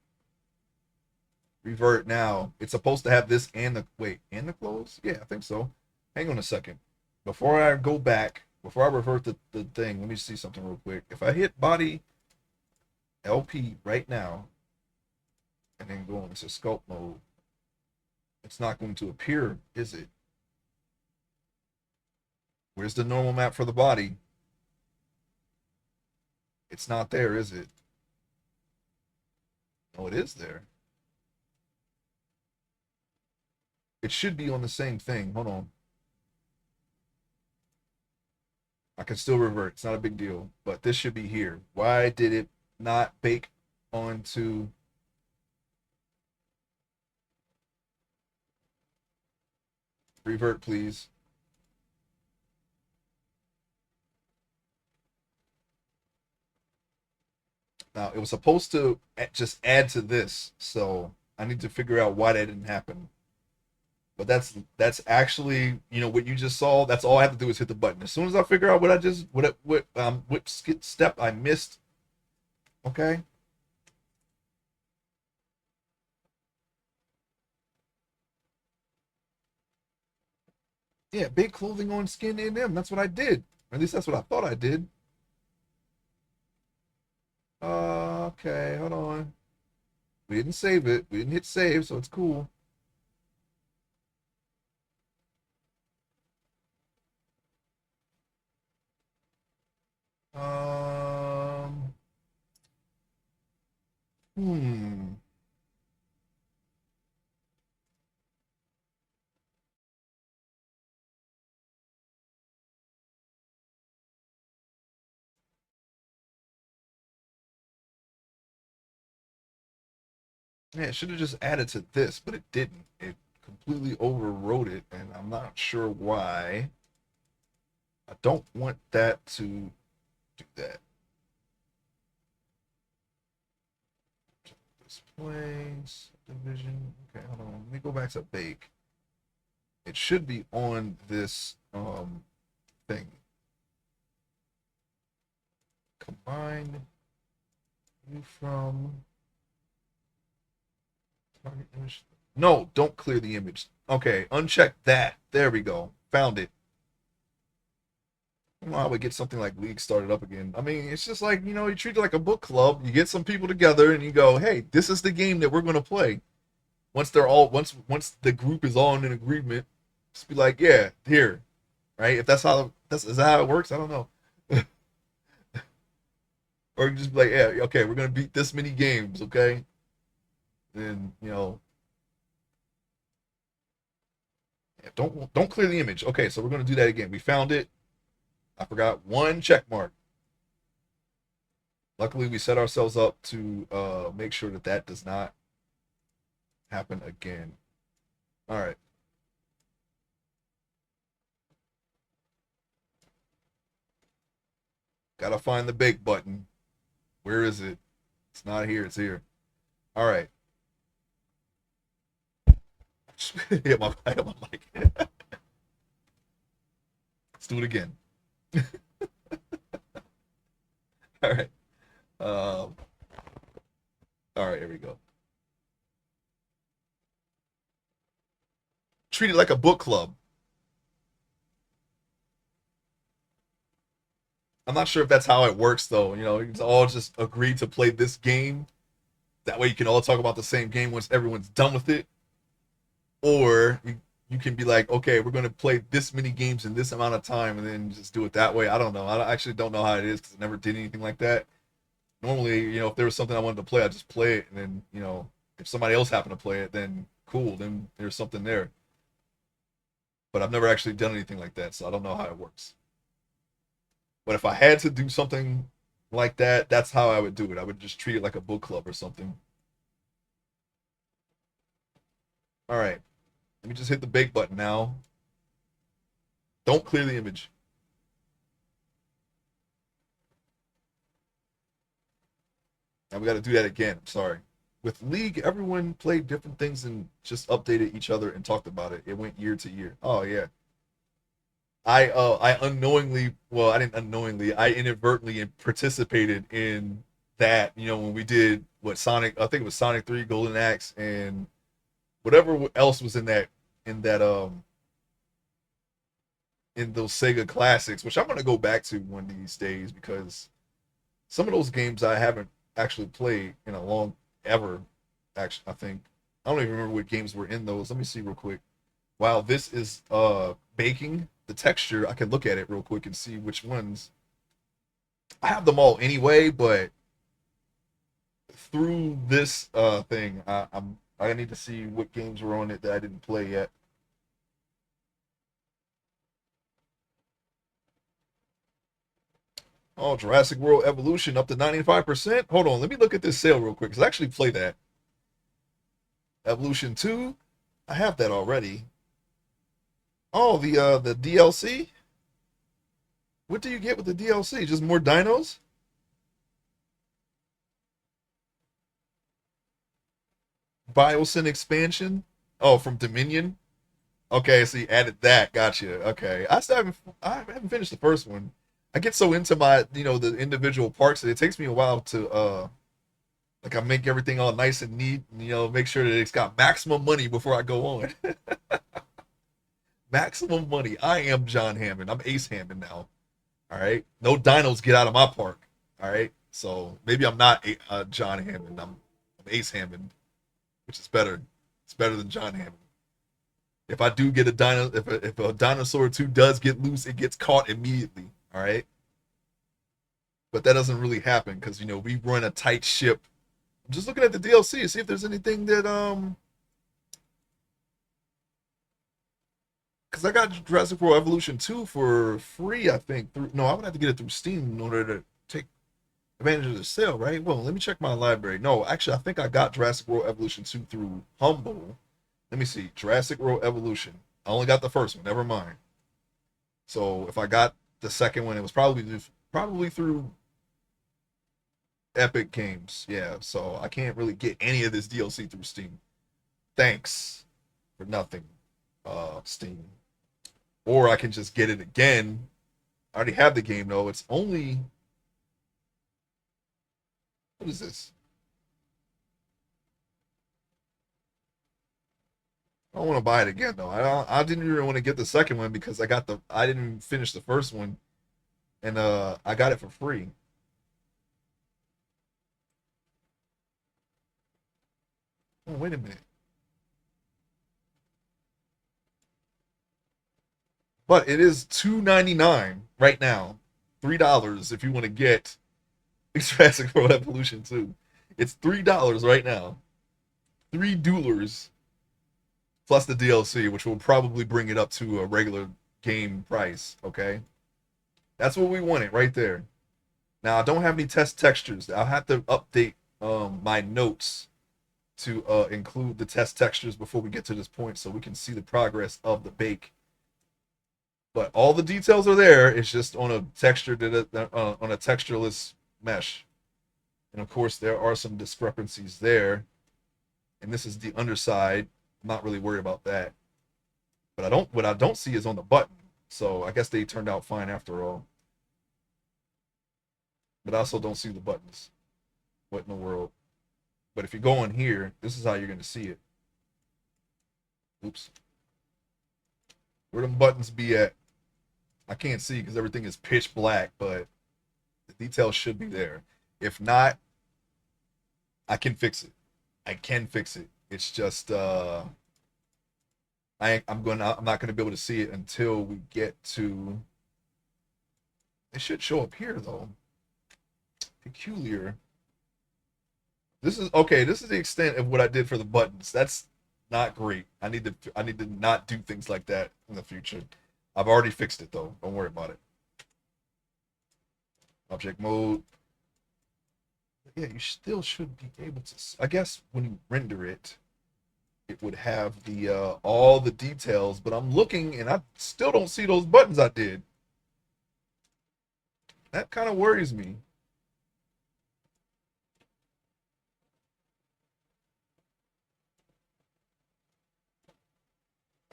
Speaker 1: Revert now. It's supposed to have this and the wait and the close. Yeah, I think so. Hang on a second. Before I go back, before I revert the thing, let me see something real quick. If I hit body LP right now and then go into sculpt mode, it's not going to appear, is it? Where's the normal map for the body? It's not there, is it? Oh, it is there. It should be on the same thing. Hold on. I can still revert. It's not a big deal. But this should be here. Why did it not bake onto... Revert, please. Now, it was supposed to just add to this. So I need to figure out why that didn't happen. But that's actually, what you just saw. That's all I have to do is hit the button. As soon as I figure out what step I missed, okay. Yeah, big clothing on skin in them. That's what I did. Or at least that's what I thought I did. Okay, hold on. We didn't save it. We didn't hit save, so it's cool. Um, hmm. Yeah, it should have just added to this, but it didn't. It completely overrode it, and I'm not sure why. I don't want that to do that. Displays, division. Okay, hold on. Let me go back to bake. It should be on this thing. Combine you from target image. No, don't clear the image. Okay, uncheck that. There we go. Found it. I don't know how we get something like League started up again. I mean, it's just like, you treat it like a book club. You get some people together and you go, hey, this is the game that we're gonna play. Once the group is all in an agreement, just be like, yeah, here. Right? If that's is that how it works? I don't know. Or just be like, yeah, okay, we're gonna beat this many games, okay? Then, yeah, don't clear the image. Okay, so we're gonna do that again. We found it. I forgot one check mark. Luckily, we set ourselves up to make sure that that does not happen again. All right. Gotta find the bake button. Where is it? It's not here. It's here. All right. I hit my mic. Let's do it again. All right. Um, all right. Here we go. treat it like a book club. I'm not sure if that's how it works though. You know, you all just agree to play this game. That way you can all talk about the same game once everyone's done with it. Or you can be like, okay, we're going to play this many games in this amount of time and then just do it that way. I don't know. I actually don't know how it is because I never did anything like that. Normally, you know, if there was something I wanted to play, I'd just play it. And then, you know, if somebody else happened to play it, then cool, then there's something there. But I've never actually done anything like that, so I don't know how it works. But if I had to do something like that, that's how I would do it. I would just treat it like a book club or something. All right. Let me just hit the bake button now. Don't clear the image. Now we got to do that again. I'm sorry. With League, everyone played different things and just updated each other and talked about it. It went year to year. Oh yeah. I unknowingly, well, I didn't unknowingly, I inadvertently participated in that, you know, when we did what Sonic, I think it was Sonic 3, Golden Axe, and whatever else was in that in those Sega classics, which I'm gonna go back to one of these days because some of those games I haven't actually played in a long ever. Actually, I think I don't even remember what games were in those. Let me see real quick. While this is baking the texture, I can look at it real quick and see which ones. I have them all anyway, but through this thing, I need to see what games were on it that I didn't play yet. Oh, Jurassic World Evolution up to 95%. Hold on, let me look at this sale real quick because I actually play that. Evolution 2, I have that already. Oh, the DLC. What do you get with the DLC? Just more dinos? Biosyn expansion? Oh, from Dominion? Okay, so you added that. Gotcha. Okay. I haven't finished the first one. I get so into my, you know, the individual parts that it takes me a while to like I make everything all nice and neat, and, you know, make sure that it's got maximum money before I go on. Maximum money. I am John Hammond. I'm Ace Hammond now. All right. No dinos get out of my park. All right. So maybe I'm not John Hammond. I'm Ace Hammond, which is better. It's better than John Hammond. If I do get a dino, if a dinosaur two does get loose, it gets caught immediately. All right. But that doesn't really happen because, you know, we run a tight ship. I'm just looking at the DLC to see if there's anything that because I got Jurassic World Evolution 2 for free, I think. Through no, I would have to get it through Steam in order to take advantage of the sale, right? Well, let me check my library. No, actually, I think I got Jurassic World Evolution 2 through Humble. Let me see. Jurassic World Evolution. I only got the first one. Never mind. So if I got the second one, it was probably through Epic Games. Yeah. So I can't really get any of this DLC through Steam. Thanks for nothing, Steam. Or I can just get it again. I already have the game though. It's only what is this? I don't want to buy it again though. I didn't even want to get the second one because I didn't finish the first one and I got it for free. Oh, wait a minute. But it is $2.99 right now. $3 if you want to get Jurassic World Evolution 2. It's $3 right now. $3 plus the DLC, which will probably bring it up to a regular game price. Okay. That's what we wanted right there. Now I don't have any test textures. I'll have to update my notes to include the test textures before we get to this point so we can see the progress of the bake. But all the details are there. It's just on a on a textureless mesh. And of course there are some discrepancies there. And this is the underside. I'm not really worried about that. But what I don't see is on the button. So I guess they turned out fine after all. But I also don't see the buttons. What in the world? But if you go on here, this is how you're going to see it. Oops. Where them buttons be at? I can't see because everything is pitch black, but the details should be there. If not, I can fix it. I can fix it. It's just I'm not gonna be able to see it until we get to. It should show up here though. Peculiar. This is okay. This is the extent of what I did for the buttons. That's not great. I need to not do things like that in the future. I've already fixed it though. Don't worry about it. Object mode. Yeah, you still should be able to. I guess when you render it, it would have the all the details. But I'm looking and I still don't see those buttons I did. That kind of worries me.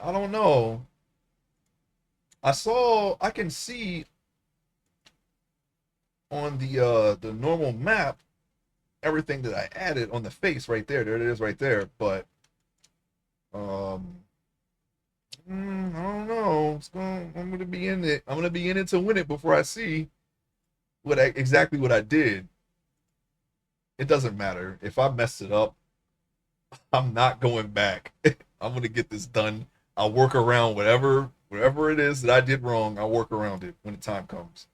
Speaker 1: I don't know. I can see on the normal map everything that I added on the face right there. There it is right there. But um I don't know. I'm gonna be in it. I'm gonna be in it to win it before I see exactly what I did. It doesn't matter. If I messed it up, I'm not going back. I'm gonna get this done. I'll work around whatever it is that I did wrong. I'll work around it when the time comes.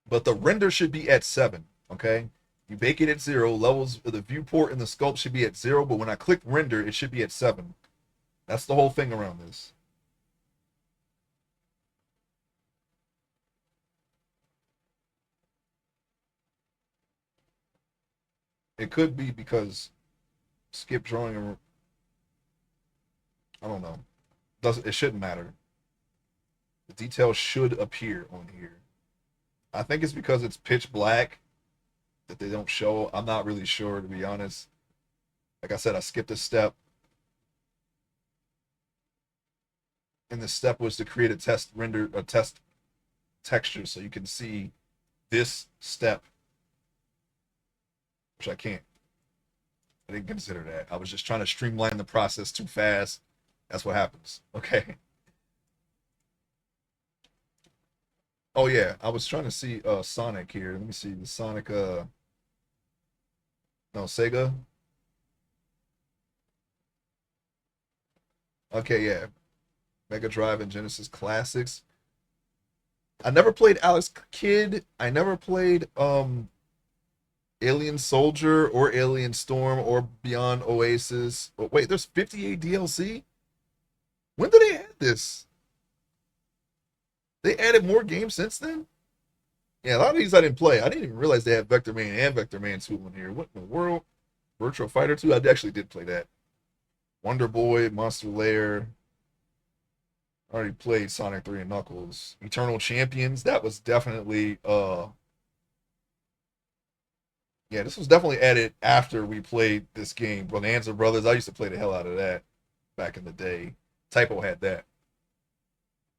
Speaker 1: But the render should be at 7. Okay, you bake it at 0. Levels of the viewport and the sculpt should be at 0. But when I click render, it should be at 7. That's the whole thing around this. It could be because skip drawing. I don't know. Doesn't it shouldn't matter. The details should appear on here. I think it's because it's pitch black that they don't show. I'm not really sure to be honest. Like I said, I skipped a step, and the step was to create a test texture, so you can see this step, which I can't. I didn't consider that. I was just trying to streamline the process too fast. That's what happens. Okay. Oh yeah, I was trying to see Sonic here. Let me see the Sonic no Sega. Okay, yeah. Mega Drive and Genesis Classics. I never played Alex Kidd. I never played Alien Soldier or Alien Storm or Beyond Oasis. Oh, wait, there's 58 DLC? When did they add this? They added more games since then? Yeah, a lot of these I didn't play. I didn't even realize they had Vector Man and Vector Man 2 on here. What in the world? Virtual Fighter 2? I actually did play that. Wonder Boy, Monster Lair. I already played Sonic 3 and Knuckles. Eternal Champions. That was definitely yeah, this was definitely added after we played this game. Bonanza Brothers. I used to play the hell out of that back in the day. Typo had that.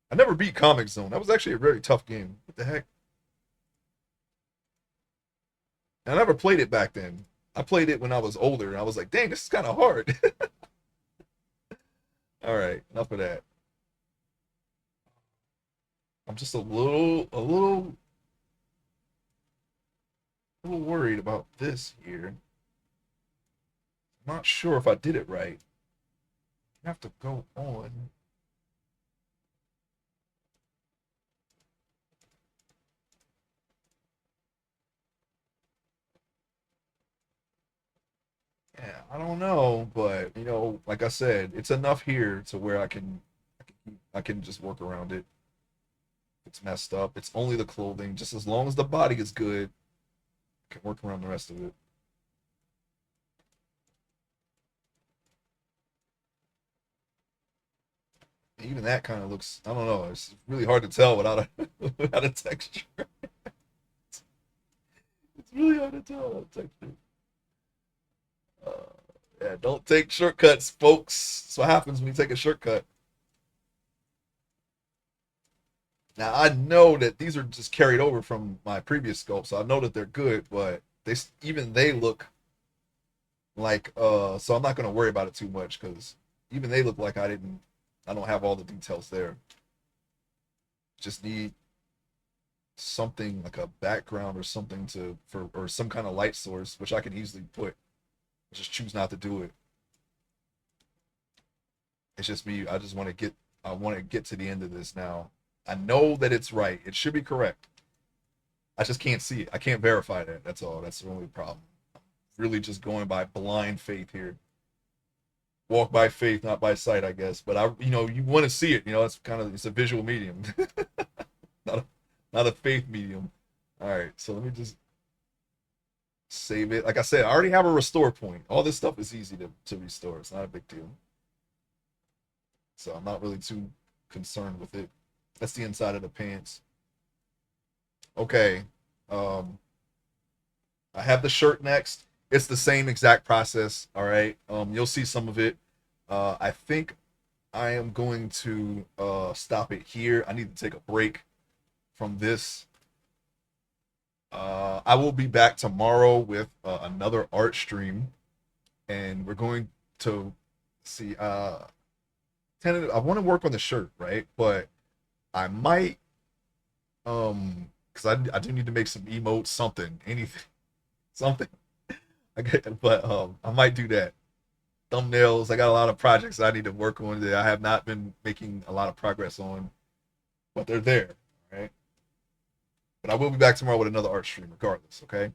Speaker 1: I never beat Comic Zone. That was actually a very tough game. What the heck? I never played it back then. I played it when I was older, and I was like, dang, this is kind of hard. All right, enough of that. I'm just a little worried about this here. I'm not sure if I did it right. I have to go on. Yeah, I don't know, but like I said, it's enough here to where I can just work around it. It's messed up. It's only the clothing. Just as long as the body is good, I can work around the rest of it. Even that kind of looks. I don't know. It's really hard to tell without a without a texture. It's really hard to tell without a texture. Uh, yeah, don't take shortcuts, folks. That's what happens when you take a shortcut. Now I know that these are just carried over from my previous sculpts, so I know that they're good, but even they look like so I'm not gonna worry about it too much because even they look like I don't have all the details there. Just need something like a background or something to for or some kind of light source, which I can easily put. I just choose not to do it. It's just me. I want to get to the end of this now. I know that it's right. It should be correct. I just can't see it. I can't verify that. That's all. That's the only problem. Really just going by blind faith here. Walk by faith, not by sight, I guess. But you want to see it. It's a visual medium, not a, not a faith medium. All right, so let me just save it. Like I said, I already have a restore point. All this stuff is easy to restore. It's not a big deal. So I'm not really too concerned with it. That's the inside of the pants. Okay. Um, I have the shirt next. It's the same exact process. All right. You'll see some of it. I think I am going to stop it here. I need to take a break from this. I will be back tomorrow with another art stream, and we're going to see. Tentative. I want to work on the shirt, right? But I might, because I do need to make some emotes, something, anything, something. But I might do that. Thumbnails. I got a lot of projects I need to work on that I have not been making a lot of progress on, but they're there, right? But I will be back tomorrow with another art stream, regardless. Okay. I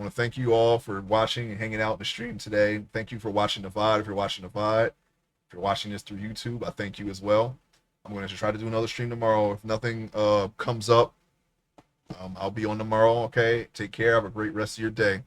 Speaker 1: want to thank you all for watching and hanging out in the stream today. Thank you for watching the VOD. If you're watching the VOD, if you're watching this through YouTube, I thank you as well. I'm going to try to do another stream tomorrow. If nothing comes up, I'll be on tomorrow. Okay. Take care. Have a great rest of your day.